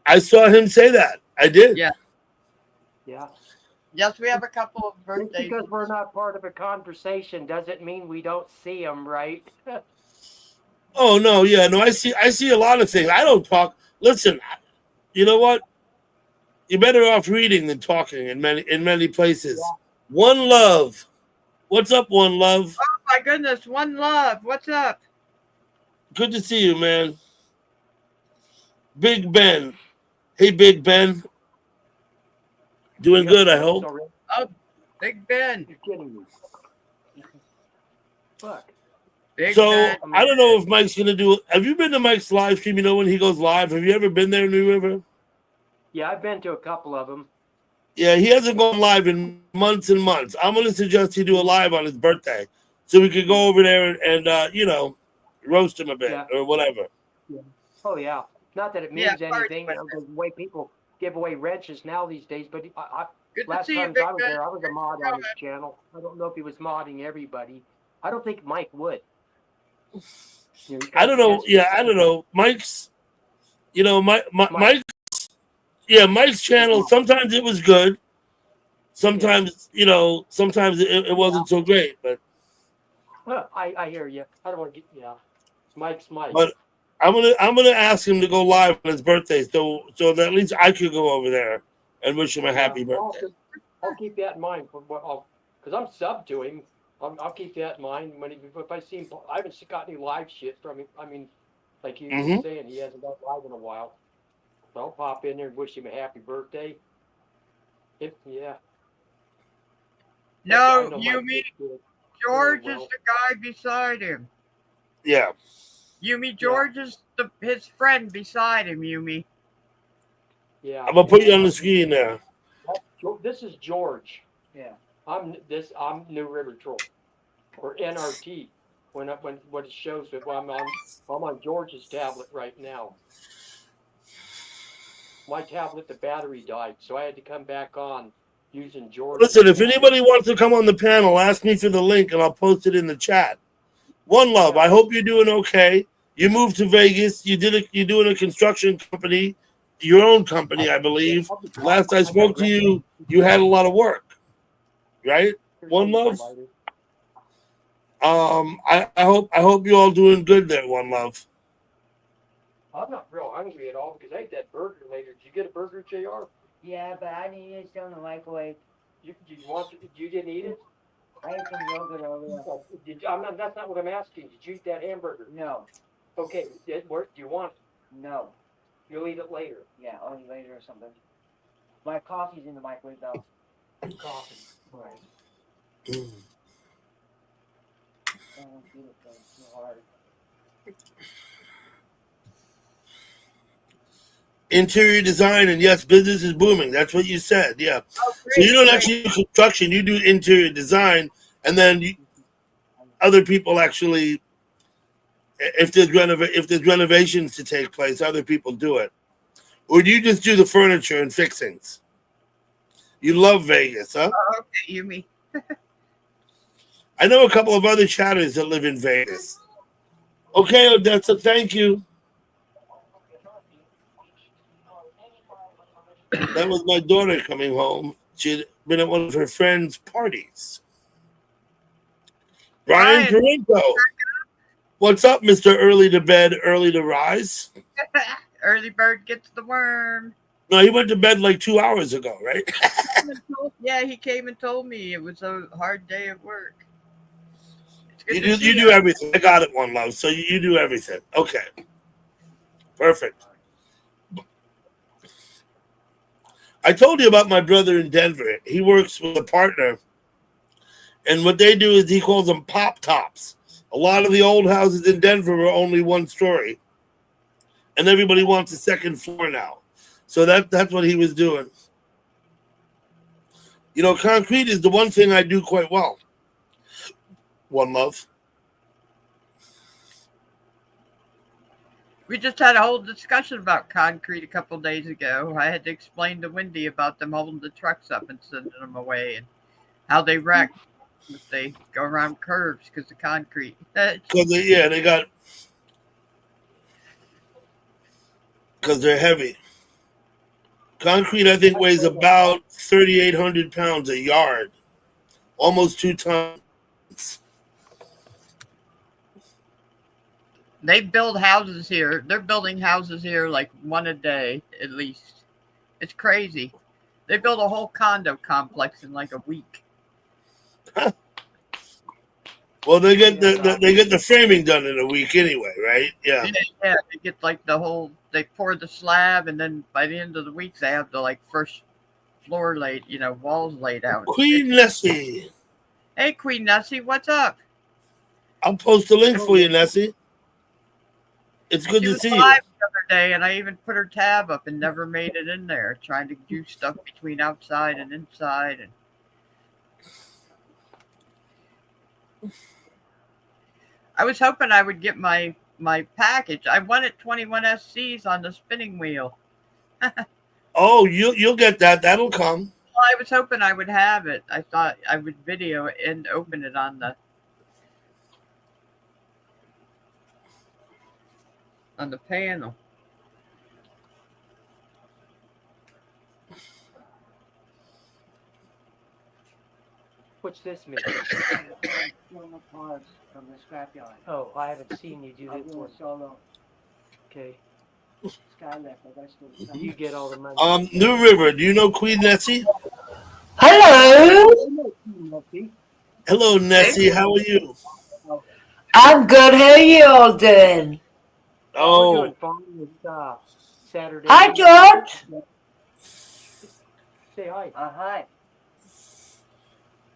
I saw him say that. I did. Yeah. Yeah. Yes, we have a couple of Just birthdays. because we're not part of a conversation doesn't mean we don't see them, right? Oh no, yeah, no, I see a lot of things. I don't talk. Listen, you know what? You're better off reading than talking in many places. Yeah. One Love. What's up, One Love? Oh my goodness, One Love. What's up? Good to see you, man. Big Ben. Hey, Big Ben. Doing good, I hope. Oh, Big Ben. You're kidding me. Fuck. Big So Ben. I don't know if Mike's gonna do it. Have you been to Mike's live stream? You know when he goes live? Have you ever been there, New River? Yeah, I've been to a couple of them. Yeah, he hasn't gone live in months and months. I'm gonna suggest he do a live on his birthday, so we could go over there and roast him a bit or whatever. Yeah. Oh yeah. Not that it means anything. The way people give away wrenches now these days, but last time I was there, I was a mod on his channel. I don't know if he was modding everybody. I don't think Mike would. I don't know. Yeah, I don't know. Mike's, Mike's channel. Sometimes it was good. Sometimes, sometimes it wasn't so great. But I hear you. I don't want to get Mike's Mike. But I'm gonna ask him to go live on his birthday, so that at least I could go over there and wish him a happy birthday. I'll keep that in mind because I'm sub to him. I'll keep that in mind if I see him. I haven't got any live shit from him. I mean, like he was saying, he hasn't got live in a while. So I'll pop in there and wish him a happy birthday. No, you mean George is the guy beside him. Yeah. Yumi, George is his friend beside him, Yumi. Yeah. I'm gonna put you on the screen now. This is George. Yeah. I'm New River Troll, or NRT. When it shows that I'm on George's tablet right now. My tablet, the battery died, so I had to come back on using George. Listen, if anybody wants to come on the panel, ask me for the link and I'll post it in the chat. One Love, I hope you're doing okay. You moved to Vegas. You're doing a construction company, your own company, I believe. Last I spoke to you, you had a lot of work, right? One Love. I hope you all doing good there. One Love. I'm not real hungry at all because I ate that burger later. Did you get a burger, JR? Yeah, but I didn't eat it still in the microwave. You didn't eat it? I ate some yogurt earlier. That's not what I'm asking. Did you eat that hamburger? No. Okay, do you want it? No. You'll eat it later. Yeah, I'll eat later or something. My coffee's in the microwave though. Coffee. Right. I don't eat it though. It's too hard. Interior design, and yes, business is booming. That's what you said. Yeah. Oh, great, so you don't actually do construction. You do interior design, and then other people actually, if there's renovations to take place, other people do it, or do you just do the furniture and fixings? You love Vegas, huh? Oh, okay, you mean. I know a couple of other chatters that live in Vegas. Okay, Odessa, thank you. That was my daughter coming home. She'd been at one of her friends' parties. Brian Brian, Parento. What's up, Mr. Early to Bed, Early to Rise? early bird gets the worm. No, he went to bed like 2 hours ago, right? Yeah, he came and told me it was a hard day at work. It's good You to do, see you do everything. I got it, One Love. So you do everything. Okay. Perfect. I told you about my brother in Denver. He works with a partner, and what they do is he calls them pop tops. A lot of the old houses in Denver were only one story, and everybody wants a second floor now. So that's what he was doing. You know, concrete is the one thing I do quite well. One Love. We just had a whole discussion about concrete a couple of days ago. I had to explain to Wendy about them holding the trucks up and sending them away and how they wreck if they go around curves because of concrete. Because they're heavy. Concrete, I think, weighs about 3,800 pounds a yard, almost 2 tons. They build houses here. They're building houses here like one a day at least. It's crazy. They built a whole condo complex in like a week. Well, they get the framing done in a week anyway, right? Yeah. Yeah, they get like they pour the slab, and then by the end of the week they have the like first floor laid, walls laid out. Queen Nessie. Hey, Queen Nessie, what's up? I'll post a link for you, Nessie. It's good to see you. She was live the other day, and I even put her tab up and never made it in there, trying to do stuff between outside and inside. And I was hoping I would get my package. I wanted 21 SCs on the spinning wheel. Oh, you'll get that. That'll come. Well, I was hoping I would have it. I thought I would video it and open it on the panel. What's this mean? Parts from the scrapyard. Oh, I haven't seen you do I that do for a solo Okay. Skylift. I got to You get all the money. New River, do you know Queen Nessie? Hello. Hello, Nessie. How are you? I'm good. How are you all doing? We're Oh, doing fine. It's Saturday. Hi, George. Say hi. Hi.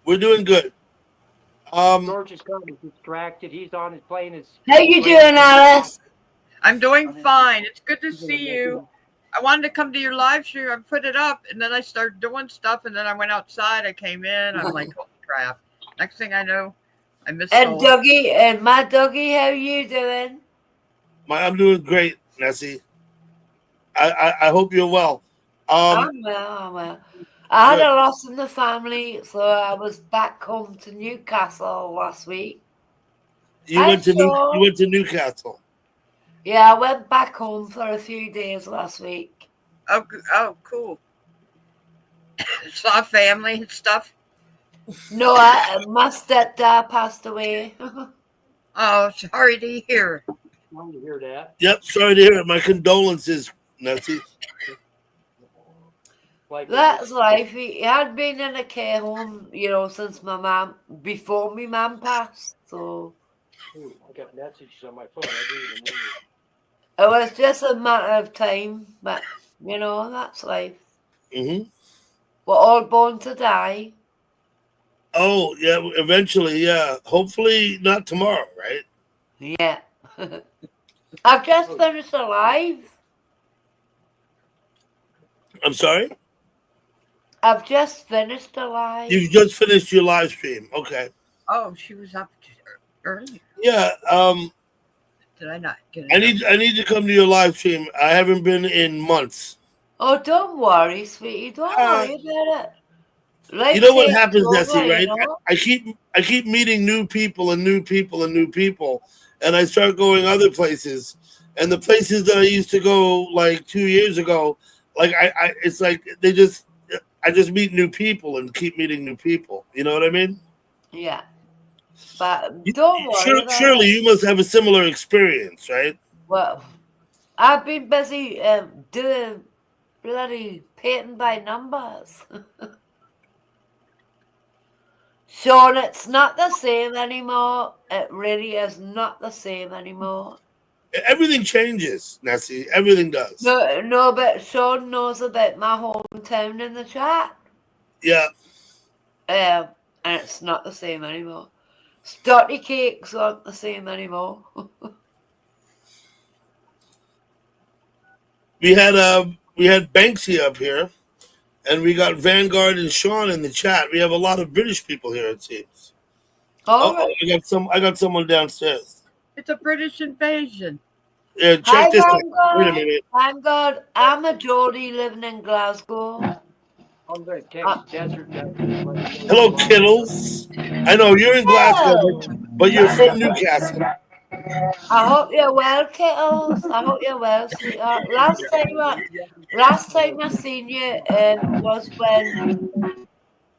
we're doing good. George is kind of distracted. He's on his playing his. How you doing, Alice? I'm doing fine. It's good to see you. I wanted to come to your live stream. I put it up, and then I started doing stuff, and then I went outside. I came in. I'm like, holy crap. Next thing I know, I missed And all. Dougie, and my Dougie, how you doing? I'm doing great, Nessie. I hope you're well. I'm well. I had a loss in the family, so I was back home to Newcastle last week. You went to Newcastle. Yeah, I went back home for a few days last week. Oh, cool. Saw family and stuff. No, my stepdad passed away. Oh, sorry to hear. Sorry to hear that. Yep, sorry to hear it. My condolences, Nessie. That's life. He had been in a care home, since before my mum passed. So I got messages on my phone. I didn't even it was just a matter of time, but that's life. Mm-hmm. We're all born to die. Oh, yeah, eventually, yeah. Hopefully not tomorrow, right? Yeah. I've just finished a live. I'm sorry? I've just finished a live. You've just finished your live stream. Okay. Oh, she was up earlier. Yeah. Did I not get it? I need to come to your live stream. I haven't been in months. Oh, don't worry, sweetie. Don't worry about it. Life You know what takes happens, over, Nessie, right? you know? I keep meeting new people and new people and new people, and I start going other places. And the places that I used to go like 2 years ago, like I it's like I just meet new people and keep meeting new people. You know what I mean? Yeah. But don't worry about Surely it. you must have a similar experience, right? Well, I've been busy doing bloody painting by numbers. Sean, it's not the same anymore. It really is not the same anymore. Everything changes, Nessie. Everything does. No, but Sean knows about my hometown in the chat. Yeah. And it's not the same anymore. Stotty cakes aren't the same anymore. We had Banksy up here, and we got Vanguard and Sean in the chat. We have a lot of British people here, it seems. Right. I got someone downstairs. It's a British invasion. Yeah, check this out. Wait a minute. Vanguard, I'm a Geordie living in Glasgow. I'm going to text Desert. Hello, Kittles. I know you're in Glasgow, but you're from Newcastle. I hope you're well, Kittles. I hope you're well, sweetheart. Last time I seen you was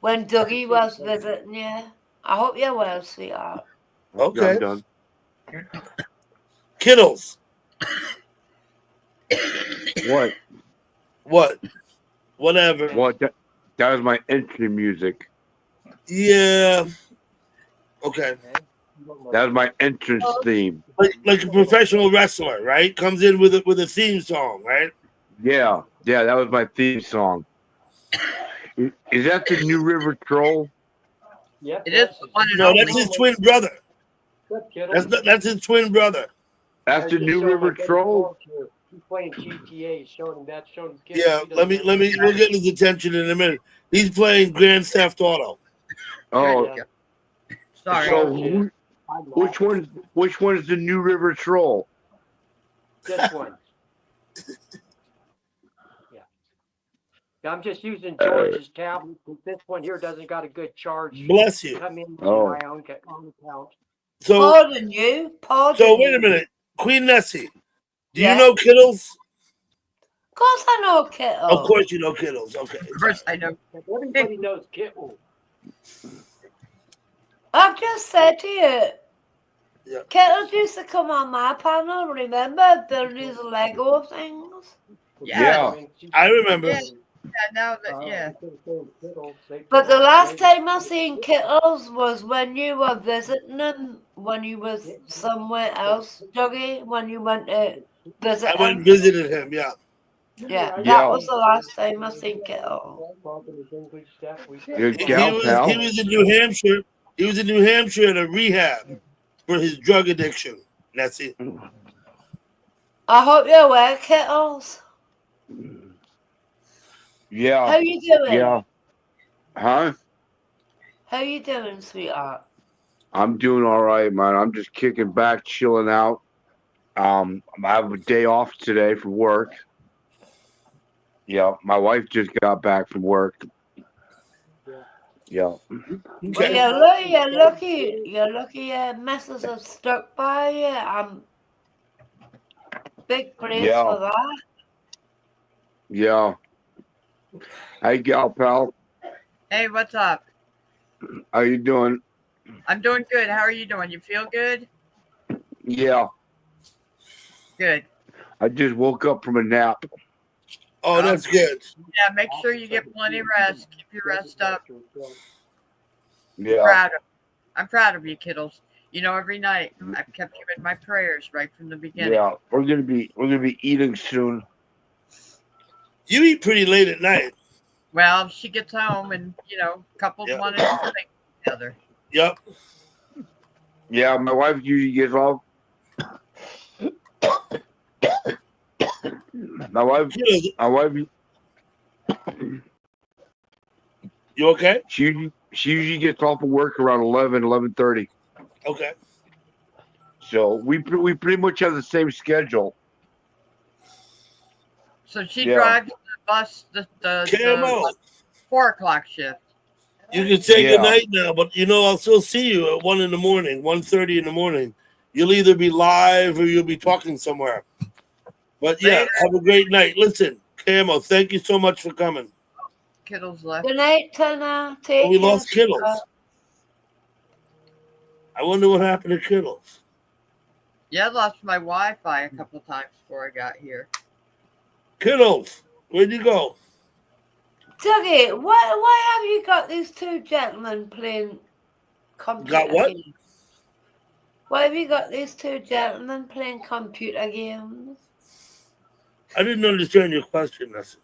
when Dougie was visiting you. I hope you're well, sweetheart. Okay. I'm done. Kittles. What? What? Whatever. What? That was my entry music. Yeah. Okay. That was my entrance theme. Like a professional wrestler, right? Comes in with a theme song, right? Yeah, that was my theme song. Is that the New River Troll? Yep, It is the one and No, only. that's his twin brother. That's his twin brother. That's the New River Troll? He's playing GTA, showing him that, showing him. Yeah, we'll get his attention in a minute. He's playing Grand Theft Auto. Oh, Sorry. so which one's the New River Troll? This one. Yeah, I'm just using George's tablet because this one here doesn't got a good charge. Bless you. Come in Oh. my own account. So Pardon you. wait a minute, Queen Nessie. Do Yeah. you know Kittles? Of course I know Kittles. Of course you know Kittles. Okay. Of course I know. Everybody knows Kittle. I've just said to you, Yeah. Kittles used to come on my panel, remember? Building his Lego things. Yeah. I remember. Yeah. Yeah, now that, yeah. But the last time I seen Kittles was when you were visiting him, when you was somewhere else, Dougie, when you went to visit I went him. and visited him, yeah. Yeah, that Yeah. was the last time I seen Kittles. Good He gal, pal. was in New Hampshire. He was in New Hampshire at a rehab for his drug addiction. Nessie. I hope you're well, Kittles. Yeah. How you doing? Yeah. Huh? How you doing, sweetheart? I'm doing all right, man. I'm just kicking back, chilling out. I have a day off today from work. Yeah, my wife just got back from work. Yeah. Okay. Well, you're lucky. Missus have stuck by you. Big praise Yeah. for that. Yeah. Hey, gal, pal. Hey, what's up? How you doing? I'm doing good. How are you doing? You feel good? Yeah. Good. I just woke up from a nap. Oh, that's good. Yeah, make sure you get plenty of rest. Keep your rest up. Yeah. I'm proud of you, kiddos. You know, every night I've kept you in my prayers right from the beginning. Yeah. We're gonna be eating soon. You eat pretty late at night. Well, she gets home and, you know, couples Yeah. want to do things together. Yep. Yeah, my wife usually gets off. My wife. You okay? She usually gets off of work around 11:30. Okay. so we pretty much have the same schedule. So she Yeah. drives the bus, the Camo, 4 o'clock shift. you can say Yeah. good night now, but I'll still see you at 1 in the morning, 1:30 in the morning. You'll either be live or you'll be talking somewhere. But yeah, Later. have a great night. Listen, Camo, thank you so much for coming. Kittles left. Good night, Tina. Take We care. lost Kittles. I wonder what happened to Kittles. Yeah, I lost my Wi-Fi a couple times before I got here. Kittles, where'd you go? Dougie, why have you got these two gentlemen playing computer Got what? games? Why have you got these two gentlemen playing computer games? I didn't understand your question, Nessie.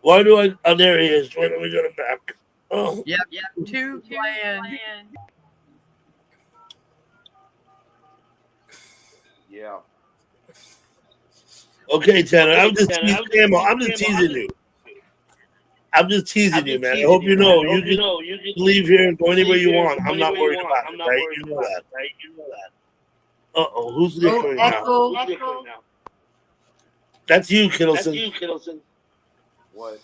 Why do I? Oh, there he is. Wait, let me get him back. Oh, Yep, two playing. Yeah. okay, Tanner. I'm just teasing you. I'm just teasing you, man. I hope you know you can leave here and go anywhere you want. I'm not worried about it, right? You know that. Uh-oh, who's echoing now? Echo. That's you, Kittleson. What?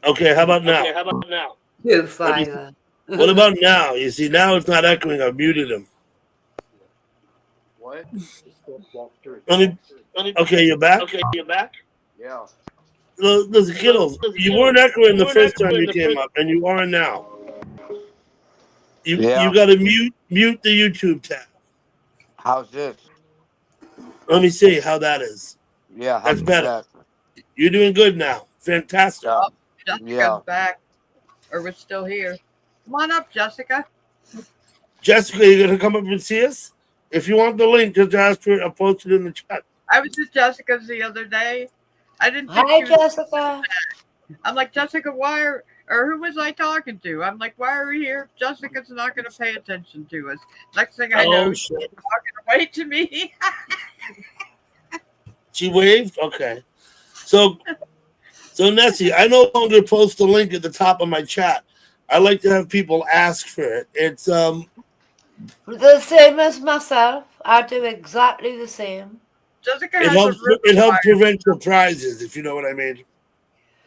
Okay, how about now? Two fire. What about now? You see, now it's not echoing. I muted him. What? Okay, you're back? Yeah. Listen, Kittles, you weren't echoing the first time you came up, and you are now. You got to mute the YouTube tab. How's this? Let me see how that is. Yeah. That's better. You're doing good now. Fantastic. Jessica's back. Or we're still here. Come on up, Jessica. Jessica, you going to come up and see us? If you want the link, just ask for it. I'll post it in the chat. I was at Jessica's the other day. I didn't think Hi, she was Jessica. I'm like, Jessica, who was I talking to? I'm like, why are we here? Jessica's not going to pay attention to us. Next thing I know, she's talking away to me. She waved? Okay. So Nessie, I no longer post the link at the top of my chat. I like to have people ask for it. It's The same as myself. I do exactly the same. Jessica it helps prevent surprises, if you know what I mean.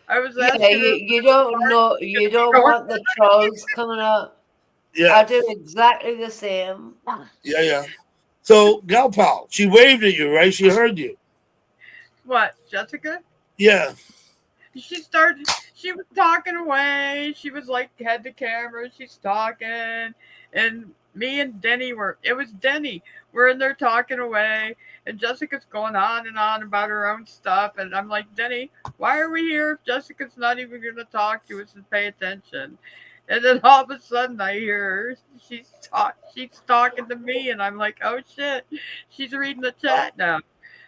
I was asking you don't want the trolls coming up. Yeah. I do exactly the same. Yeah. So Gal Pal, she waved at you, right? She heard you. What, Jessica? Yeah. She was talking away. She was like head to camera. She's talking. And me and Denny we're in there talking away. And Jessica's going on and on about her own stuff. And I'm like, Denny, why are we here if Jessica's not even going to talk to us and pay attention? And then all of a sudden I hear her. She's talking to me. And I'm like, oh, shit. She's reading the chat now.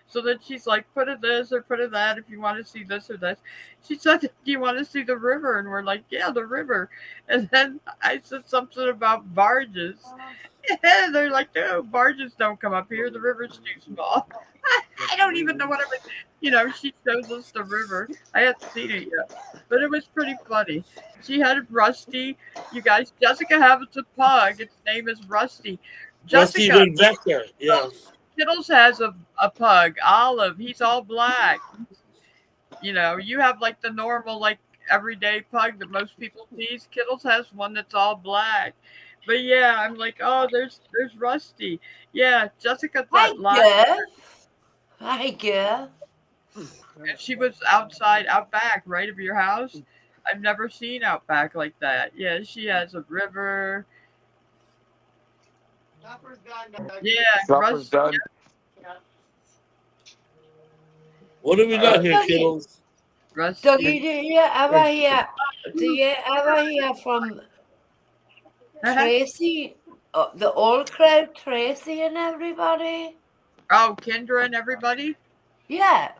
So then she's like, put it this or put it that if you want to see this or this. She said, do you want to see the river? And we're like, yeah, the river. And then I said something about barges. And they're like, no, barges don't come up here. The river's too small. I don't even know what I was, she shows us the river. I haven't seen it yet. But it was pretty funny. She had Rusty. You guys, Jessica has a pug. Its name is Rusty. Rusty Van Vector, yeah. Kittles has a pug, Olive. He's all black. You have like the normal, like everyday pug that most people see. Kittles has one that's all black. But yeah, I'm like, oh, there's Rusty. Yeah, Jessica thought Hi, girl. And she was out back, right of your house. I've never seen out back like that. Yeah, she has a river. Yeah, Supper's done. Yeah. What do we got here, Kittles? Dougie, do you ever hear from Tracy, the old crowd, Tracy and everybody? Oh, Kendra and everybody? Yeah.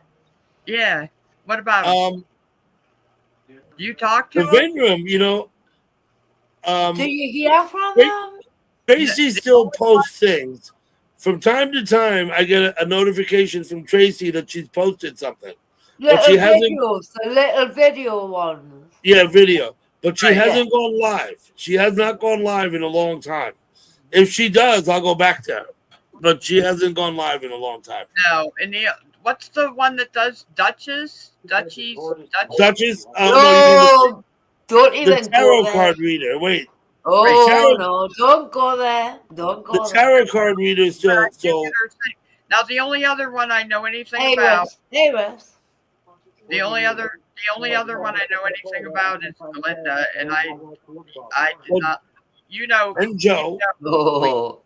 Yeah. What about them? You talk to the them? Vin Room, do you hear from them? Tracy still posts things. From time to time, I get a notification from Tracy that she's posted something. Little videos, the little video ones. Yeah, video. but she hasn't gone live. She has not gone live in a long time. If she does, I'll go back to her. But she hasn't gone live in a long time. No, and what's the one that does Duchess? Duchess? Duchess? Oh, No, no, you mean don't even the go tarot there. card reader. Wait. Oh tarot, no, don't go there. Don't go the tarot card reader is still. Now the only other one I know anything Hey, about. Wes. Hey, Wes. The only other one I know anything about is Linda, and I did not. You know. And Joe. Oh.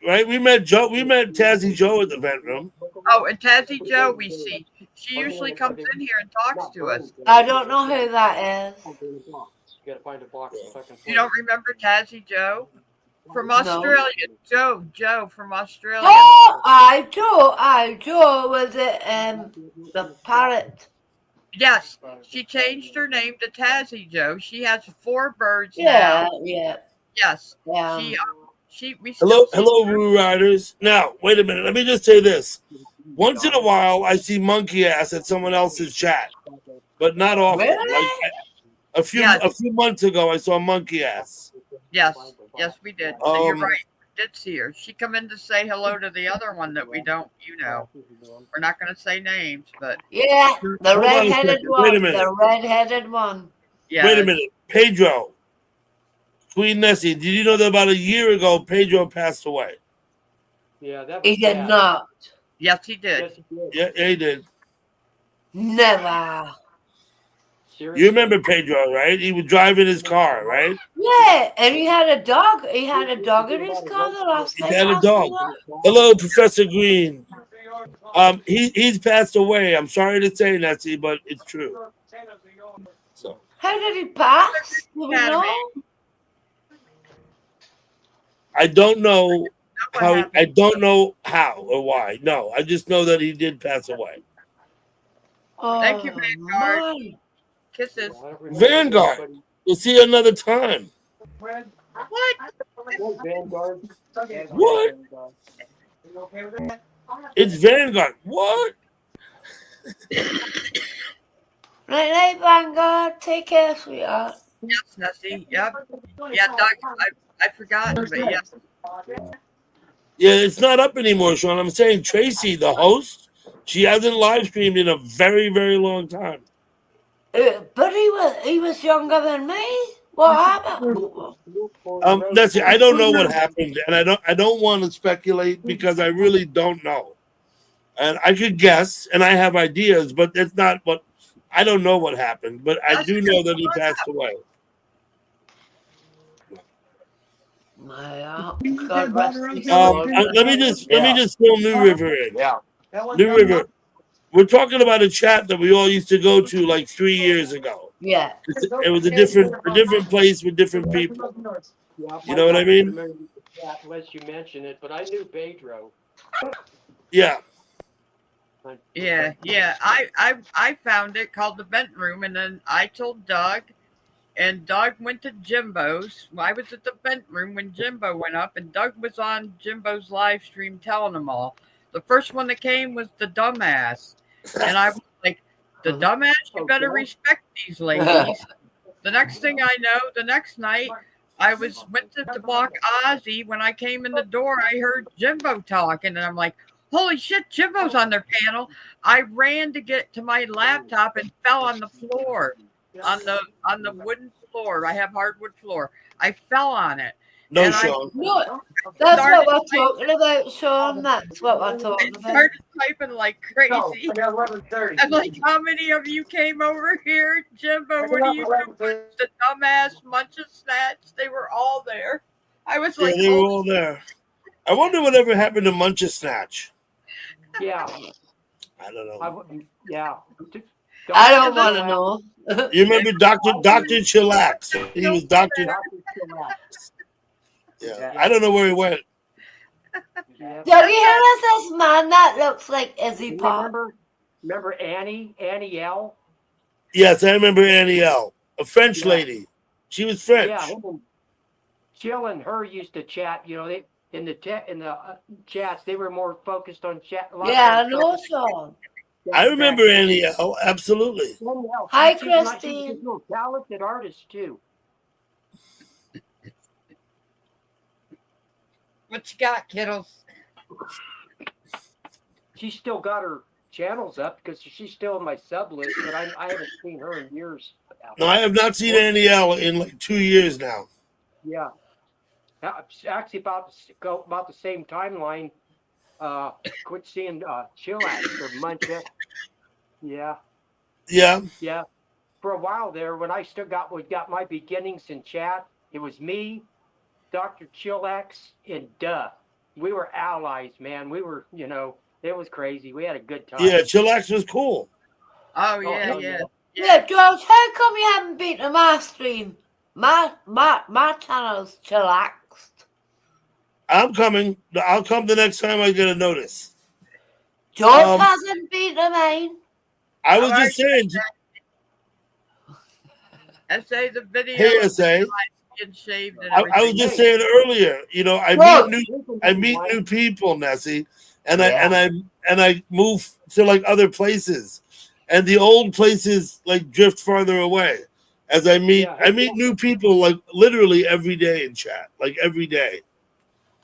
Right? We met Joe. We met Tazzy Joe at the vent room. Oh, and Tazzy Joe, we see. She usually comes in here and talks to us. I don't know who that is. You gotta find a box of fucking. You don't remember Tazzy Joe? From Australia. Joe from Australia. Oh, I do. Was it the parrot? Yes, she changed her name to Tazzy Joe. She has 4 birds Yeah, now. yeah. Yes. Yeah. We Hello, Roo Riders. Now, wait a minute. Let me just say this. Once in a while, I see monkey ass at someone else's chat, but not often. Really? Like a few months ago, I saw monkey ass. Yes, we did. So you're right. We did see her. She come in to say hello to the other one that we don't, We're not going to say names, but yeah, the Hold on a red-headed second. one. Wait a minute. The red-headed one. Yeah. Wait a minute. Pedro. Queen Nessie, did you know that about a year ago, Pedro passed away? Yeah, that was He did bad. not. Yes, he did. Yeah, he did. Never. You remember Pedro, right? He was driving his car, right? Yeah, and he had a dog. He had a dog in his car the last He time. had a I dog. saw that. Hello, Professor Green. He's passed away. I'm sorry to say, Nessie, but it's true. So How did he pass? Do we know? I don't know how. I don't know how or why. No, I just know that he did pass away. Oh, Thank you, Vanguard. man. Kisses. Vanguard. We'll see you another time. What? Vanguard. What? It's Vanguard. What? Night, Vanguard. Take care, sweetheart. Yes, Nessie. Yep. Yeah, Doug. I forgot, but yes. Yeah, it's not up anymore, Sean. I'm saying Tracy, the host, she hasn't live streamed in a very, very long time. But he was younger than me. What happened? That's it. I don't know what happened, and I don't want to speculate because I really don't know. And I could guess, and I have ideas, but it's not what I don't know what happened. But I do know that he passed away. God rest his soul. Let me just fill New River in. New River. We're talking about a chat that we all used to go to like 3 years ago. Yeah. It was a different place with different people. You know what I mean? Unless you mention it, but I knew Pedro. Yeah. Yeah. I found it called the vent room, and then I told Doug, and Doug went to Jimbo's. I was at the vent room when Jimbo went up, and Doug was on Jimbo's live stream telling them all. The first one that came was the dumbass, and I was like, the dumbass, you better respect these ladies. The next thing I know, the next night, I went to block Ozzy. When I came in the door, I heard Jimbo talking, and I'm like, holy shit, Jimbo's on their panel. I ran to get to my laptop and fell on the floor, on the wooden floor. I have hardwood floor. I fell on it. No, Sean. No, that's what we're talking about, Sean. That's what we're talking I about. started typing like crazy. I'm like, how many of you came over here? Jimbo, what are you doing? The dumbass munch snatch. They were all there. I was like, they were all there. I wonder whatever happened to Munch Snatch. Yeah. I don't know. I don't want to know. You remember Dr. Chillax? He was Dr. Yeah. I don't know where he went. Dougie, who is this man that looks like Izzy Pop? Remember Annie L? Yes, I remember Annie L, a French lady. She was French. Yeah, Jill and her used to chat. They in the chats they were more focused on chat. Yeah, I know, Sean. I remember Annie L, absolutely. Hi, She's a Christine. talented artist too. What you got, kiddos? She's still got her channels up because she's still on my sub list, but I haven't seen her in years. No, I have not seen Annie L in like 2 years now. Yeah. Actually, about the same timeline. Quit seeing Chillax or Muncha. Yeah. Yeah. Yeah. For a while there, when I still got my beginnings in chat, it was me, Dr. Chillax, and Duh. We were allies, man. We were, it was crazy. We had a good time. Yeah, Chillax was cool. Oh yeah, yeah. Yeah, George, how come you haven't been to my stream? My channel's chillaxed. I'm coming. I'll come the next time I get a notice. George hasn't been to mine. I was just saying. SA the video. Hey, SA. Getting shaved and I was just saying earlier. I meet new people, Nessie, and I move to like other places, and the old places like drift farther away. As I meet new people like literally every day in chat, like every day.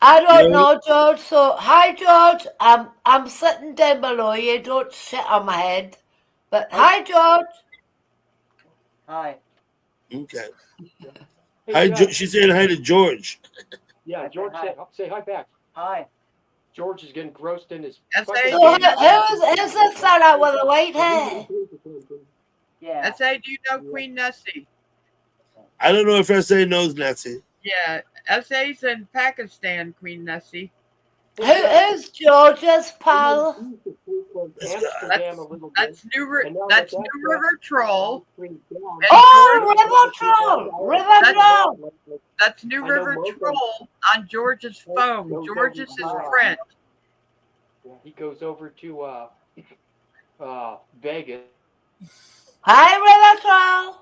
I don't know, George. So hi, George. I'm sitting down below you. Don't sit on my head. But hi, George. Hi. Okay. Hey, Hi, she's saying hi to George. Yeah, George said, say hi back. Hi. George is getting grossed in his. So who's this fella with the white hair? Yeah. SA, do you know Queen Nessie? I don't know if SA knows Nessie. Yeah, SA's in Pakistan, Queen Nessie. Who's George's pal? That's New River Troll. River Troll. River Troll. That's New River Troll on George's phone. George is his friend. He goes over to Vegas. Hi, River Troll.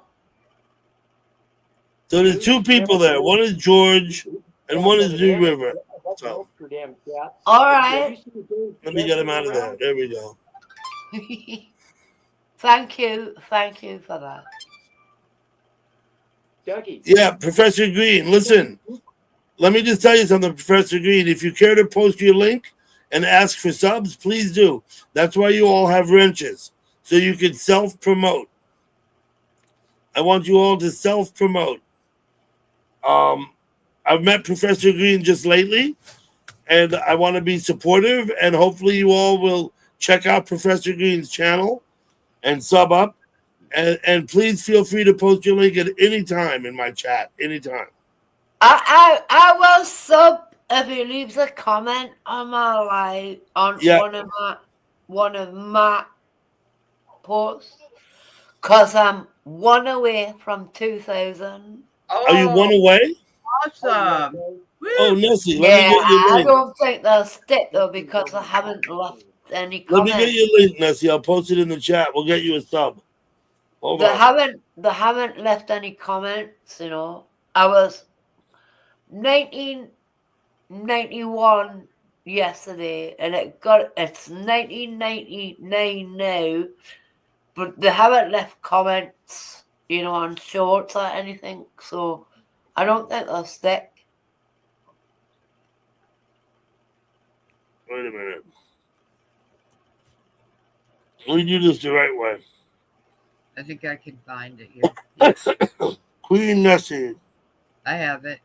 So there's two people there. One is George, and one is New River. So, all right. Let me get him out of there. There we go. Thank you for that. Dougie. Yeah, Professor Green. Listen, let me just tell you something, Professor Green. If you care to post your link and ask for subs, please do. That's why you all have wrenches, so you can self-promote. I want you all to self-promote. I've met Professor Green just lately, and I want to be supportive, and hopefully you all will check out Professor Green's channel and sub up, and please feel free to post your link at any time in my chat, anytime. I will sub if he leaves a comment on my live on one of my posts, because I'm one away from 2,000. Are you one away? Awesome. Oh, Nessie, let me get your link. I don't think they'll stick though because I haven't left any comments. Let me get your link, Nessie. I'll post it in the chat. We'll get you a sub. Hold on. They haven't left any comments, I was 1991 yesterday and it's 1999 now, but they haven't left comments, on shorts or anything, so I don't think they'll stick. Wait a minute. Let me do this the right way. I think I can find it here. Queen Nessie. I have it.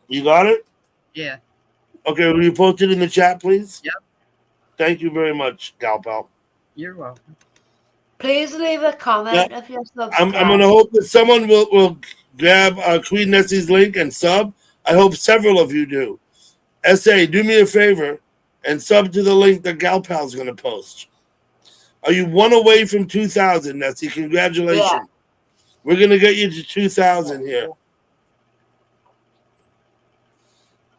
You got it? Yeah. Okay, will you post it in the chat, please? Yep. Thank you very much, Gal Pal. You're welcome. Please leave a comment if you're subscribed. I'm going to hope that someone will grab Queen Nessie's link and sub. I hope several of you do. SA, do me a favor and sub to the link that Gal Pal's going to post. Are you one away from 2,000, Nessie? Congratulations. Yeah. We're going to get you to 2,000 here.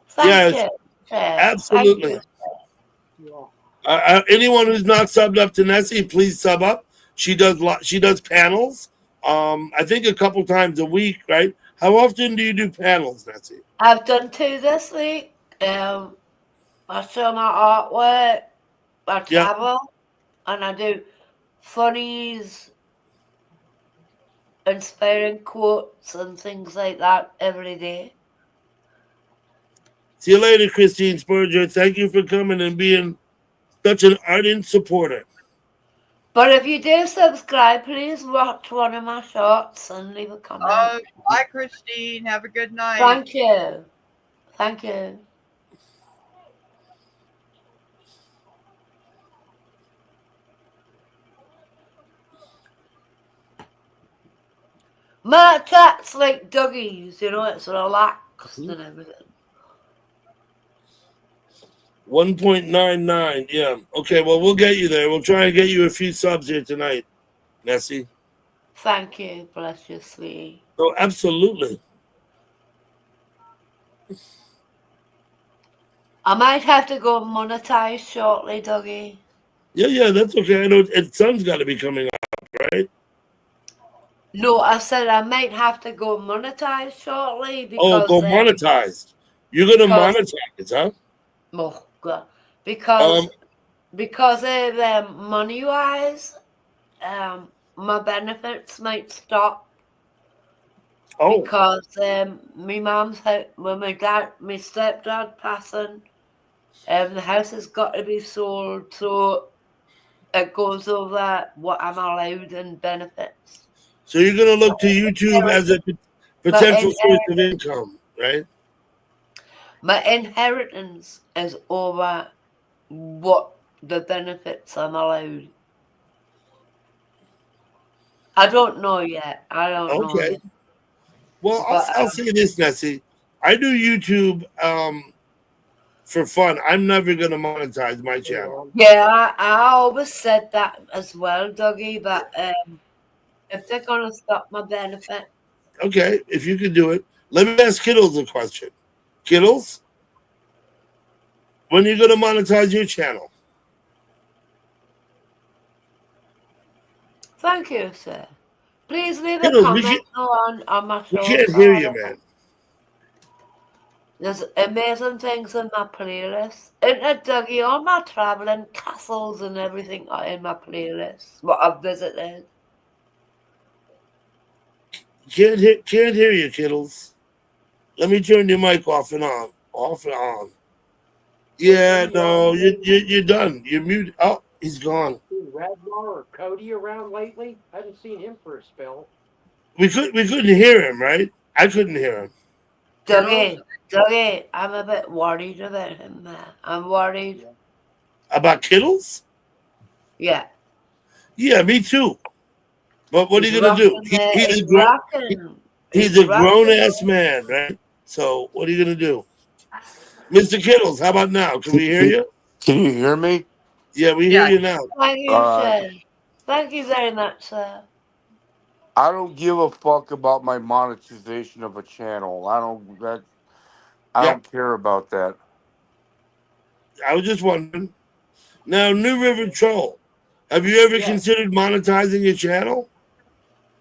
Thank you. Absolutely. Anyone who's not subbed up to Nessie, please sub up. She does panels. I think a couple times a week, right? How often do you do panels, Nessie? I've done 2 this week. I show my artwork, I travel, and I do funnies, inspiring quotes, and things like that every day. See you later, Christine Spurgeon. Thank you for coming and being such an ardent supporter. But if you do subscribe, please watch one of my shorts and leave a comment. Oh, bye, Christine. Have a good night. Thank you. Thank you. My chat's like Dougie's, you know, it's relaxed and everything. 1.99. Yeah. Okay, well, we'll get you there. We'll try and get you a few subs here tonight, Nessie. Thank you. Bless you, sweetie. Oh, absolutely. I might have to go monetize shortly, Dougie. Yeah, that's okay. I know sun's got to be coming up, right? No, I said I might have to go monetize shortly Oh, because go monetized. You're gonna monetize, huh? Oh God, because of money wise, my benefits might stop. Oh. Because my mum's house, when my stepdad passing, the house has got to be sold, so it goes over what I'm allowed in benefits. So you're gonna look to YouTube as a potential source of income, right? My inheritance is over what the benefits I'm allowed. I don't know yet. I don't know yet. Well, I'll say this, Nessie. I do YouTube for fun. I'm never gonna monetize my channel. Yeah, I always said that as well, Dougie. But if they're gonna stop my benefit, Okay, if you can do it, let me ask Kittles a question. Kittles, when are you gonna monetize your channel? thank you, sir. Please leave a Kittles, comment on my show. we can't hear you, man. There's amazing things in my playlist. Isn't it, Dougie? All my traveling castles and everything are in my playlist. What I've visited. Can't hear you, Kittles. Let me turn your mic off and on. Off and on. Yeah, no, you're done. You're muted. Oh, he's gone. Redmar or Cody around lately? I haven't seen him for a spell. We couldn't hear him, right? I couldn't hear him. Dougie, I'm a bit worried about him, man. I'm worried. About Kittles? Yeah. Yeah, me too. But what are you gonna do? He's a grown ass man, right? So what are you gonna do? Mr. Kittles, how about now? Can we hear you? Can you hear me? Yeah, we hear you now. Thank you, sir. Thank you very much, sir. I don't give a fuck about my monetization of a channel. I don't care about that. I was just wondering. Now, New River Troll, have you ever considered monetizing your channel?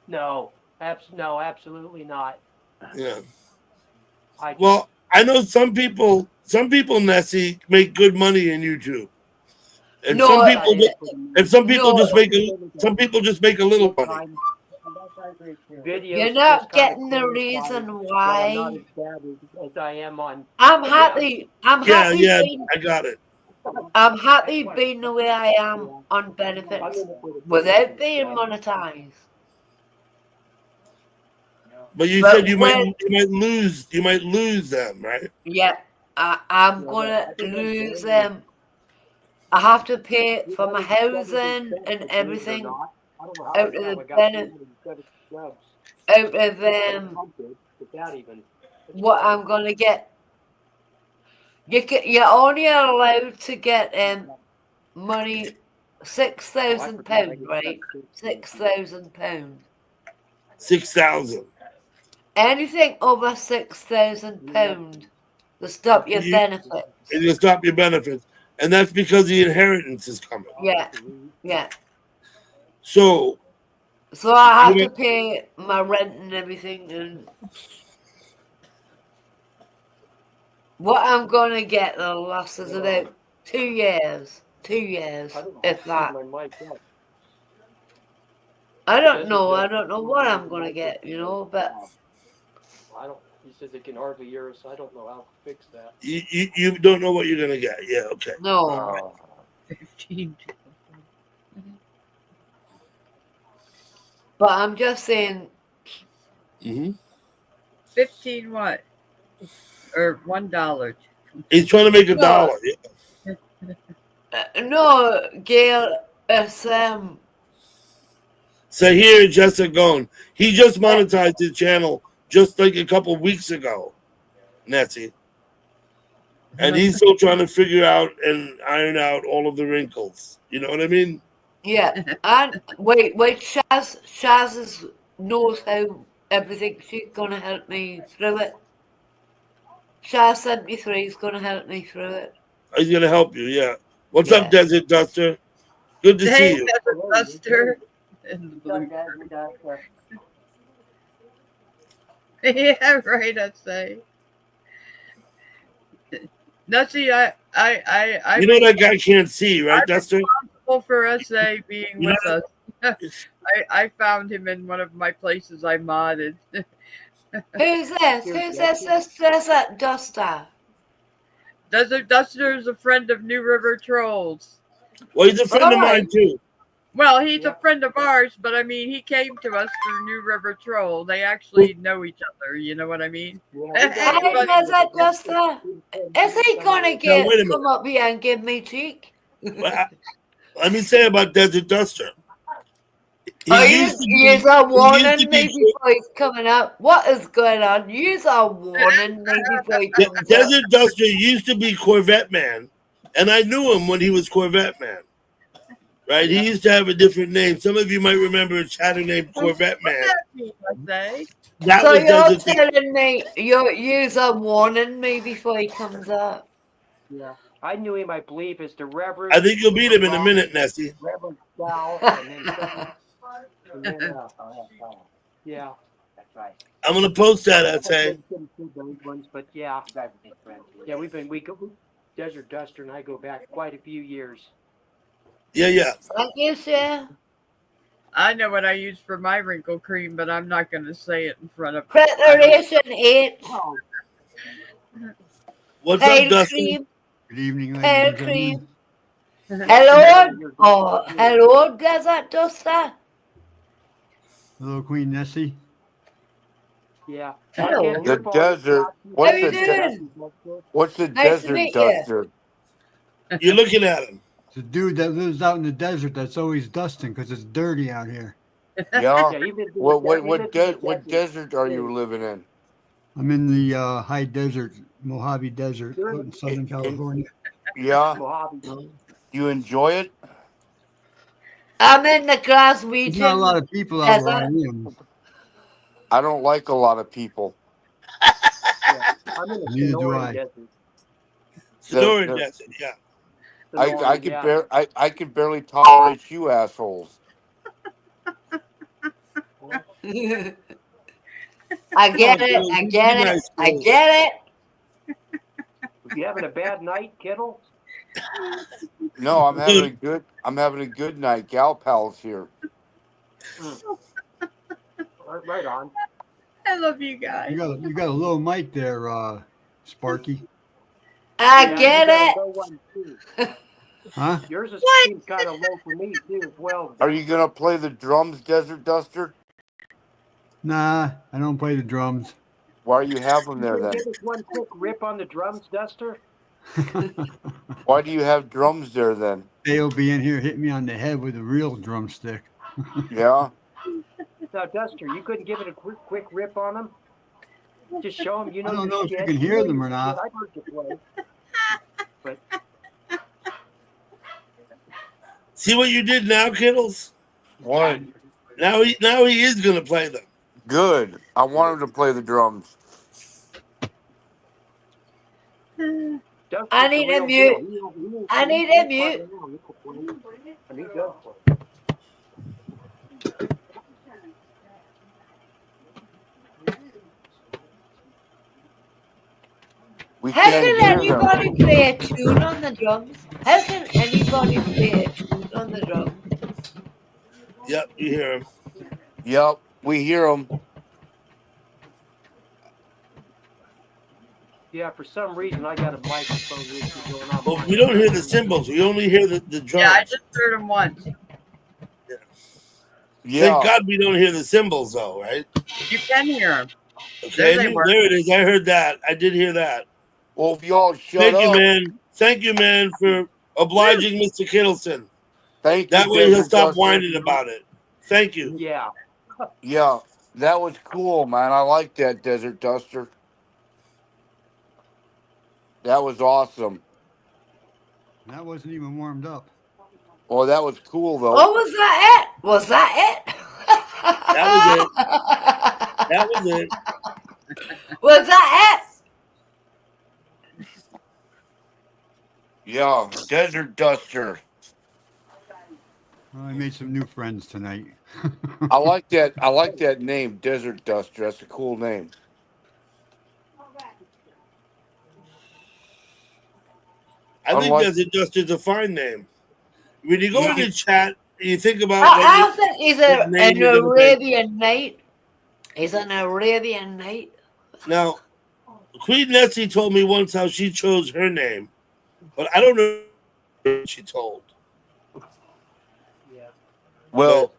No, absolutely not. Yeah. Well, I know some people, Nessie, make good money in YouTube, and some people just make a little money. You're not getting the reason why. As I am on. I'm happy. I'm happy. Yeah, I got it. I'm happy being the way I am on benefits without being monetized. But you said you might lose them, right? Yeah, I'm gonna lose them. I have to pay for my housing and everything out of the benefit. Out of what I'm gonna get. You're only allowed to get money, £6,000, right? £6,000. 6,000. Anything over £6,000 to stop your benefits. It'll stop your benefits, and that's because the inheritance is coming. Yeah. So I have to pay my rent and everything, and what I'm gonna get the loss is about 2 years. 2 years, if that. I don't know what I'm gonna get, but He says it can hardly hear us. I don't know how to fix that. You don't know what you're gonna get. Yeah, okay. No. 15. But I'm just saying. 15 what? Or $1. He's trying to make a dollar. Yeah. No, Gail, So here, Jessica Gone. He just monetized his channel just like a couple weeks ago, Nancy. And he's still trying to figure out and iron out all of the wrinkles. You know what I mean? yeah. And wait, Shaz knows how everything. She's gonna help me through it. Shaz sent me through. He's gonna help me through it. He's gonna help you. Yeah. What's up, Desert Duster? Good to see you. Desert Duster. And the blue shirt. Yeah, right. I'd say. Nutsy, I. You know that guy can't see, right, Duster? Responsible for SA being with us. I found him in one of my places I modded. Who's this? Who's this? Desert Duster. Desert Duster is a friend of New River Trolls. Well, he's a friend of mine too. Well, he's a friend of ours, but I mean, he came to us through New River Troll. They actually know each other. You know what I mean? Hey, Desert Duster. Is he gonna come up here and give me cheek? Let me say about Desert Duster. Use a warning me before he's coming up. What is going on? Use a warning me before he comes up. Desert Duster used to be Corvette Man, and I knew him when he was Corvette Man. Right? He used to have a different name. Some of you might remember a chatter named Corvette Man. So you're telling me you use a warning me before he comes up? Yeah. I knew him, I believe, as the Reverend. I think you'll beat him in a minute, Nessie. Reverend Sal, and then yeah, that's right. I'm gonna post that. I'd say. But yeah, Desert Duster and I go back quite a few years. Yeah. Thank you, sir. I know what I use for my wrinkle cream, but I'm not going to say it in front of. Preparation 8. What's up, Dustin? Good evening, Hair ladies and cream. gentlemen. Hello. Oh, hello, Desert Duster. Hello, Queen Nessie. Yeah. Hello. The desert. What's the Nice to desert meet you. duster? You're looking at him. It's a dude that lives out in the desert that's always dusting because it's dirty out here. Yeah. What desert are you living in? I'm in the high desert, Mojave Desert, out in Southern California. Yeah. You enjoy it? I'm in the grass region. There's not a lot of people out where I am. I don't like a lot of people. I'm in the Neither do Sonoran I. Desert. Sonoran Desert, yeah. I can barely tolerate you assholes. I get it. I get it. You having a bad night, Kittle? No, I'm having a good night. Gal Pal's here. Right on. I love you guys. You got a low mic there, Sparky. I get it. Huh? Yours seems kind of low for me too as well. Are you gonna play the drums, Desert Duster? Nah, I don't play the drums. Why do you have them there then? Give us one quick rip on the drums, Duster. Why do you have drums there then? They'll be in here hitting me on the head with a real drumstick. Yeah. Now, Duster, you couldn't give it a quick rip on them? Just show them, you know. I don't know if you shit. can hear them or not. I've heard you play. But See what you did now, Kittles? What? Now he is gonna play them. Good. I want him to play the drums. I need a mute. I need a mute. How can anybody play a tune on the drums? How can anybody play a tune on the drums? Yep, you hear him. Yep, we hear him. Yeah, for some reason I got a microphone issue going on. Well, we don't hear the cymbals. We only hear the drums. Yeah, I just heard him once. Thank Yeah. God we don't hear the cymbals, though, right? You can hear him. Okay, There they were. there it is. I heard that. I did hear that. Well, if y'all shut Thank you, up. man. Thank you, man, for obliging Mr. Kittleson. Thank That you, way he'll Desert stop Duster. whining about it. Thank you. Yeah. Yeah, that was cool, man. I like that, Desert Duster. That was awesome. That wasn't even warmed up. Well, that was cool, though. Oh, was that it? Was that it? That was it. That was it. Was that it? Yeah, Desert Duster. Well, I made some new friends tonight. I like that. I like that name, Desert Duster. That's a cool name. I think Unlike- Desert Duster's a fine name. When you go into chat, you think about I what think he's what an name you're gonna take. Arabian Night. He's an Arabian Night. Now, Queen Nessie told me once how she chose her name, but I don't know what she told. Yeah. Well,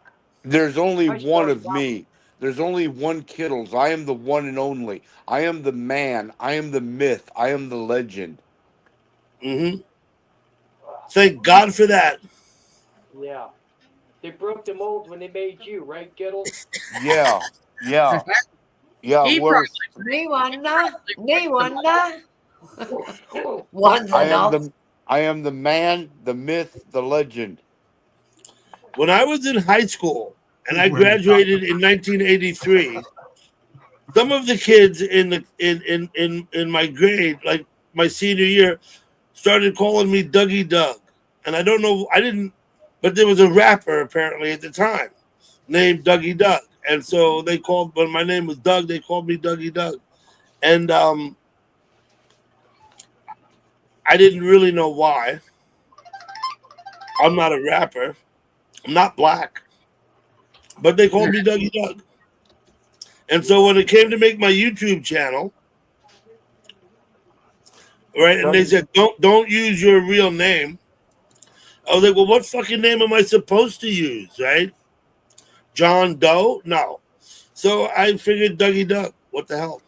there's only I one started of out- me. There's only one Kittles. I am the one and only. I am the man. I am the myth. I am the legend. Mm-hmm. Thank God for that. Yeah. They broke the mold when they made you, right, Gittles? Yeah, yeah, yeah. He Whereas Me wonder. Me wonder. One's enough. I am the man, the myth, the legend. When I was in high school and I graduated in 1983, some of the kids in my grade, like my senior year, started calling me Dougie Doug. And I don't know, but there was a rapper apparently at the time named Dougie Doug. And so they called, when my name was Doug, they called me Dougie Doug. And I didn't really know why. I'm not a rapper. I'm not black. But they called me Dougie Doug. And so when it came to make my YouTube channel, right, and they said, don't use your real name. I was like, well, what fucking name am I supposed to use, right? John Doe? No. So I figured Dougie Doug. What the hell?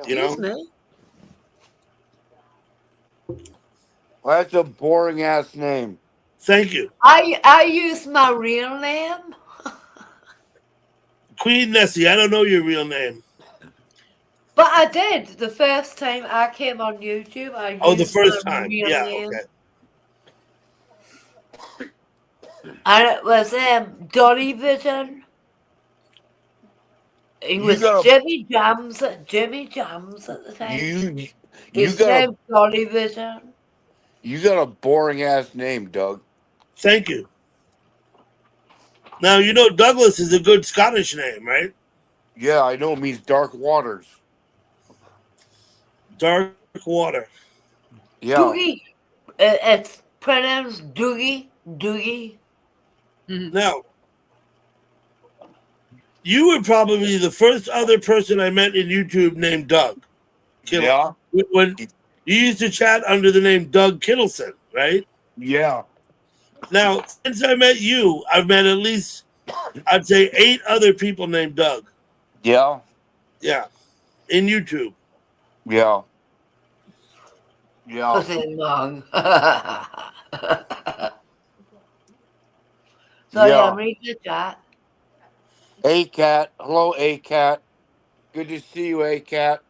You know? Excuse me. Well, that's a boring ass name. Thank you. I use my real name. Queen Nessie, I don't know your real name. But I did the first time I came on YouTube. I used The first my time. real Yeah, name. okay. And it was Dolly Vision. He was Jimmy Jams at the time. You His got name Dolly Vision. you got a boring ass name, Doug. Thank you. Now, you know Douglas is a good Scottish name, right? Yeah, I know it means dark waters. Dark water. Yeah. Doogie. It's pronounced Doogie. Doogie. Now, you were probably the first other person I met in YouTube named Doug. Yeah. When you used to chat under the name Doug Kittleson, right? Yeah. Now, since I met you, I've met at least, I'd say 8 other people named Doug. Yeah. Yeah. In YouTube. Yeah. Yeah. Pussy long. So Yeah. read the chat. A-Cat. Hello, A-Cat. Good to see you, A-Cat.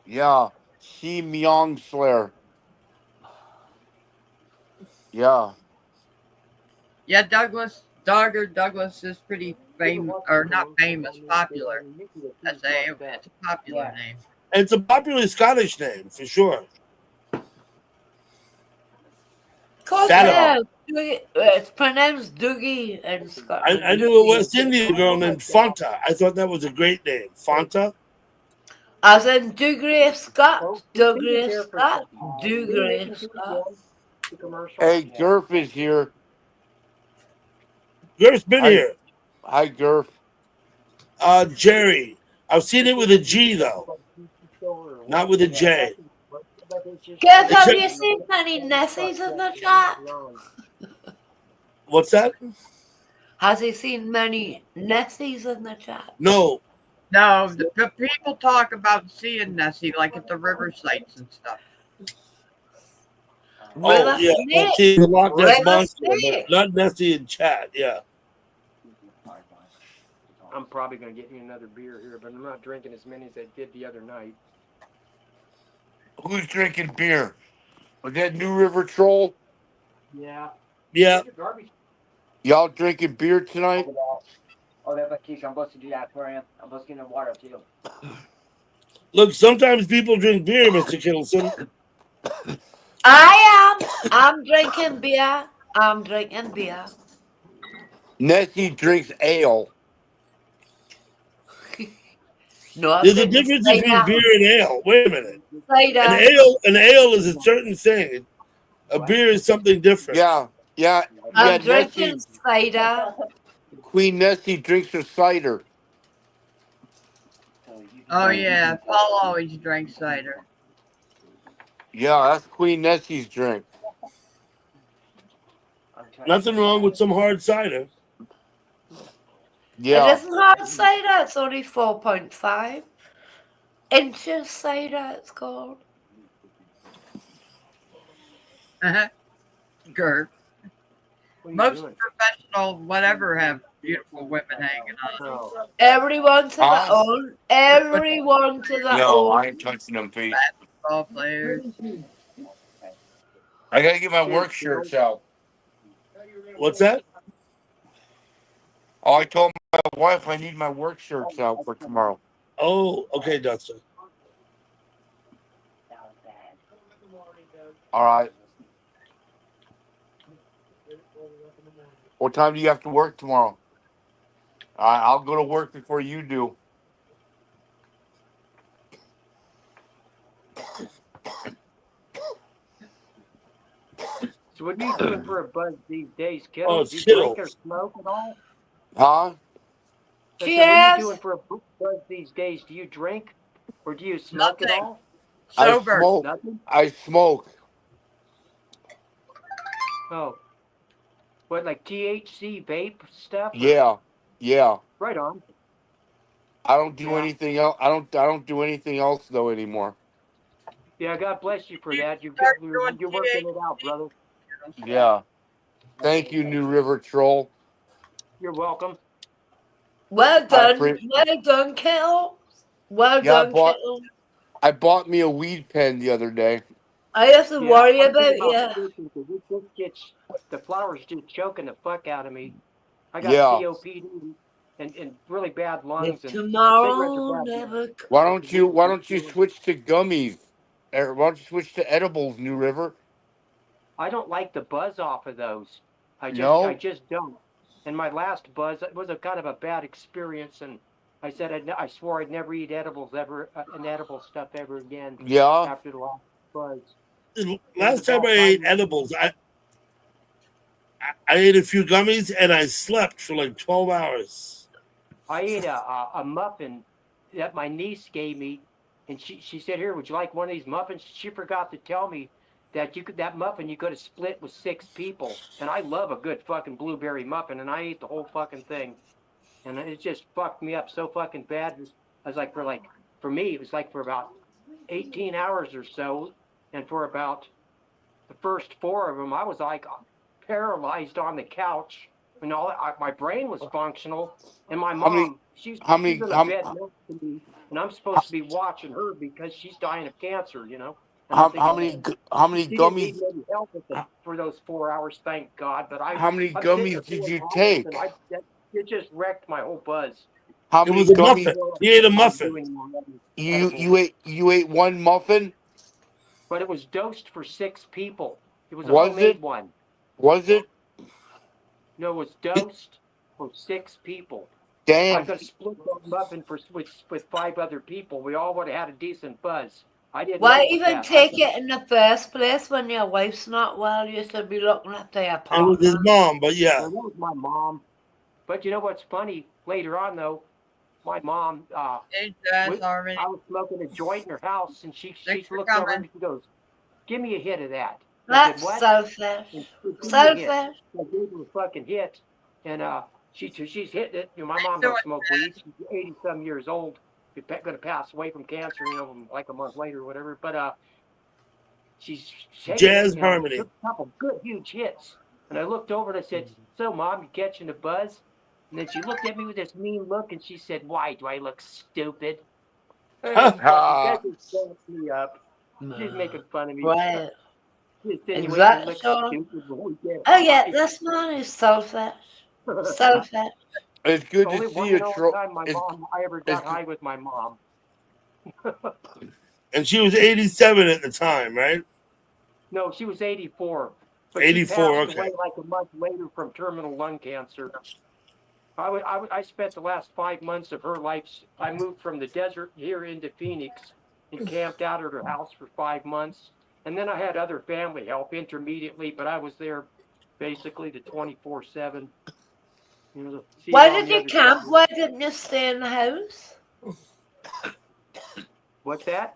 Yeah. See Myong Slayer. Yeah. Yeah, Douglas is pretty famous, or not famous, popular. It's a popular name. And it's a popular Scottish name, for sure. It's pronounced Doogie in Scotland. I knew a West Indian girl named Fanta. I thought that was a great name. Fanta? As in Dougray Scott. Dougray Scott. Dougray Scott. Hey, Gurf is here. Gurf's been here. Hi, Gurf. Jerry. I've seen it with a G though, not with a J. Kev, have Except, you seen many Nessies in the chat? what's that? Has he seen many Nessies in the chat? No. No, the people talk about seeing Nessie like at the river sites and stuff. Oh yeah, I've seen the Loch Ness monster, but not Nessie in chat. Yeah. I'm probably going to get me another beer here, but I'm not drinking as many as I did the other night. Who's drinking beer? Was that New River Troll? Yeah. Yeah. Y'all drinking beer tonight? Oh, that's like I'm supposed to do that for him. I'm supposed to get him water too. Look, sometimes people drink beer, Mr. Kittleson. I am. I'm drinking beer. I'm drinking beer. Nessie drinks ale. No, I'm There's a drinking difference between beer and ale. Wait a minute. cider. An ale is a certain thing. A beer is something different. Yeah. I'm drinking cider. Queen Nessie drinks her cider. Oh yeah, Paul always drank cider. Yeah, that's Queen Nessie's drink. Nothing wrong with some hard cider. Yeah. It isn't hard cider. It's only 4.5 inches cider. It's called. Gert. Most professional whatever have beautiful women hanging on. Everyone to their own. Everyone to their No, own. I ain't touching them feet. Basketball players. I gotta get my work shirts out. What's that? Oh, I told my wife I need my work shirts out for tomorrow. Oh, okay, Dustin. All right. What time do you have to work tomorrow? All right, I'll go to work before you do. So what are you doing for a buzz these days, kiddo? Oh, Do you drink or Skittles. smoke at all? Huh? I said, what are you doing for a buzz these days? Do you drink or do you smoke at all? Sober. I smoke. Nothing? I smoke. Oh. What, like THC vape stuff? Yeah. Right on. I don't do anything else. I don't do anything else though anymore. Yeah, God bless you for that. You're working it out, brother. Yeah. Thank you, New River Troll. You're welcome. Well done. Well done, Kettle. Well done, Kettle. I bought me a weed pen the other day. I have to worry about you. The flowers just choking the fuck out of me. I got Yeah. COPD and really bad lungs. And tomorrow never. Why don't you switch to gummies? Or why don't you switch to edibles, New River? I don't like the buzz off of those. I just don't. And my last buzz, it was a kind of a bad experience, and I said I swore I'd never eat edibles ever, and edible stuff ever again. Yeah. After the last buzz. Last time I ate edibles, I ate a few gummies and I slept for like 12 hours. I ate a muffin that my niece gave me, and she said, "Here, would you like one of these muffins?" She forgot to tell me that that muffin you could have split with 6 people, and I love a good fucking blueberry muffin, and I ate the whole fucking thing, and it just fucked me up so fucking bad. I was like, for me, it was like for about 18 hours or so, and for about the first 4 of them, I was like paralyzed on the couch. And my brain was functional, and my mom, she's in the bed next to me, and I'm supposed to be watching her because she's dying of cancer, you know. And How many she didn't need gummies? any help for those 4 hours, thank God. But How many I'm gummies sitting did there you for take? hours, and it just wrecked my whole buzz. How It many was a gummies? muffin. He ate a muffin. You ate one muffin? But it was dosed for 6 people. It was a Was homemade it? one. Was it? No, it was dosed for 6 people. Damn. I could have split that muffin with 5 other people. We all would have had a decent buzz. I didn't. Why know even that. take it in the first place when your wife's not well? You should be looking after your partner. It was his mom, but yeah. Well, that was my mom. But you know what's funny? Later on, though, my mom. Hey, Jazz, I already. was smoking a joint in her house, and she Thanks for looks over coming. and she goes, "Give me a hit of that." I That's said, "What?" selfish. And she said, "Give me a hit." Selfish. So I gave her a fucking hit, and she's hitting it. You know, my mom doing, don't smoke weed. She's 80-some years old. She's going to pass away from cancer, you know, like a month later or whatever. But she's hitting Jazz it, you know, harmony. took a couple good huge hits. And I looked over and I said, "So, Mom, you catching a buzz?" And then she looked at me with this mean look, and she said, "Why do I look stupid?" And that just cracked me up. She's making fun of me. Right. She's insinuating Exactly. look So, stupid when we get oh yeah, high. this man is selfish. Selfish. It's good Only to see one you, and only time It's, I ever it's got high with my mom. And she was 87 at the time, right? No, she was 84, but 84, she passed okay. away like a month later from terminal lung cancer. I spent the last 5 months of her life. I moved from the desert here into Phoenix and camped out at her house for 5 months. And then I had other family help intermediately, but I was there basically the 24/7. You know, to see Why her on did the you other camp? side. Why didn't you stay in the house? What's that?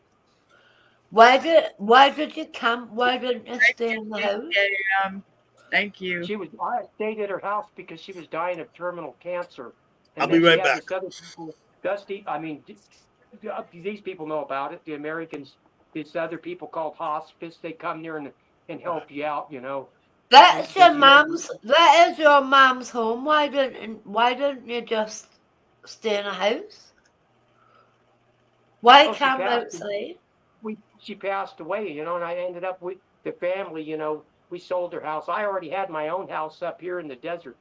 Why did you camp? Why didn't you stay in the house? Thank you. I stayed at her house because she was dying of terminal cancer. And I'll then be she right had back. this other people, these people know about it. The Americans, these other people called hospice, they come there and help you out, you know. That's your Then she had, mom's. That is your mom's home. Why didn't you just stay in a house? Why oh, camp outside? she passed away, you know, and I ended up with the family, you know, we sold her house. I already had my own house up here in the desert.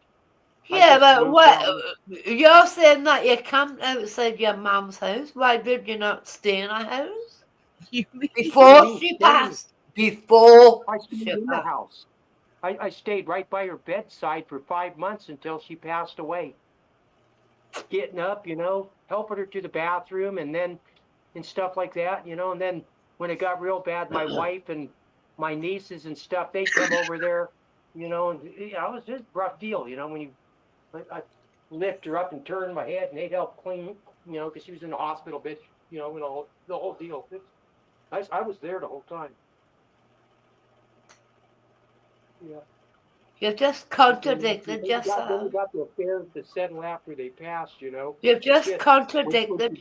Yeah, but moved what? down. You're saying that you camped outside your mom's house. Why did you not stay in a house before she passed? Before I she stayed in the passed. house. I stayed right by her bedside for 5 months until she passed away. Getting up, you know, helping her to the bathroom and stuff like that, you know. And then when it got real bad, my wife and my nieces and stuff, they'd come over there, you know, and it was just a rough deal, you know, when I lift her up and turn my head and they'd help clean, you know, because she was in the hospital bed, you know, and all the whole deal. I was there the whole time. Yeah. You've just contradicted Then yourself. we got the affairs to settle after they passed, you know. You've just contradicted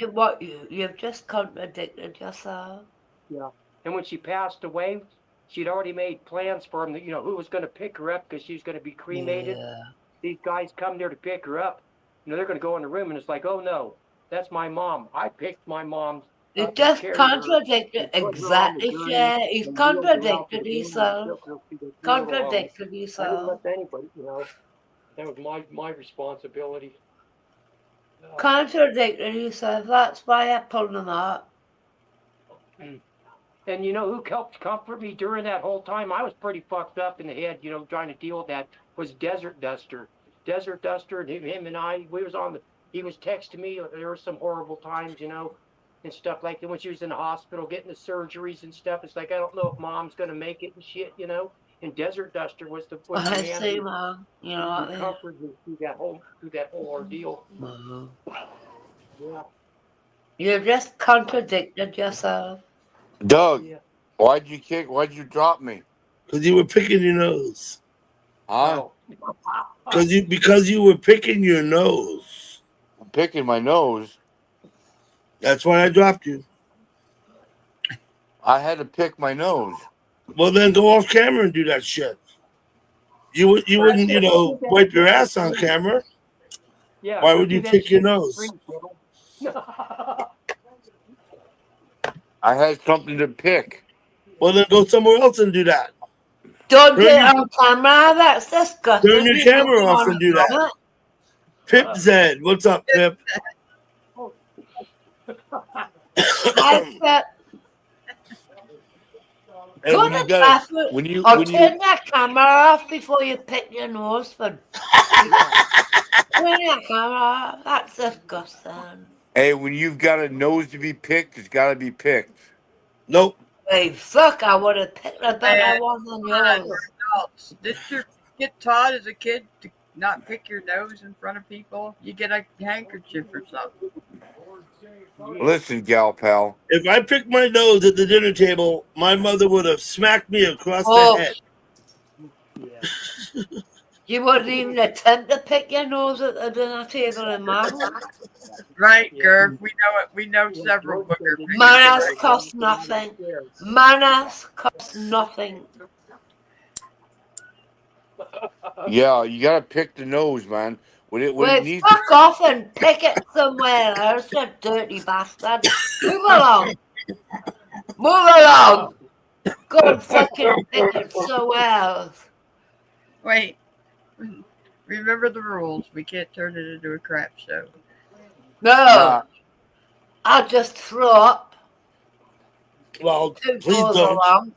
you've just contradicted yourself. Yeah. And when she passed away, she'd already made plans for him, you know, who was going to pick her up because she was going to be cremated. Yeah. These guys come there to pick her up. You know, they're going to go in the room and it's like, "Oh no, that's my mom. I picked my mom." You just contradicted exactly, yeah. He's contradicted himself. Contradicted I didn't himself. let anybody, you know. That was my responsibility. Contradicted himself. That's why I pulled him out. And you know who helped comfort me during that whole time? I was pretty fucked up in the head, you know, trying to deal with that. Was Desert Duster. Desert Duster and him and I, he was texting me. There were some horrible times, you know, and stuff like that. When she was in the hospital getting the surgeries and stuff, it's like, I don't know if mom's gonna make it and shit, you know. And Desert Duster was the I man see, Mom. You know what I mean? comforted me through that whole ordeal. Yeah. You just contradicted yourself. Doug, why'd you drop me? Because you were picking your nose. Huh? Because you were picking your nose. I'm picking my nose. That's why I dropped you. I had to pick my nose. Well, then go off camera and do that shit. You wouldn't, you know, wipe your ass on camera. Yeah. Why would you pick your nose? I had something to pick. Well, then go somewhere else and do that. Don't do it on camera. That's disgusting. Turn your camera off and do that. Pip Zed, what's up, Pip? Go to the bathroom or turn that camera off before you pick your nose. Turn that camera off. That's disgusting. Hey, when you've got a nose to be picked, it's got to be picked. Nope. Hey, fuck, I would have picked a better one than yours. Did you get taught as a kid to not pick your nose in front of people? You get a handkerchief or something. Listen, gal pal. If I picked my nose at the dinner table, my mother would have smacked me across the Oh, head. you wouldn't even attempt to pick your nose at the dinner table in my home. Right, Gerv. We know it. We know several booger pickers. Manners cost nothing. Manners cost nothing. Yeah, you gotta pick the nose, man. When it Wait, needs. fuck off and pick it somewhere else, you dirty bastard. Move along. Move along. Go and fucking pick it somewhere else. Wait. Remember the rules. We can't turn it into a crap show. No. Nah. I'll just throw up. Well, Two please goes don't. along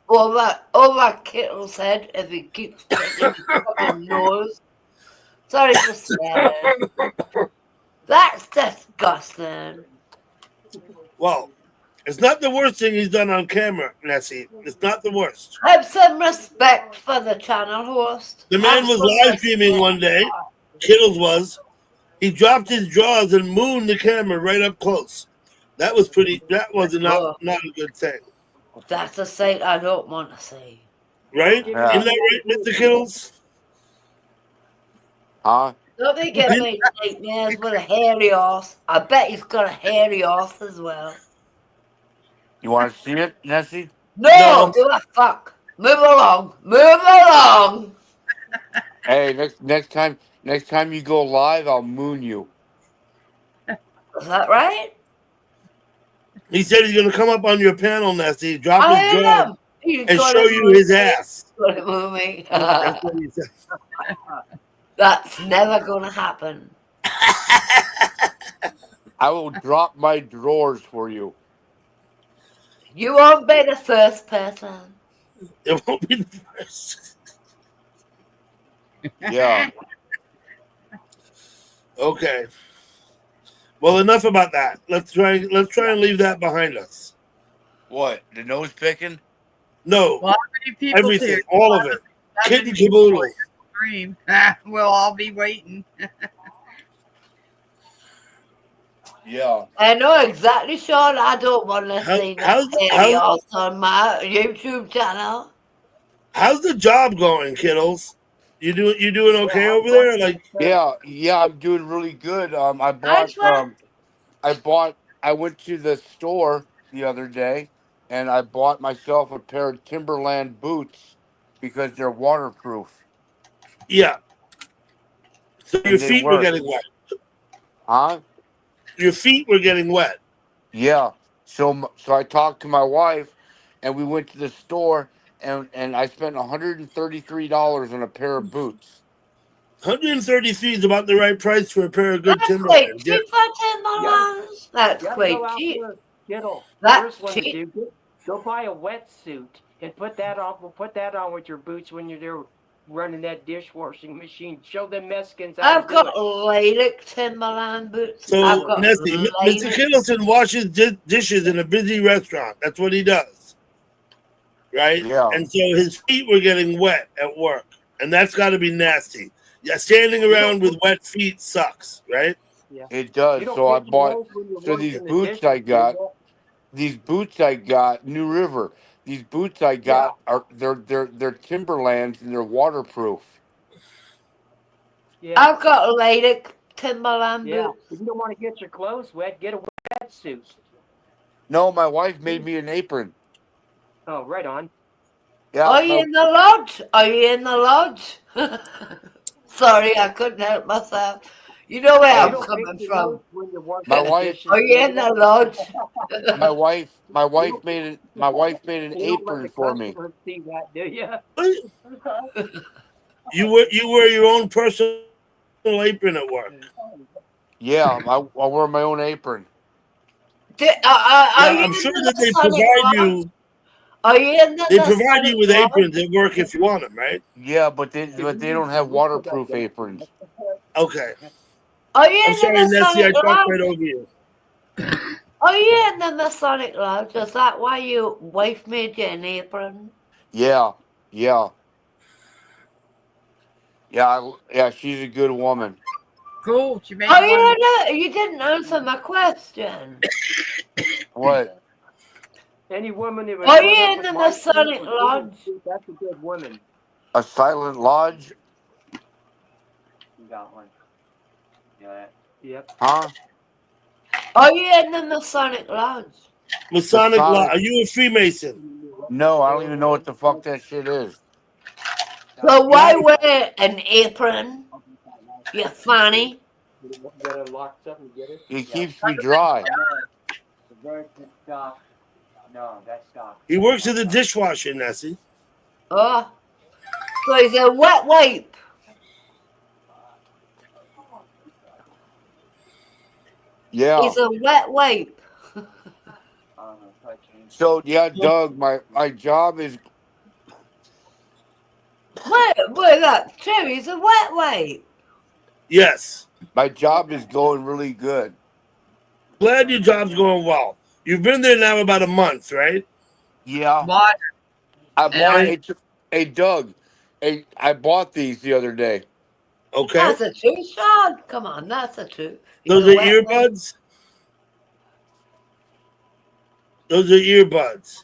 over Kittle's head if he keeps picking his fucking nose. Sorry for swearing. That's disgusting. Well, it's not the worst thing he's done on camera, Nessie. It's not the worst. Have some respect for the channel host. The man was live streaming one day. Kittles was. He dropped his jaws and mooned the camera right up close. That was pretty. That was not a good thing. That's a sight I don't want to see. Right? Yeah. Isn't that right, Mr. Kittles? Huh? Don't they give me nightmares with a hairy horse? I bet he's got a hairy horse as well. You want to see it, Nessie? No, do a fuck. Move along. Move along. Hey, next time you go live, I'll moon you. Is that right? He said he's going to come up on your panel, Nessie, drop I his am. jaw, He's and gonna show you move his me. ass. He's gonna move me. That's what he said. That's never gonna happen. I will drop my drawers for you. You won't be the first person. It won't be the first. Yeah. Okay. Well, enough about that. Let's try and leave that behind us. What? The nose picking? No. Well, how many people Everything. here? All of it. Not Kid many and people caboodle. in the stream. We'll all be waiting. Yeah. I know exactly, Sean. I don't want to see how's- the videos on my YouTube channel. How's the job going, kiddos? You doing okay over there? Like, Yeah, I'm doing really good. I went to the store the other day and I bought myself a pair of Timberland boots because they're waterproof. yeah. So And your they feet were work. getting wet. Huh? Your feet were getting wet. Yeah. So I talked to my wife and we went to the store and I spent $133 on a pair of boots. 133 is about the right price for a pair of good That's Timberlands. quite cheap for Timberlands. That's You gotta quite go out cheap. there, Kittle. That's First one to cheap. do, go buy a wetsuit and put that on. We'll put that on with your boots when you're there running that dishwashing machine. Show them Mexicans how I've to do got it. latex Timberland boots. So, I've got Nessie, Mr. latex. Kittleson washes dishes in a busy restaurant. That's what he does. Right? Yeah. And so his feet were getting wet at work. And that's got to be nasty. Yeah, standing around with wet feet sucks, right? Yeah. It does. You don't So I pick your bought nose when you're so these washing the boots dishes, I do got. you? These boots I got, New River. These boots I got are they're Timberlands and they're waterproof. Yeah. I've got latex Timberland Yeah. boots. If you don't want to get your clothes wet, get a wetsuit. No, my wife made me an apron. Oh, right on. Yeah. Are you in the lodge? Are you in the lodge? Sorry, I couldn't help myself. You know where You I'm don't coming pick your from. nose when you're washing My the wife- dishes, Are you do in the lodge? my wife made an You don't let apron the for me. customers see that, do you? You wear your own personal apron at work. Yeah, I wear my own apron. Are Now, you I'm in sure the that they Masonic provide Lodge? you. Are you in the They provide Masonic you with Lodge? aprons at work if you want them, right? Yeah, but they don't have waterproof aprons. Okay. Are you I'm in the sorry, Nessie. I Masonic talked Lodge? right over you. Are you in the Masonic Lodge? Is that why your wife made you an apron? Yeah. Yeah, she's a good woman. Cool. She made Oh, you one. yeah, no, you didn't answer my question. What? Any woman who would Are put you up in with the my Masonic food, Lodge? that's a good woman. A silent lodge? You got one. Yeah. Yep. Huh? Are you in the Masonic Lodge? Masonic law. Masonic? Are you a Freemason? No, I don't even know what the fuck that shit is. So why Nice. wear an apron? You funny. You gotta lock something to get it. It keeps me dry. The bird can stop. No, that's stop. He works in the dishwasher, Nessie. Oh, so he's a wet wipe. Yeah. He's a wet wipe. So yeah, Doug, my job is Wait, that true. He's a wet wipe. Yes. going really good. Glad your job's going well. You've been there now about a month, right? Yeah. Water. I And bought hey Doug, I bought these the other day. Okay. That's a truth, Sean. Come on, that's a truth. He's Those a are wet wipe. earbuds. Those are earbuds.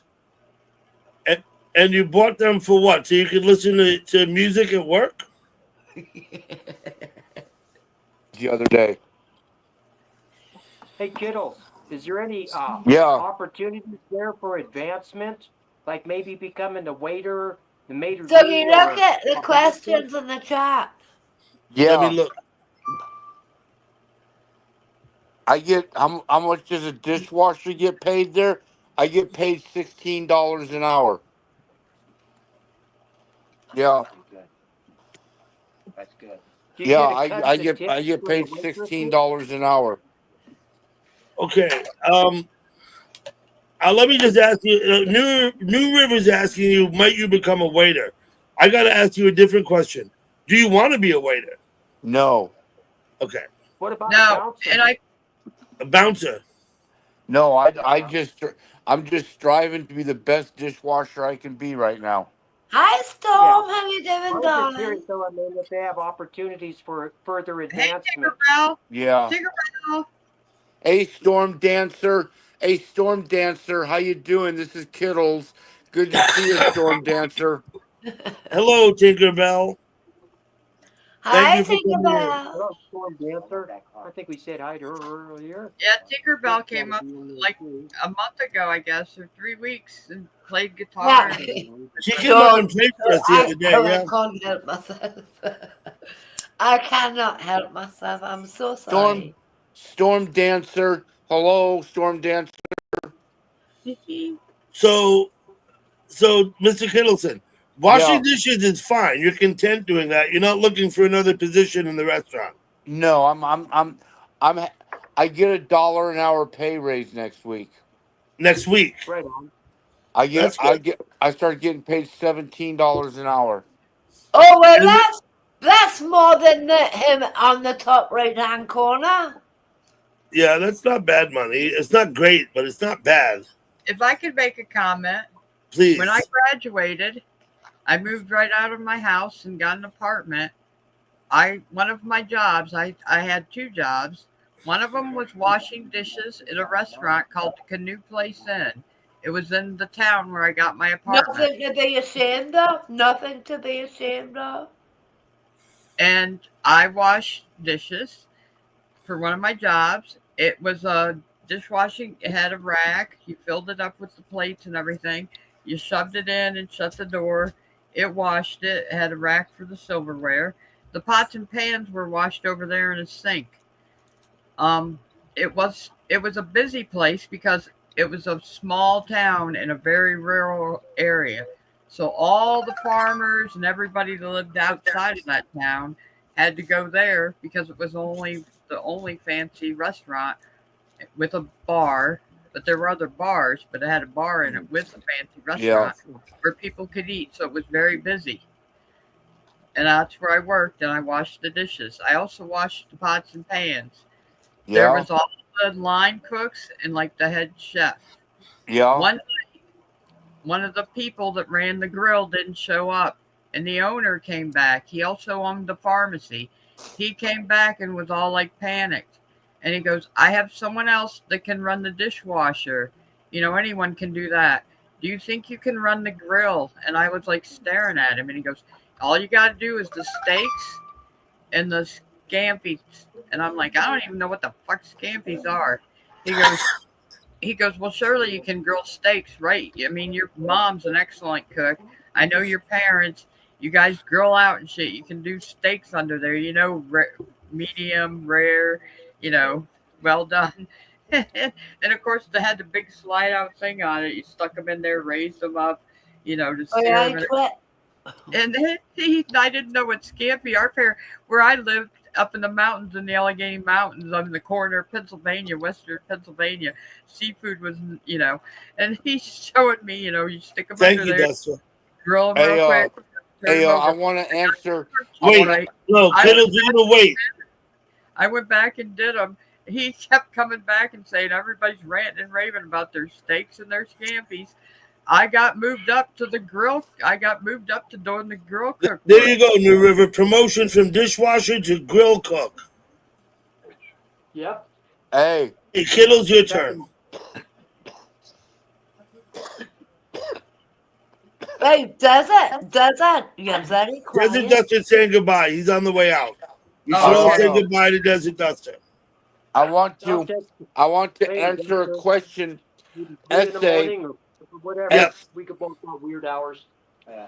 And you bought them for what? So you could listen to music at work? The other day. Hey, Kittles, is there any Yeah. opportunities there for advancement? Like maybe becoming a waiter, the maitre So d' you or look at the a questions in the chat. Let me Yeah. look. I get how much does a dishwasher get paid there? I get paid $16 an hour. Yeah. That's good. Do you Yeah, get a cut of I the get tips from the paid waitresses? $16 an hour. Okay. Let me just ask you. New River's asking you, might you become a waiter? I got to ask you a different question. Do you want to be a waiter? No. Okay. What about No, bouncing? and A bouncer. No, I'm just striving to be the best dishwasher I can be right now. Hi, Storm. How you doing, I'm just darling? curious though, I mean, if they have opportunities for further hey, advancement. Tinkerbell. Yeah. Tinkerbell. Hey, Storm Dancer. Hey, Storm Dancer. How you doing? This is Kittles. Good to see you, Storm Dancer. Hello, Tinkerbell. Thank Hi, you for coming in. Tinkerbell. Hello, Storm Dancer. I think we said hi to her earlier. Yeah, Tinkerbell She's came gotta up be in there like too. a month ago, I guess, or 3 weeks, and played guitar. Yeah. And She came up Sean, and played for us the other day. Yeah. can't help myself. I cannot help myself. I'm so sorry. Storm Dancer. Hello, Storm Dancer. So, Mr. Kittleson, washing Yeah. dishes is fine. You're content doing that. You're not looking for another position in the restaurant. No, I get $1 an hour pay raise next week. Next week. Right on. That's good. I start getting paid $17 an hour. Oh well, that's more than him on the top right-hand corner. Yeah, that's not bad money. It's not great, but it's not bad. if I could make a comment, Please. when I graduated, I moved right out of my house and got an apartment. One of my jobs, I had 2 jobs. One of them was washing dishes at a restaurant called the Canoe Place Inn. It was in the town where I got my apartment. Nothing to be ashamed of. Nothing to be ashamed of. And I washed dishes for one of my jobs. It was a dishwashing. It had a rack. You filled it up with the plates and everything. You shoved it in and shut the door. It washed it. It had a rack for the silverware. The pots and pans were washed over there in a sink. It was a busy place because it was a small town in a very rural area. So all the farmers and everybody that lived outside of that town had to go there because it was the only fancy restaurant with a bar. But there were other bars, but it had a bar in it with a fancy restaurant where people could eat. So it was very busy. And that's where I worked, and I washed the dishes. I also washed the pots and pans. Yeah. There was all the line cooks and like the head chef. Yeah. One night, one of the people that ran the grill didn't show up, and the owner came back. He also owned the pharmacy. he came back and was all like panicked. And he goes, I have someone else that can run the dishwasher. You know, anyone can do that. Do you think you can run the grill? And I was like staring at him, and he goes, all you got to do is the steaks and the scampies. And I'm like, I don't even know what the fuck scampies are. He goes, well, surely you can grill steaks, right? I mean, your mom's an excellent cook. I know your parents. You guys grill out and shit. You can do steaks under there, you know, medium, rare, you know, well done. And of course, they had the big slide out thing on it. You stuck them in there, raised them up, you know, to Oh, sear yeah, them. quit. And I didn't know what scampi. Where I lived up in the mountains, in the Allegheny Mountains, I'm in the corner of Pennsylvania, Western Pennsylvania. Seafood was, you know, and he's showing me, you know, you stick them Thank under you, there, Dustin. grill them Hey, real quick. hey, turn 'em I over. want to answer. Wait, Right. no, I kiddos, you're gonna wait. I went back and did them. He kept coming back and saying everybody's ranting and raving about their steaks and their scampies. I got moved up to the grill. I got moved up to doing the grill cook There work. you go, New River. Promotion from dishwasher to grill cook. Yep. Hey, Hey, kiddos, your turn. Hey, Desert, you're very Desert quiet. Dustin saying goodbye. He's on the way out. We should Oh, all okay. say goodbye to Desert Dustin. I want I'll to. text you. I want to Hey, answer a Dexter, question. maybe 3 in the Essay. morning or whatever. Yep. We could both have weird hours. Yeah.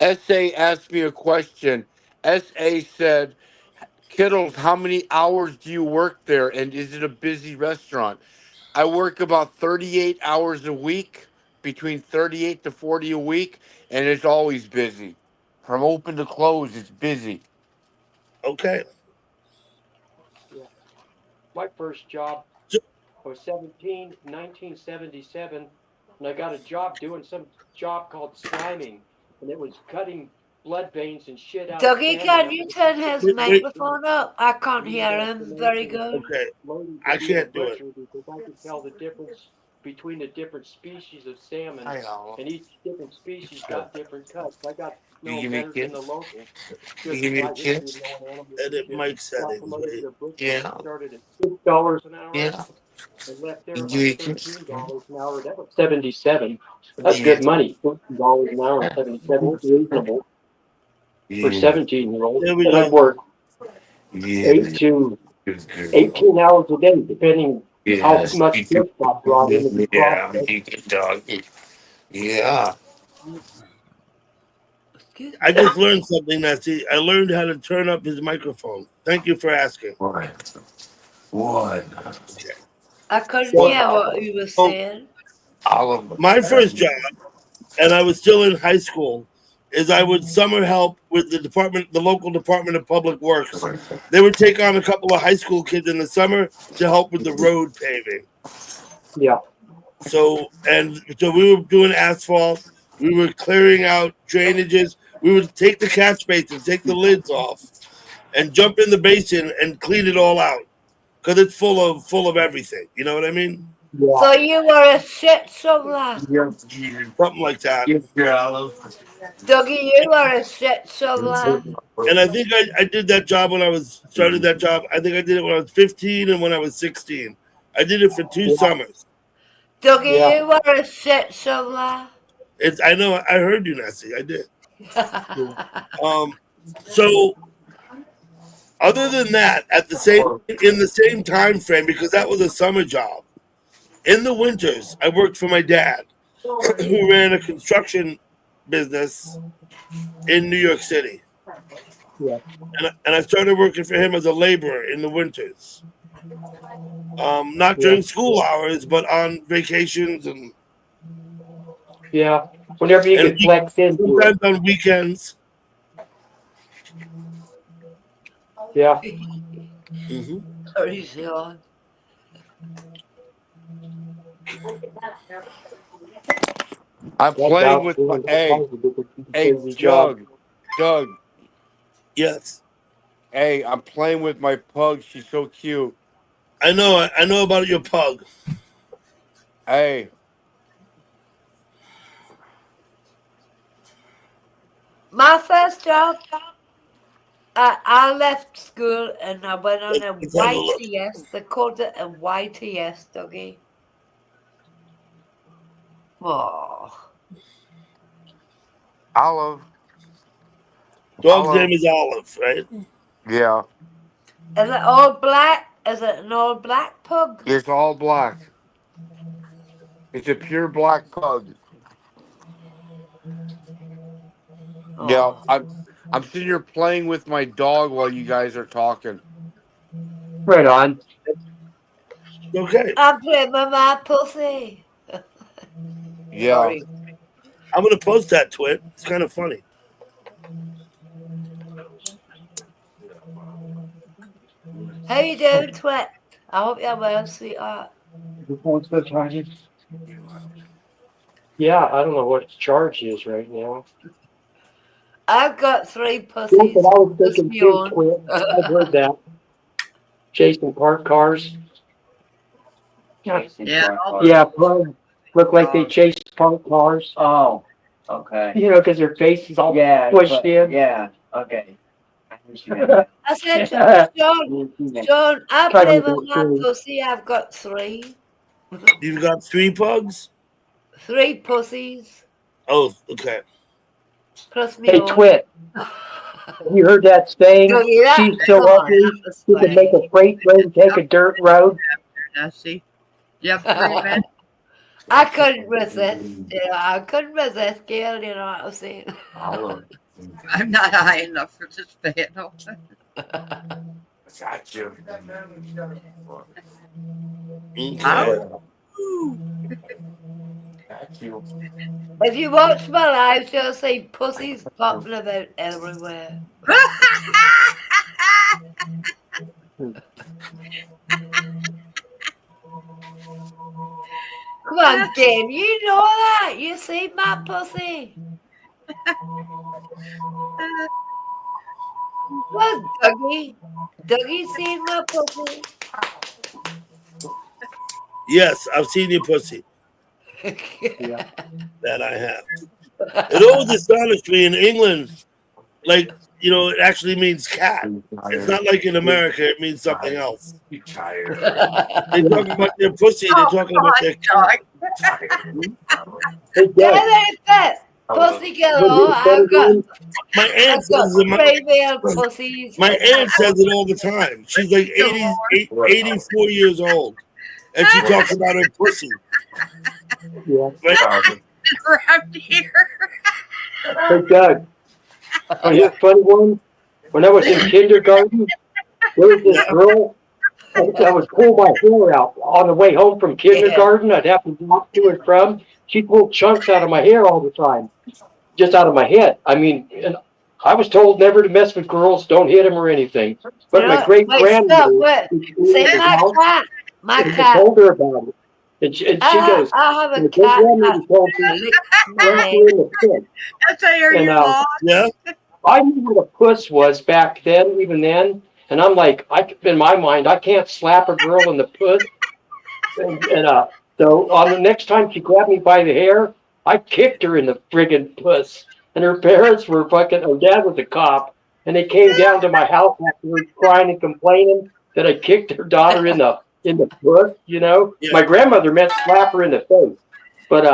Essay asked me a question. Essay said, "Kittles, how many hours do you work there, and is it a busy restaurant?" I work about 38 hours a week, between 38 to 40 a week, and it's always busy. From open to close, it's busy. Okay. Yeah. My first job, So- I was 17, 1977, and I got a job doing some job called sliming, and it was cutting blood veins and shit out of Dougie, salmon. can you turn his Wait. microphone up? I can't hear him very good. Okay. Loaded I to be a can't do it. butcher because I could tell the difference between the different species of salmon, I know. and each different species got different cuts. I got no give me a better than the kiss? local. You Just give me a by history of kiss? knowing animals and Edit shit. mic Got settings. promoted Wait. to a butcher. Yeah. Started at $6 an hour Yeah. and left there You at give me a like kiss? $13 an hour. That was 77. That's good money. $13 an hour and 77 is reasonable for 17-year-olds. There we And I'd go. work Yeah. 8 to 18 hours a day, depending how much fish got brought in to be Yeah, processed. you good dog. Yeah. Excuse I me. just learned something, Nancy. I learned how to turn up his microphone. Thank you for asking. What? Okay. I couldn't So, hear what you were saying. Olive. my first job, and I was still in high school, is I would summer help with the local Department of Public Works. They would take on a couple of high school kids in the summer to help with the road paving. Yeah. So we were doing asphalt. We were clearing out drainages. We would take the catch basins, take the lids off, and jump in the basin and clean it all out because it's full of everything. You know what I mean? Yeah. So you were a shit shoveler. Something like that. Dougie, you were a shit shoveler. And I think I did that job when I started that job. I think I did it when I was 15 and when I was 16. I did it for 2 summers. Dougie, Yeah. you were a shit shoveler. I know I heard you, Nancy. I did. So other than that, in the same time frame, because that was a summer job. In the winters, I worked for my dad, who ran a construction business in New York City. Yeah. And I started working for him as a laborer in the winters. Not Yeah. during school hours, but on vacations and Yeah. Whenever you could flex into it. sometimes on weekends. Yeah. Mm-hmm. Sorry, Sean. I'm playing with my hey Doug. Yes. Hey, I'm playing with my pug. She's so cute. I know about your pug. Hey. My first job, I left school and I went on a Let's have a look. YTS. They called it a YTS, doggy. Oh. Olive. Dog's Olive. name is Olive, right? Yeah. Is it all black? Is it an all black pug? It's all black. It's a pure black pug. Yeah, Oh. I'm sitting here playing with my dog while you guys are talking. Right on. Okay. I'm playing with my pussy. Yeah. Sorry. I'm gonna post that twit. It's kind of funny. How you doing, Twit? I hope you're well, sweetheart. The phone's still charging. Yeah, I don't know what its charge is right now. I've got 3 That's pussies. what I was Just thinking me too, own. Quit. I've heard that. Chasing parked cars. Yeah. Yeah, plugs look like they chase parked cars. Oh, okay. You know, because their face is all pushed in. Yeah, okay. I understand. I said, Yeah. Sean, I Try to play make with it my true. pussy. I've got 3. You've got 3 pugs? 3 pussies. Oh, okay. Plus me Hey, own. Twit, you heard that saying? Doggy, She's so come on, ugly, that was she can make funny. a freight train take a dirt road. Nessie. You have 3 men? I couldn't resist. You know, I couldn't resist, Gail. You know what I'm saying? I'm not high enough for this panel. Got you. Okay. Got you. If you watch my live, you'll see pussies popping about everywhere. Come on, Jim. You know that. You see my pussy. Well, Dougie. Dougie seen my pussy. Yes, I've seen your pussy. Yeah. That I have. It always astonished me in England, like, you know, it actually means cat. It's not like in America, it means something else. You tired. They talk about their pussy, they're talking about their cat. Hey, Get Doug, it, pussy would galore. you I've got, My aunt I've got says it, female pussies. my aunt says it all the time. She's like 84 years old. And she talks about her pussy. Yeah. Right? Around here. Hey, Doug, oh, yeah, funny one. When I was in kindergarten, there was this girl that would pull my hair out on the way home from kindergarten. I'd have to walk to and from. She'd pull chunks out of my hair all the time, just out of my head. I mean, and I was told never to mess with girls, don't hit them or anything. But You my know, great wait, grandmother, stop, say my I cat. told her about it. And she goes, I have a my cat grandmother told me that licks my right name. in the pit. That's how you're And, your mom. Yeah. I knew what a puss was back then, even then. And I'm like, in my mind, I can't slap a girl in the puss. So on the next time she grabbed me by the hair, I kicked her in the friggin' puss. And her parents were fucking, her dad was a cop. And they came down to my house afterwards crying and complaining that I kicked her daughter in the puss, you know. Yeah. My grandmother meant slap her in the face. But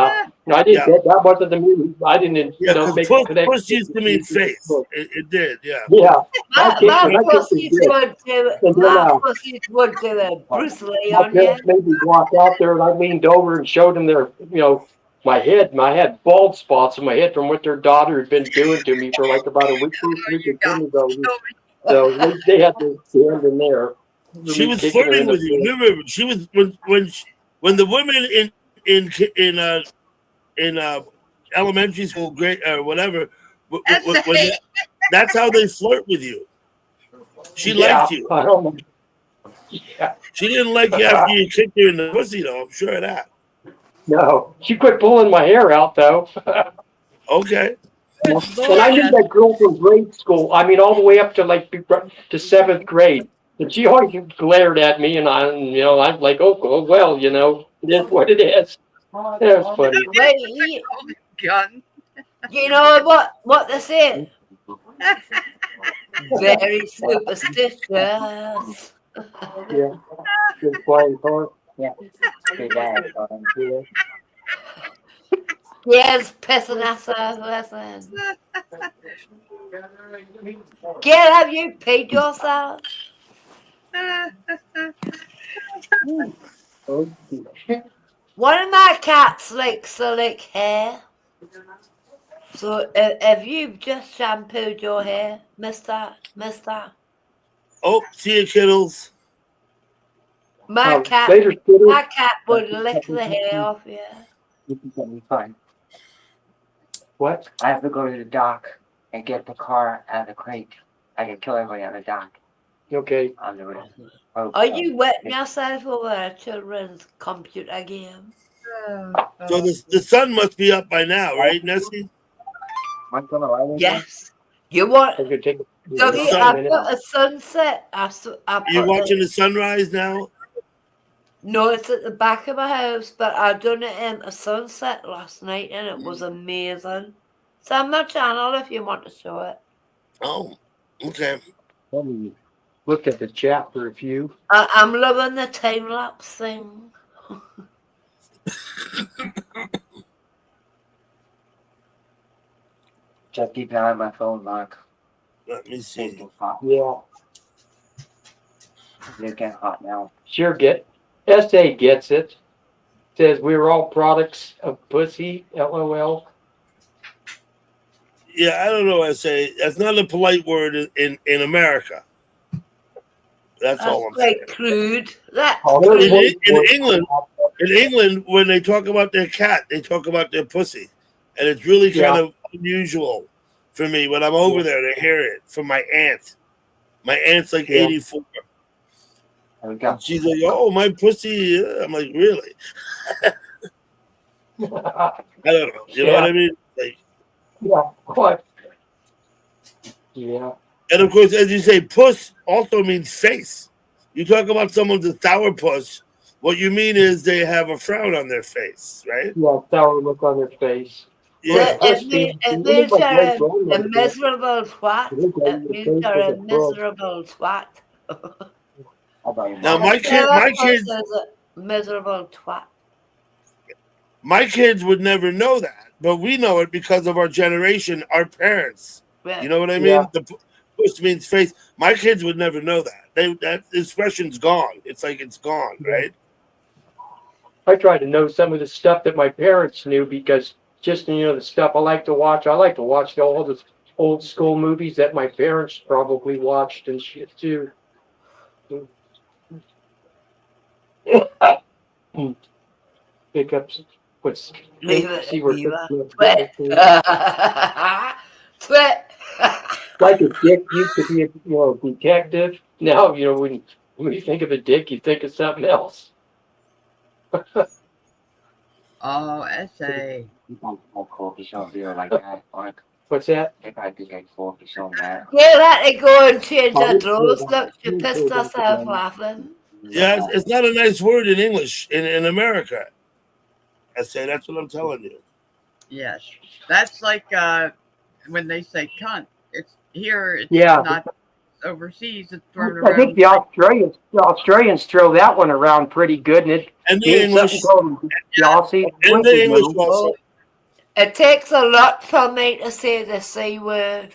no, I didn't. Yeah. That wasn't the meaning. I didn't. Yeah, Make because the connection. puss used to mean face. It did, yeah. Yeah. My pussies would do it. My pussies would do it. Bruce Lee My on you. parents made me walk out there, and I leaned over and showed them their, my head. I had bald spots on my head from what their daughter had been doing to me for like about a week, 2 weeks in kindergarten. So they had to stand in there. She was flirting with you. Remember, she was when the women in elementary school, grade or whatever, that's how they flirt with you. She liked you. I don't know. Yeah. She didn't like you after you kicked her in the pussy, though. I'm sure of that. No, she quit pulling my hair out though. Okay. And I knew that girl from grade school. I mean, all the way up to like to 7th grade. And she always glared at me, and I'm like, oh well, it is what it is. That's funny. Gun. You know what they say? Very superstitious. Yeah. Good quiet car. Yeah. Big ass on here. Gail's pissing us off, listen. Gail, have you peed yourself? One of my cats likes to lick hair. So if you've just shampooed your hair, mister, Oh, see you, Kittles. my cat would lick the hair off you. You can get me fine. What? I have to go to the dock and get the car out of the crate. I can kill everybody on the dock. Okay. On the road. Are you wetting yourself over a children's computer game? So the sun must be up by now, right, Nessie? Yes. You want, Dougie, I put a sunset. You're watching the sunrise now? No, it's at the back of my house, but I done it in a sunset last night and it was amazing. It's on my channel if you want to show it. Oh, okay. Let me look at the chat for a few. I'm loving the time lapse thing. Just keep an eye on my phone, Mark. Let me see. Yeah. They're getting hot now. Sure SA gets it. Says we're all products of pussy, LOL. Yeah, I don't know what I say. That's not a polite word in America. That's all I'm saying. Crude. In England, when they talk about their cat, they talk about their pussy. And it's really kind of unusual for me when I'm over there to hear it from my aunt. My aunt's like 84. And she's like, oh, my pussy. I'm like, really? I don't know. You know what I mean? Like, What? Yeah. And of course, as you say, puss also means face. You talk about someone's a sour puss, what you mean is they have a frown on their face, right? Yeah, sour look on their face. Yeah. It means you're a miserable twat. It means you're a miserable twat. Now my kids is a miserable twat. My kids would never know that, but we know it because of our generation, our parents. Yeah. You know what I mean? Yeah. The puss means face. My kids would never know that. That expression's gone. It's like it's gone, right? I try to know some of the stuff that my parents knew because just the stuff I like to watch. I like to watch all the old school movies that my parents probably watched and shit too. Pick up what's see where like a dick used to be a detective. Now when you think of a dick, you think of something else. Oh, essay. Coffee shop beer like that, Mark. What's that? If I do get coffee shop that. Yeah, let it go and change her drawers. Look, she pissed herself laughing. Yeah, it's not a nice word in English in America. I say that's what I'm telling you. Yes, that's like when they say cunt. It's here. It's not overseas. It's thrown around. I think the Australians throw that one around pretty good, and the English, and the English also. It takes a lot for me to say the C word.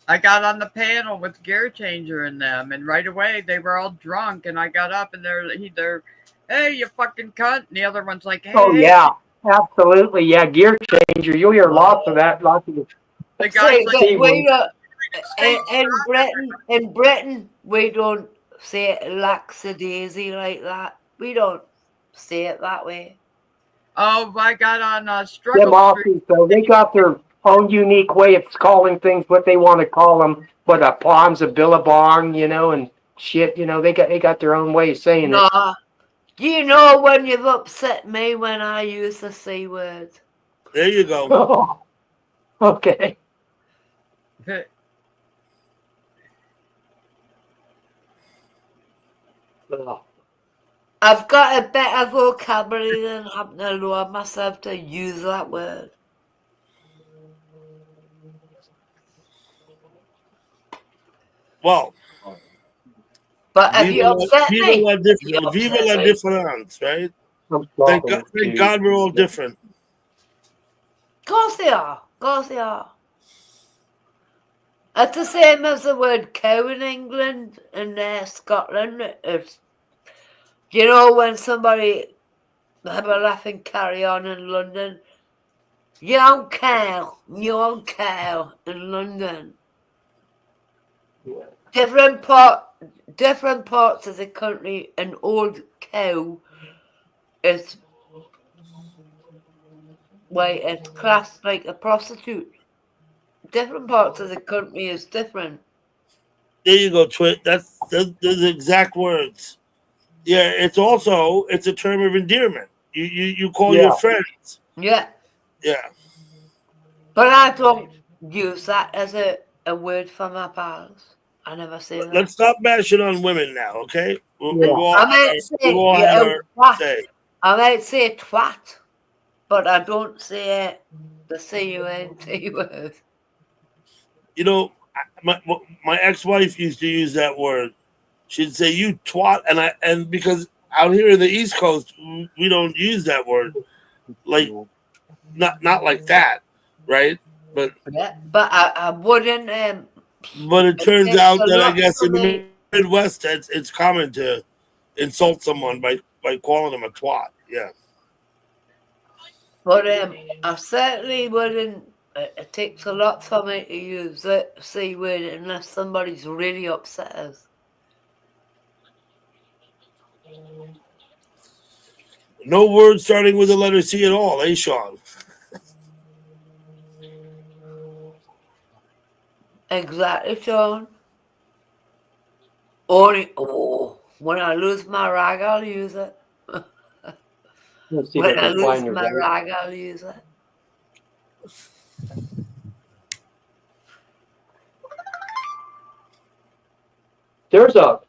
I got on the panel with Gear Changer and them, and right away they were all drunk, and I got up and they're hey, you fucking cunt, and the other one's like, hey. Oh yeah, absolutely, yeah, Gear Changer. You'll hear lots of that, lots of the guys in Britain, we don't say it lackadaisy like that. We don't say it that way. Oh, I got on Struggle Street. So they got their own unique way of calling things what they want to call them. But a pawn's a billabong, and shit. They got their own way of saying it. You know when you've upset me when I use the C word. There you go. Oh, okay. I've got a better vocabulary than having to lower myself to use that word. Well, But if you upset viva me, la if you different, viva upset la me, difference, right? I'm Thank talking thank to God we're all different. of course they are. Of course they are. It's the same as the word cow in England and Scotland. It's, you know, when somebody have a laughing carry on in London, you old cow in London. Different parts of the country, an old cow is it's classed like a prostitute. Different parts of the country is different. There you go, Twit. That's the exact words. Yeah, it's a term of endearment. You call your friends. Yeah. Yeah. But I don't use that as a word for my pals. I never say that. Let's stop bashing on women now, okay? We've all I had might say our twat. say. I might say twat, but I don't say the C-U-N-T word. You know, my ex-wife used to use that word. She'd say "you twat," and because out here in the East Coast we don't use that word, like not like that, right? But I wouldn't. but it It turns takes out a that I lot guess for in the me. Midwest it's common to insult someone by calling them a twat. Yeah. But I certainly wouldn't. It takes a lot for me to use the C word unless somebody's really upset us. No word starting with the letter C at all, eh, Sean? Exactly, Sean. Only when I lose my rag, I'll use it. Let's see if When I I can lose find your my rag, I'll use it. There's an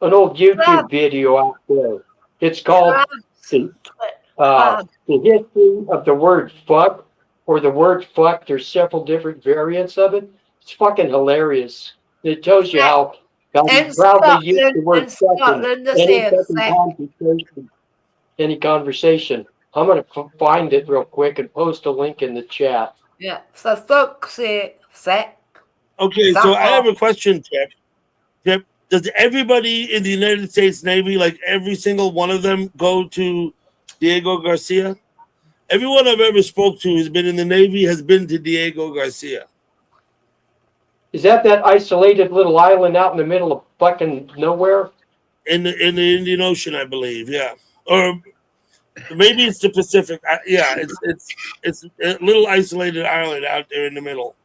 old YouTube video out there. It's called the history of the word fuck, or the word fuck. There's several different variants of it. It's fucking hilarious. It tells you how In proudly use the word in fuck in Scotland, they any say fucking feck. conversation. Any conversation. I'm going to find it real quick and post a link in the chat. Yeah, for fuck's sake, feck. Okay, so I have a question, Tip. Tip, does everybody in the United States Navy, like every single one of them, go to Diego Garcia? Everyone I've ever spoke to who's been in the Navy has been to Diego Garcia. Is that isolated little island out in the middle of fucking nowhere? In the Indian Ocean, I believe, yeah. Or maybe it's the Pacific. Yeah, it's a little isolated island out there in the middle.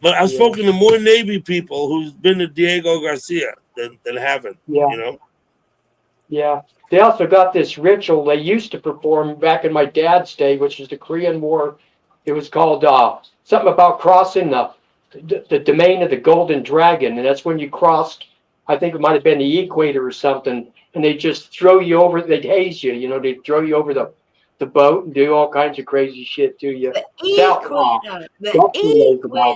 But I've spoken to more Navy people who's been to Diego Garcia than haven't. Yeah. You know? Yeah. They also got this ritual they used to perform back in my dad's day, which was the Korean War. It was called something about crossing the domain of the Golden Dragon. And that's when you crossed, I think it might have been the equator or something. And they just throw you over, they'd haze you, they'd throw you over the boat and do all kinds of crazy shit to you. About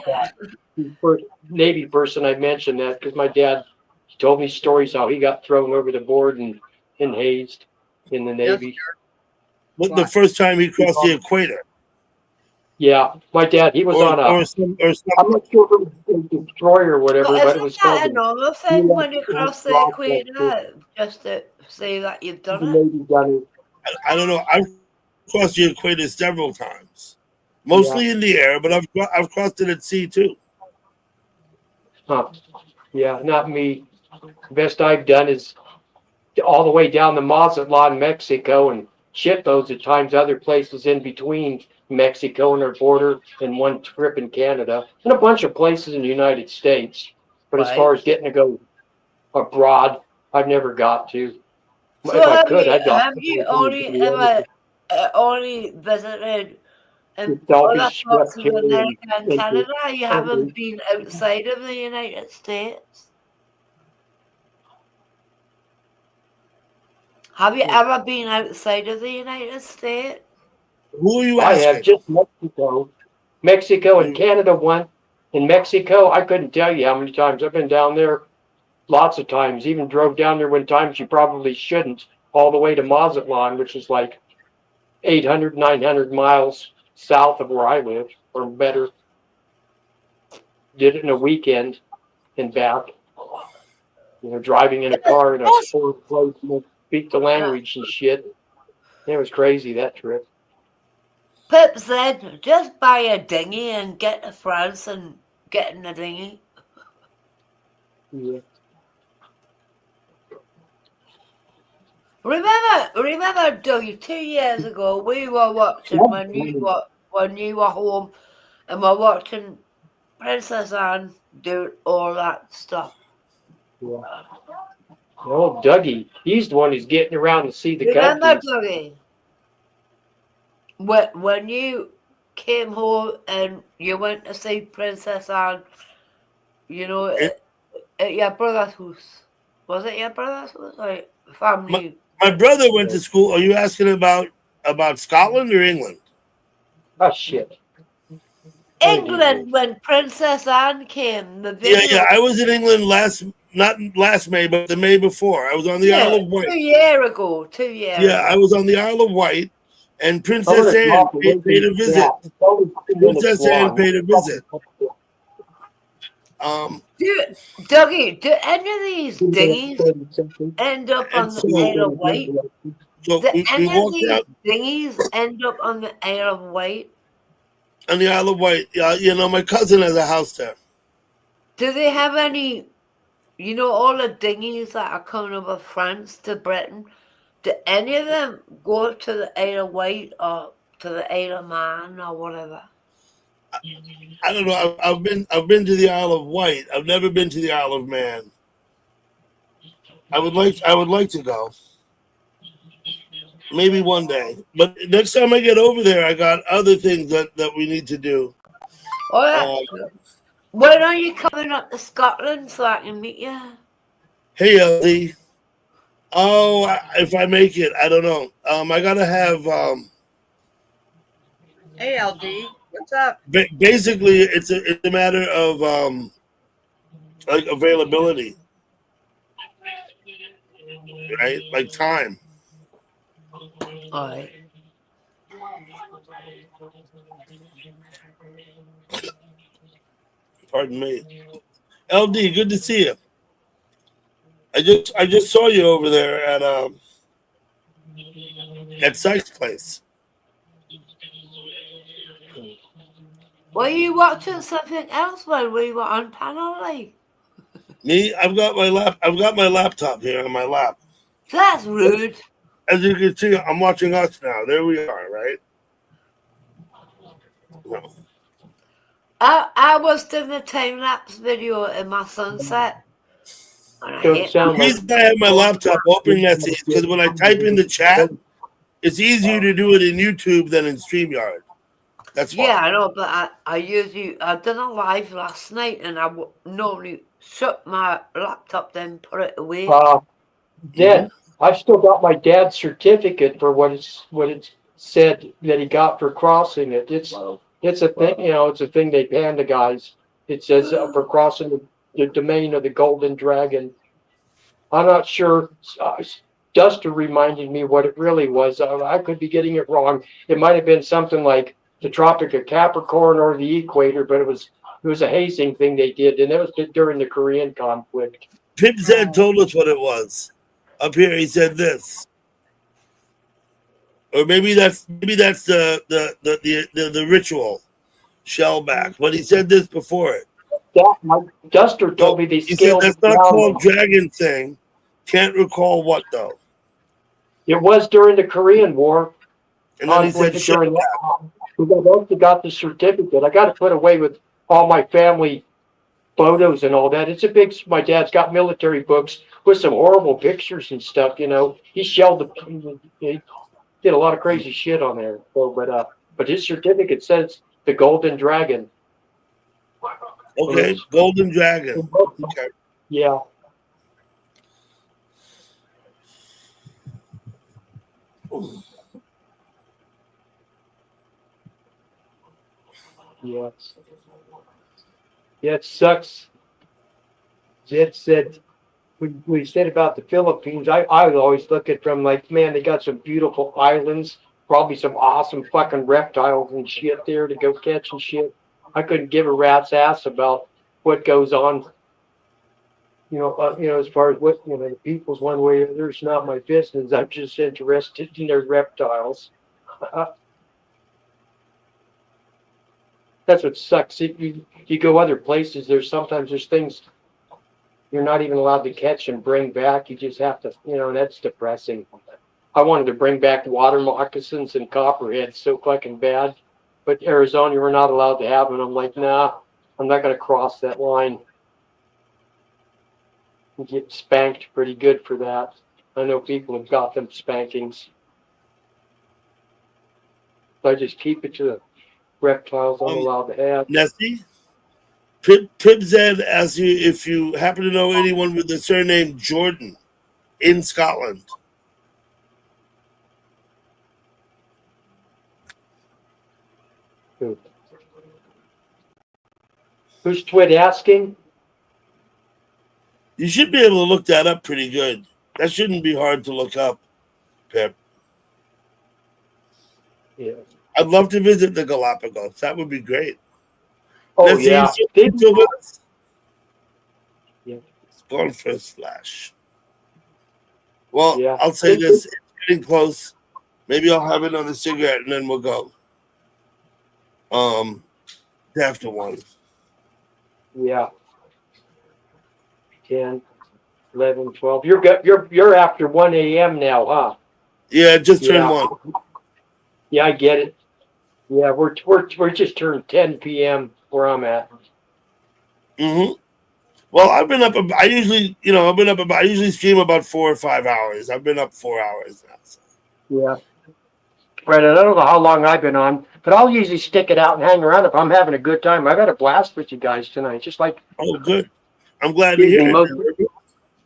that. The first Navy person I mentioned that because my dad told me stories how he got thrown over the board and hazed in the Navy. What, the first time he crossed the equator? Yeah, my dad, he was on a. I'm not sure if it was a destroyer or whatever, but it was called. Isn't that a normal thing when you cross the equator? Just to say that you've done it? I don't know. I've crossed the equator several times, mostly in the air, but I've crossed it at sea too. Huh. Yeah, not me. The best I've done is all the way down the Mazatlan, Mexico, and shitloads of times other places in between Mexico and our border, and one trip in Canada, and a bunch of places in the United States. But as far as getting to go abroad, I've never got to. So if I could, I'd go. have you only ever only visited other parts of America and Canada? You haven't been outside of the United States? Have you ever been outside of the United States? Who are you I asking? have just Mexico and Canada one, In Mexico, I couldn't tell you how many times I've been down there. Lots of times, even drove down there when times you probably shouldn't, all the way to Mazatlan, which is like 800, 900 miles south of where I live, or better. Did it in a weekend and back. Driving in a car in a foreign place, speak the language and shit. It was crazy, that trip. Pip said, just buy a dinghy and get to France and get in a dinghy. Yeah. Remember, Dougie, 2 years ago we were watching when you were home, and we're watching Princess Anne do all that stuff. Yeah. Oh, Dougie, he's the one who's getting around to see the Remember, country. Dougie, when you came home and you went to see Princess Anne, at your brother's house. Was it your brother's house or family? My brother went to school. Are you asking about Scotland or England? Oh shit. England, when Princess Anne came, the video. Yeah. I was in England not last May, but the May before. I was on the Isle of Wight. 2 years ago. 2 years. Yeah, I was on the Isle of Wight, and Princess Anne paid a visit. Princess Anne paid a visit. Dougie, do any of these dinghies end up on the Isle of Wight? So do we any of walked these out dinghies end up on the Isle of Wight? on the Isle of Wight. My cousin has a house there. Do they have any, all the dinghies that are coming over France to Britain? Do any of them go to the Isle of Wight or to the Isle of Man or whatever? I don't know. I've been to the Isle of Wight. I've never been to the Isle of Man. I would like to go. Maybe one day. But next time I get over there, I got other things that we need to do. When are you coming up to Scotland so I can meet you? Hey, LD. Oh, if I make it, I don't know. I gotta have. Hey, LD, what's up? Basically, it's a matter of like availability, right? Like time. All right. Pardon me. LD, good to see you. I just saw you over there at Sykes' place. Were you watching something else while we were on panel, like? Me, I've got my laptop here on my lap. That's rude. As you can see, I'm watching us now. There we are, right? No. I was doing the time lapse video in my sunset. The reason I have my laptop open message because when I type in the chat, it's easier to do it in YouTube than in StreamYard. That's why. Yeah, I know, but I done a live last night, and I normally shut my laptop, then put it away. Then I've still got my dad's certificate for what it said that he got for crossing it. It's a thing, it's a thing they hand to guys. It says for crossing the domain of the Golden Dragon. I'm not sure. Duster reminded me what it really was. I could be getting it wrong. It might have been something like the Tropic of Capricorn or the Equator, but it was a hazing thing they did, and it was during the Korean conflict. Pip Zed told us what it was. Up here, he said this, or maybe that's the ritual shellback. But he said this before it. Duster told me these. He said that's not called dragon thing. Can't recall what though. It was during the Korean War. And then he said during that. I also got the certificate. I got to put away with all my family photos and all that. It's a big. My dad's got military books with some horrible pictures and stuff. He shelled he did a lot of crazy shit on there. So, but his certificate says the Golden Dragon. Okay, Golden Dragon. Okay. Yeah. Yes. Yeah, it sucks. Jet said, we said about the Philippines, I would always look at from like, man, they got some beautiful islands, probably some awesome fucking reptiles and shit there to go catch and shit. I couldn't give a rat's ass about what goes on, as far as what, the people's one way or other. It's not my business. I'm just interested in their reptiles. That's what sucks. You go other places, there's things you're not even allowed to catch and bring back. You just have to, that's depressing. I wanted to bring back water moccasins and copperheads so fucking bad, but Arizona, we're not allowed to have them. I'm like, nah, I'm not going to cross that line. You get spanked pretty good for that. I know people have got them spankings. So I just keep it to the reptiles I'm allowed to have. Nessie, Pibzed asks you if you happen to know anyone with the surname Jordan in Scotland. Who's Twit asking? You should be able to look that up pretty good. That shouldn't be hard to look up, Pip. Yeah. I'd love to visit the Galapagos. That would be great. Oh, Nessie, yeah. you still with us? Yeah. It's gone for a splash. Well, Yeah. I'll say this. It's getting close. Maybe I'll have another cigarette and then we'll go. After one. Yeah. 10, 11, 12. You're after 1 a.m. now, huh? Yeah, just turned 1. Yeah, I get it. Yeah, we're just turned 10 p.m. where I'm at. Mm-hmm. Well, I've been up. I usually stream about 4 or 5 hours. I've been up 4 hours now. So. Yeah. Right, I don't know how long I've been on, but I'll usually stick it out and hang around if I'm having a good time. I've had a blast with you guys tonight. Just like, oh, good. I'm glad to hear it.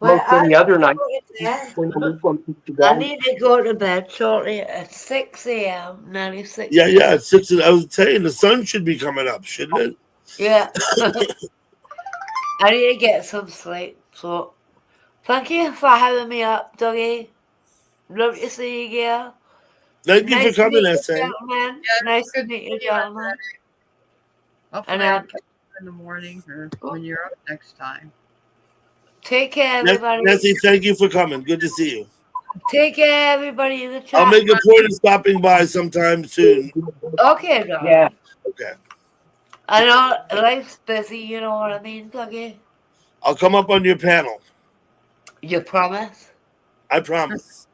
Well, any other night. I need to go to bed shortly at 6 a.m. 96. Yeah, it's 6. I was saying the sun should be coming up, shouldn't it? Yeah. I need to get some sleep. So, thank you for having me up, Dougie. Love to see you again. Thank you for coming, S.A. Gentlemen. Yeah, Nice to good meet to you, see you, gentlemen. Hopefully And I'll catch you in the morning or when you're up next time. take care, everybody. Nessie, thank you for coming. Good to see you. Take care, everybody in the chat. I'll make a point of stopping by sometime soon. Okay, darling. Yeah. Okay. I know life's busy, you know what I mean, Dougie? I'll come up on your panel. You promise? I promise.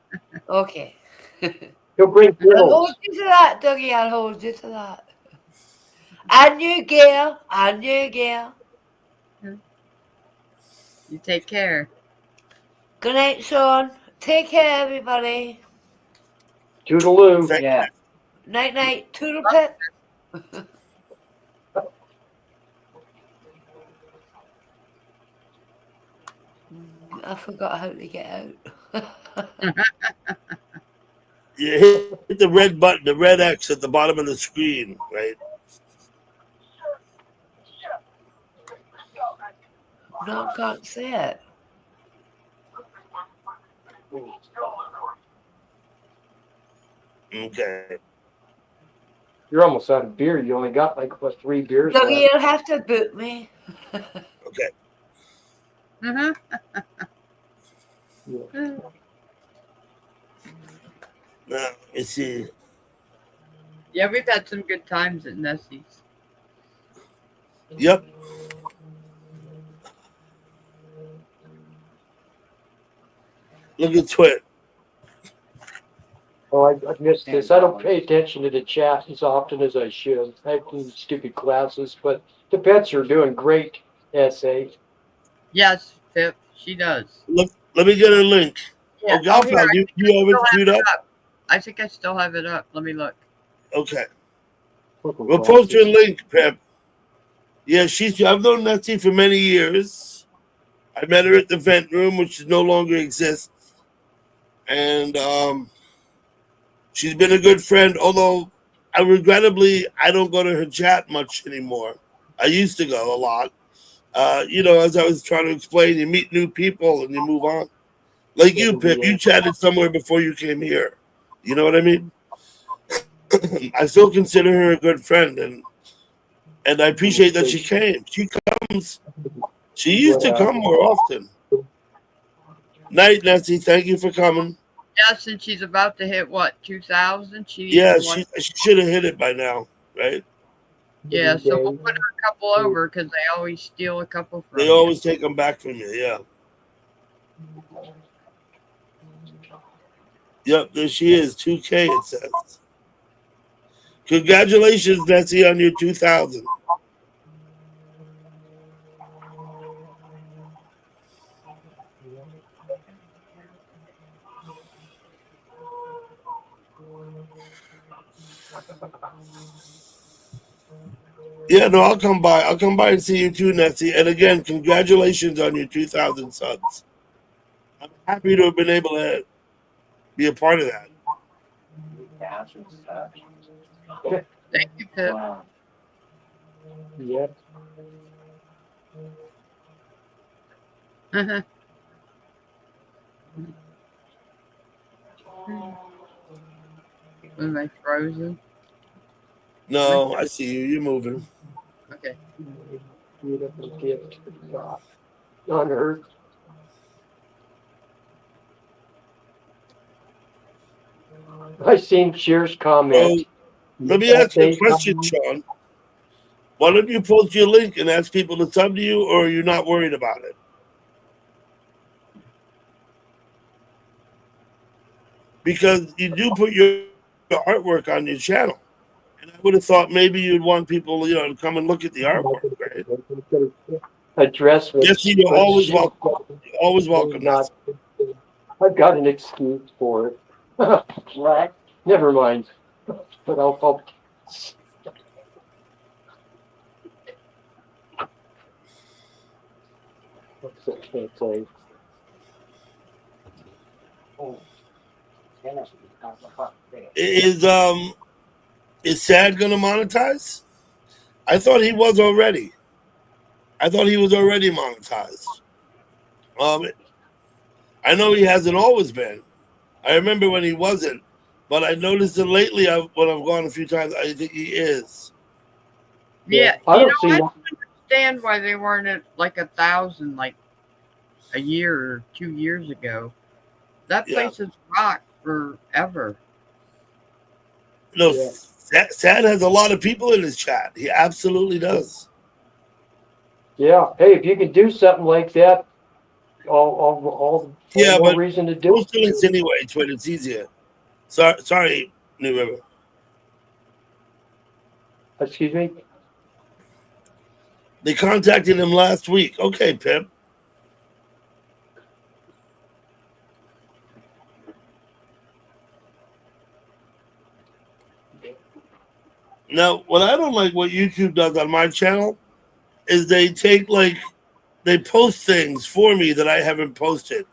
Okay. He'll bring I'll hold you to that, Dougie. I'll hold you to that. And you, Gail. And you, Gail. You take care. Good night, Sean. Take care, everybody. Toodaloo. Yeah. Night, night. Toodle pip. I forgot how to get out. You hit the red button, the red X at the bottom of the screen, right? No, I can't see it. Okay. You're almost out of beer. You only got like 3 beers Dougie, left. you'll have to boot me. Okay. Now, let's see. Yeah, we've had some good times at Nessie's. Yep. Look at Twit. Oh, I missed this. I don't pay attention to the chat as often as I should. I have these stupid classes, but the pets are doing great, S.A. Yes, Pip, she does. Let me get a link. Yeah. Oh, Galpal, you have it queued up? I think I still have it up. Let me look. Okay. We'll post your link, Pep. Yeah, I've known Nessie for many years. I met her at the vent room, which no longer exists. And she's been a good friend, although regrettably I don't go to her chat much anymore. I used to go a lot. As I was trying to explain, you meet new people and you move on. Like you, Pip, you chatted somewhere before you came here. You know what I mean? I still consider her a good friend, and I appreciate that she came. She comes. She used to come more often. Night, Nessie. Thank you for coming. Yeah, since she's about to hit what 2,000, Yeah, she should have hit it by now, right? Yeah, so we'll put her a couple over because they always steal a couple from They you. always take them back from you. Yeah. Yep, there she is. 2K. It says. Congratulations, Nessie, on your 2,000. Yeah, no, I'll come by. I'll come by and see you too, Nessie. And again, congratulations on your 2,000 subs. I'm happy to have been able to be a part of that. Thank you, Pip. Wow. Yep. Was I frozen? No, I see you. You're moving. Okay. Beautiful gift on Earth. I seen Cheers comment. So, let me ask you a question, Sean. Why don't you post your link and ask people to sub to you, or are you not worried about it? Because you do put your artwork on your channel. And I would have thought maybe you'd want people, to come and look at the artwork, right? Address what, Yes, you're always welcome. You're always welcome. Not, I've got an excuse for it. What? Never mind. But I'll what's it can't say? Is Sad gonna monetize? I thought he was already. I thought he was already monetized. I know he hasn't always been. I remember when he wasn't, but I noticed it lately. When I've gone a few times, I think he is. Yeah, I don't I don't understand why they weren't at like 1,000 like a year or 2 years ago. That place has rocked forever. No, Sad has a lot of people in his chat. He absolutely does. Yeah. Hey, if you can do something like that, all but reason to do post the links anyway, Twin. It's easier. Sorry, New River. Excuse me? They contacted him last week. Okay, Pip. Now, what I don't like what YouTube does on my channel is they post things for me that I haven't posted.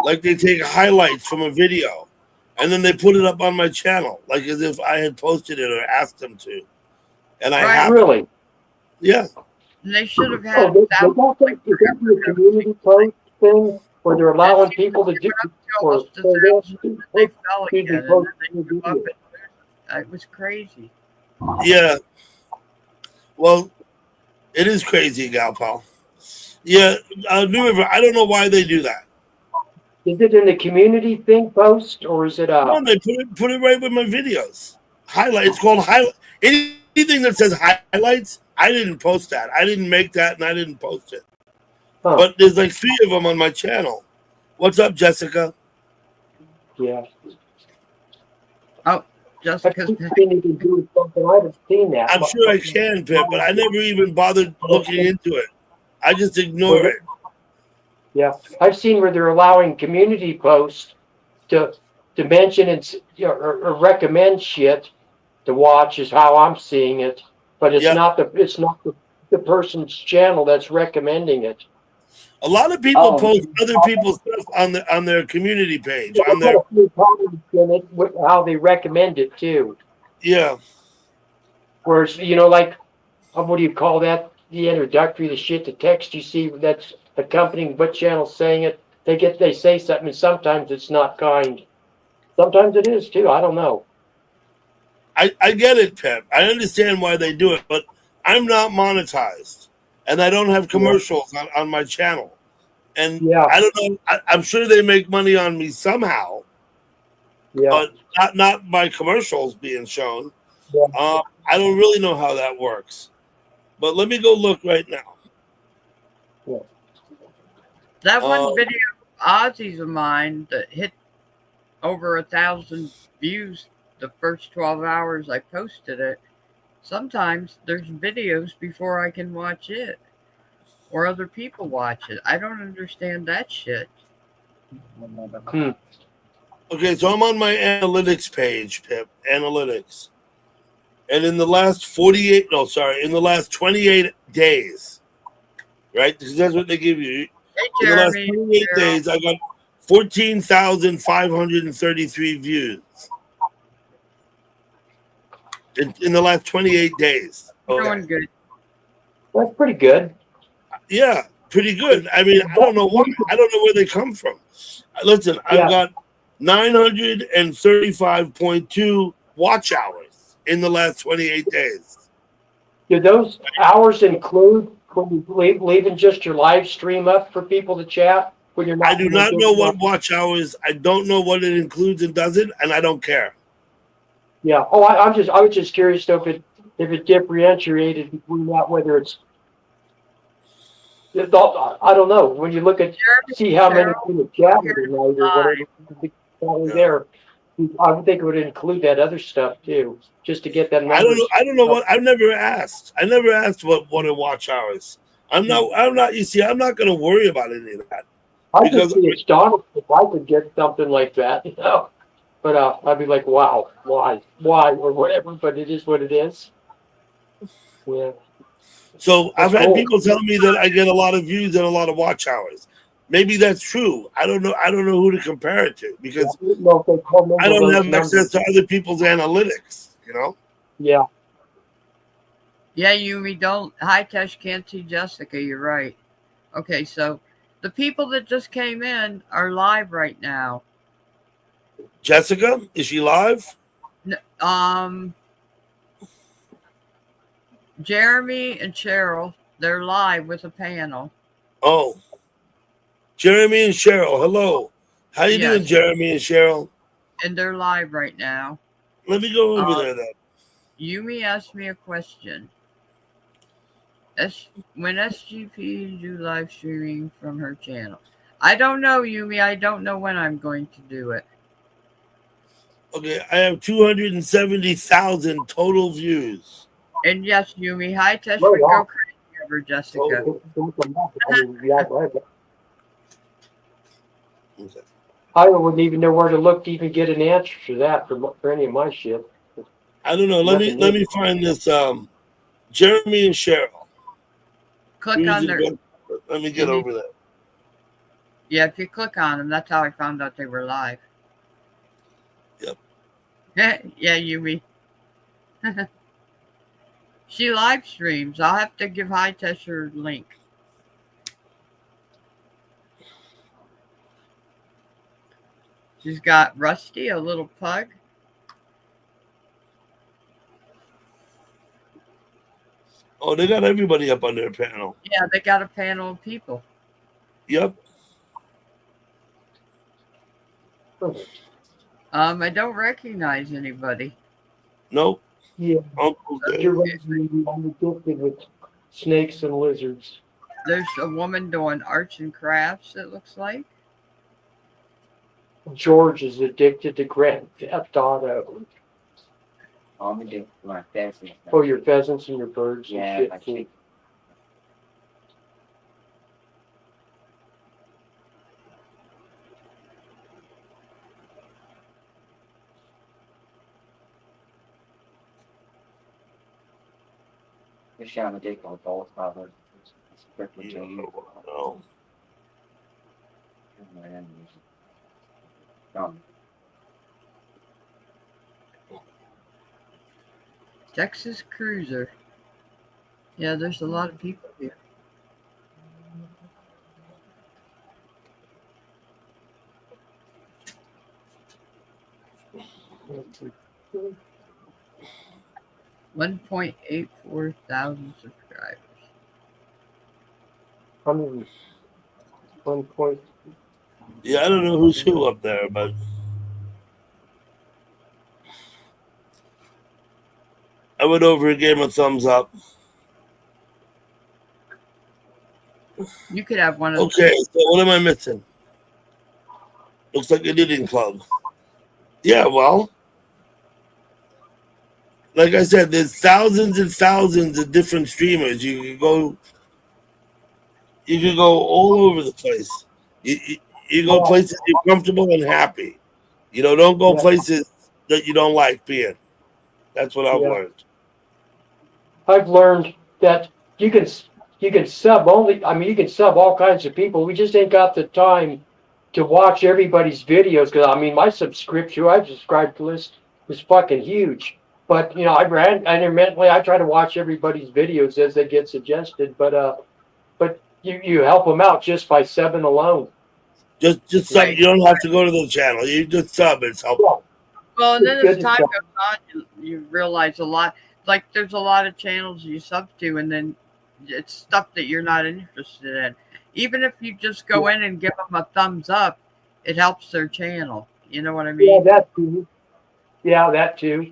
Like they take highlights from a video and then they put it up on my channel, like as if I had posted it or asked them to. And I have really. Yeah. And they should have had is that the community post thing where they're allowing people to do almost 1,000. They fell again, and then they grew up and it was crazy. Yeah. Well, it is crazy, Gal Pal. Yeah, New River, I don't know why they do that. Is it in the community thing post or is it No, they put it right with my videos. Highlights. It's called highlight. Anything that says highlights, I didn't post that. I didn't make that, and I didn't post it. Huh. But there's like 3 of them on my channel. What's up, Jessica? Yeah. Oh, Jessica's. I haven't seen that. I'm sure I can, Pip, but I never even bothered looking into it. I just ignore it. Yeah, I've seen where they're allowing community posts to mention and or recommend shit to watch is how I'm seeing it, but it's not the person's channel that's recommending it. A lot of people post other people's stuff on their community page. On their how they recommend it too. Yeah. Whereas like what do you call that? the introductory, the shit, the text you see that's accompanying what channel's saying it, they say something, and sometimes it's not kind. Sometimes it is too. I don't know. I get it, Pep. I understand why they do it, but I'm not monetized, and I don't have commercials on my channel. And Yeah. I don't know. I'm sure they make money on me somehow, Yeah. but not my commercials being shown. Yeah. I don't really know how that works, but let me go look right now. Yeah. That one video of Ozzy's of mine that hit over 1,000 views the first 12 hours I posted it. Sometimes there's videos before I can watch it, or other people watch it. I don't understand that shit. Okay, so I'm on my analytics page, Pip. Analytics. And in the last 28 days, right? Because that's what they give you. Hey, In the last Jeremy, 28 Cheryl. days, I got 14,533 views. In the last 28 days. You're doing good. That's pretty good. Yeah, pretty good. I mean, I don't know why. I don't know where they come from. Listen, I've got 935.2 watch hours in the last 28 days. Do those hours include when you leaving just your live stream up for people to chat? When you're not, I do not know what watch hours. I don't know what it includes and doesn't, and I don't care. Yeah. Oh, I was just curious though if it differentiated between that, whether it's. I don't know. When you look at see how many people chatted tonight or whatever there, I would think it would include that other stuff too, just to get that numbers. I don't know what. I've never asked. I never asked what are watch hours. I'm not. You see, I'm not going to worry about any of that. I just be astonished if I could get something like that, you know. But I'd be like, wow, why, or whatever. But it is what it is. Yeah. So That's I've had cool. people tell me that I get a lot of views and a lot of watch hours. Maybe that's true. I don't know. I don't know who to compare it to because I don't have access to other people's analytics. You know. Yeah. Yeah, Yumi, don't. Hi, Tesh, can't see Jessica. You're right. Okay, so the people that just came in are live right now. Jessica, is she live? Jeremy and Cheryl, they're live with a panel. Oh, Jeremy and Cheryl. Hello. How you doing, Jeremy and Cheryl? And they're live right now. Let me go over there then. Yumi asked me a question. When SGP do live streaming from her channel? I don't know, Yumi. I don't know when I'm going to do it. Okay, I have 270,000 total views. And yes, Yumi, hi, Tesh would go crazy over Jessica. I wouldn't even know where to look to even get an answer to that for any of my shit. I don't know. Let me find this. Jeremy and Cheryl. Click on their. Let me get over there. Yeah, if you click on them, that's how I found out they were live. Yep. Yeah, Yumi. She live streams. I'll have to give High Tess her link. She's got Rusty, a little pug. Oh, they got everybody up on their panel. Yeah, they got a panel of people. Yep. I don't recognize anybody. Nope. Yeah. Uncle You're addicted with snakes and lizards. There's a woman doing arts and crafts, it looks like. George is addicted to Grand Theft Auto. I'm addicted to my pheasants. Oh, your pheasants and your birds. Yeah, and my shit. chicken. I'm addicted to both probably. No. Texas Cruiser. Yeah, there's a lot of people here. Hmm. 1.84 thousand subscribers. I mean, 1 point. Yeah, I don't know who's who up there, but I went over and gave him a thumbs up. You could have one of Okay, so what am I missing? Looks like a knitting club. Yeah, well, like I said, there's thousands and thousands of different streamers. You can go all over the place. You go Well, places you're comfortable and happy. You know, don't go yeah, places that you don't like being. That's what I've yeah. learned. I've learned that you can sub only. I mean, you can sub all kinds of people. We just ain't got the time to watch everybody's videos. Because I mean, my subscribe list is fucking huge. But you know, intermittently I try to watch everybody's videos as they get suggested. But you help them out just by subbing alone. Just sub. right. You don't have to go to the channel. You just sub. It's helpful. Well, and then It's as good time stuff. goes on, you realize a lot. Like there's a lot of channels you sub to, and then it's stuff that you're not interested in. Even if you just go in and give them a thumbs up, it helps their channel. You know what I Yeah, mean? that too. Yeah, that too.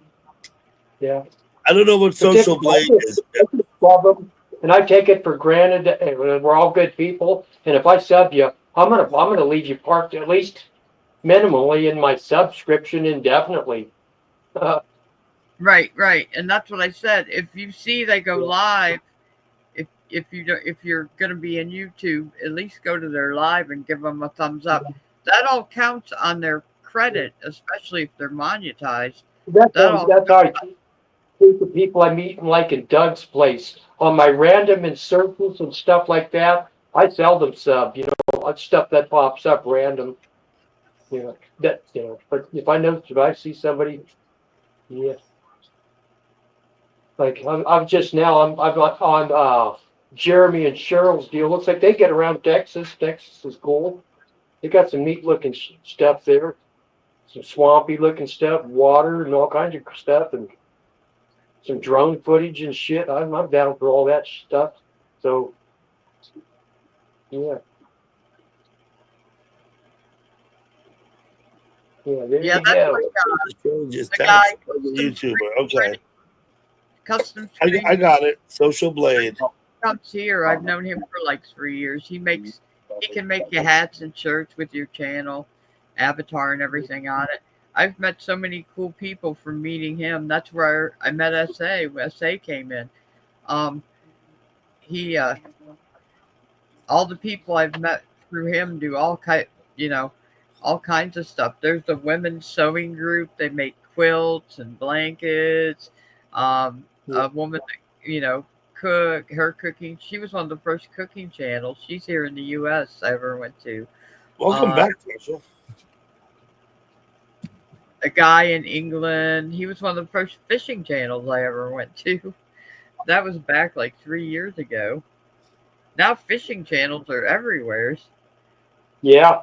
Yeah. I don't know what But Social Blade is. I just love them, and I take it for granted that we're all good people. And if I sub you, I'm gonna leave you parked at least minimally in my subscription indefinitely. Right, right. And that's what I said. If you see they go live, if you're gonna be in YouTube, at least go to their live and give them a thumbs up. That all counts on their credit, especially if they're monetized. That all That's how I treat the people I meet, like in Doug's place, on my random insertions and stuff like that. I seldom sub, stuff that pops up random. But if I see somebody, yeah, like I'm just now, I'm on Jeremy and Cheryl's deal. Looks like they get around Texas. Texas is cool. They got some neat looking stuff there, some swampy looking stuff, water and all kinds of stuff, and some drone footage and shit. I'm down for all that stuff. So yeah, there Yeah, you that's go. like Just the guy YouTuber. Okay, custom I stream got it. Social Blade. comes here. I've known him for like 3 years. He can make you hats and shirts with your channel, avatar and everything on it. I've met so many cool people from meeting him. That's where I met SA. SA came in. He all the people I've met through him do all kinds of stuff. There's the women's sewing group. They make quilts and blankets. A woman that, her cooking. She was one of the first cooking channels. She's here in the U.S. I ever went to. Welcome back, Tasha. A guy in England. He was one of the first fishing channels I ever went to. That was back like 3 years ago. Now fishing channels are everywhere. Yeah.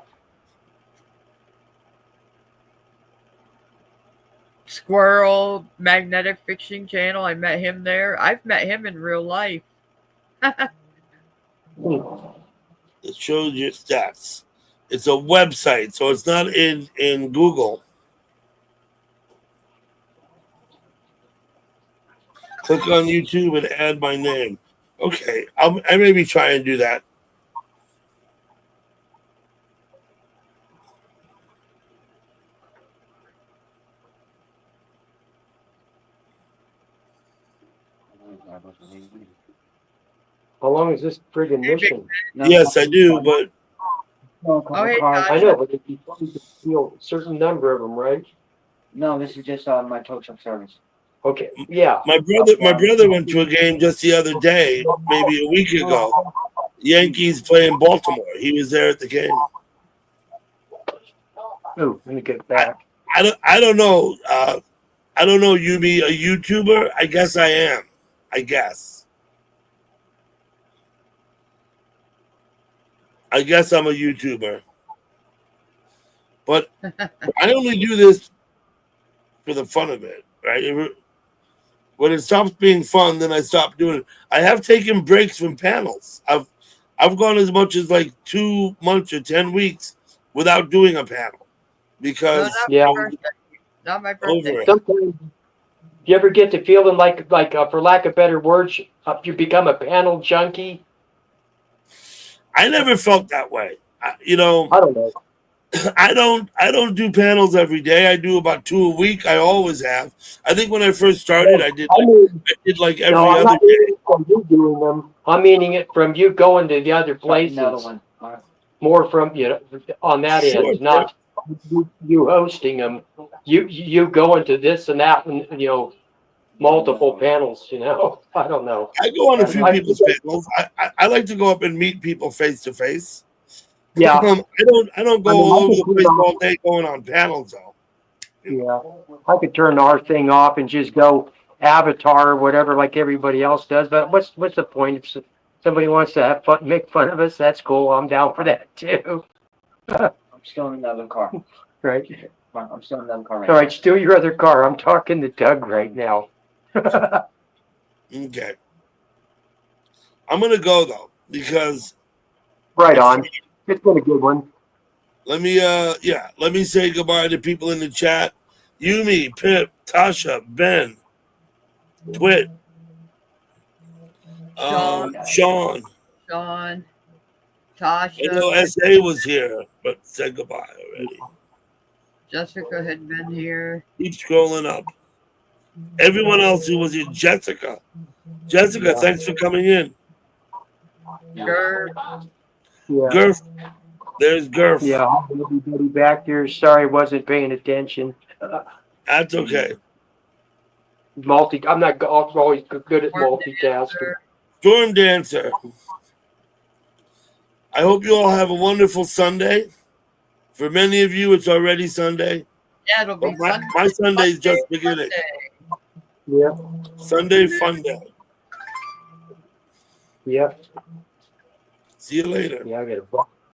Squirrel Magnetic Fishing Channel. I met him there. I've met him in real life. It shows your stats. It's a website, so it's not in Google. Click on YouTube and add my name. Okay, I maybe try and do that. How long is this friggin' mission? Yes, I do, but hey, I know, but you feel a certain number of them, right? No, this is just my tow truck service. Okay, yeah. my brother went to a game just the other day, maybe a week ago. Yankees playing Baltimore. He was there at the game. Oh, let me get back. I don't know. I don't know. You be a YouTuber? I guess I am. I guess. I guess I'm a YouTuber. But I only do this for the fun of it, right? When it stops being fun, then I stop doing it. I have taken breaks from panels. I've gone as much as like 2 months or 10 weeks without doing a panel because Yeah. Not my birthday. over it. Sometimes you ever get to feeling like for lack of better words, you become a panel junkie? I never felt that way. You know, I don't know. I don't do panels every day. I do about 2 a week. I always have. I think when I first started, I did like every No, I'm other not day. meaning it from you doing them. I'm meaning it from you going to the other places. Another one. More from on that Sure, end, not you hosting them. You going to this and that, and multiple panels. I don't know. I go on a few I- people's panels. I like to go up and meet people face to face. Yeah. I don't go I mean, all I over can the turn place off- all day going on panels though. Yeah, I could turn our thing off and just go avatar or whatever, like everybody else does. But what's the point? If somebody wants to have fun, make fun of us, that's cool. I'm down for that too. I'm still in another car. Right. I'm still in another car right All right, steal your other car. I'm talking to Doug right now. Okay. I'm gonna go though because Right on. It's been a good one. let me say goodbye to people in the chat. Yumi, Pip, Tasha, Ben, Twit, Sean. Sean, I know Tasha, SA was here, but said goodbye already. Jessica had been here. Keep scrolling up. Everyone else who was here, Jessica. Jessica, thanks for coming in. Gert, Yeah. Gurf. There's Gurf. Yeah, everybody back there. Sorry, wasn't paying attention. That's okay. I'm not always good at multitasking. Storm Dancer. I hope you all have a wonderful Sunday. For many of you, it's already Sunday. yeah, it'll be But my Sunday's just beginning. Yeah. Sunday fun day. Yeah. See you later. Yeah, I got a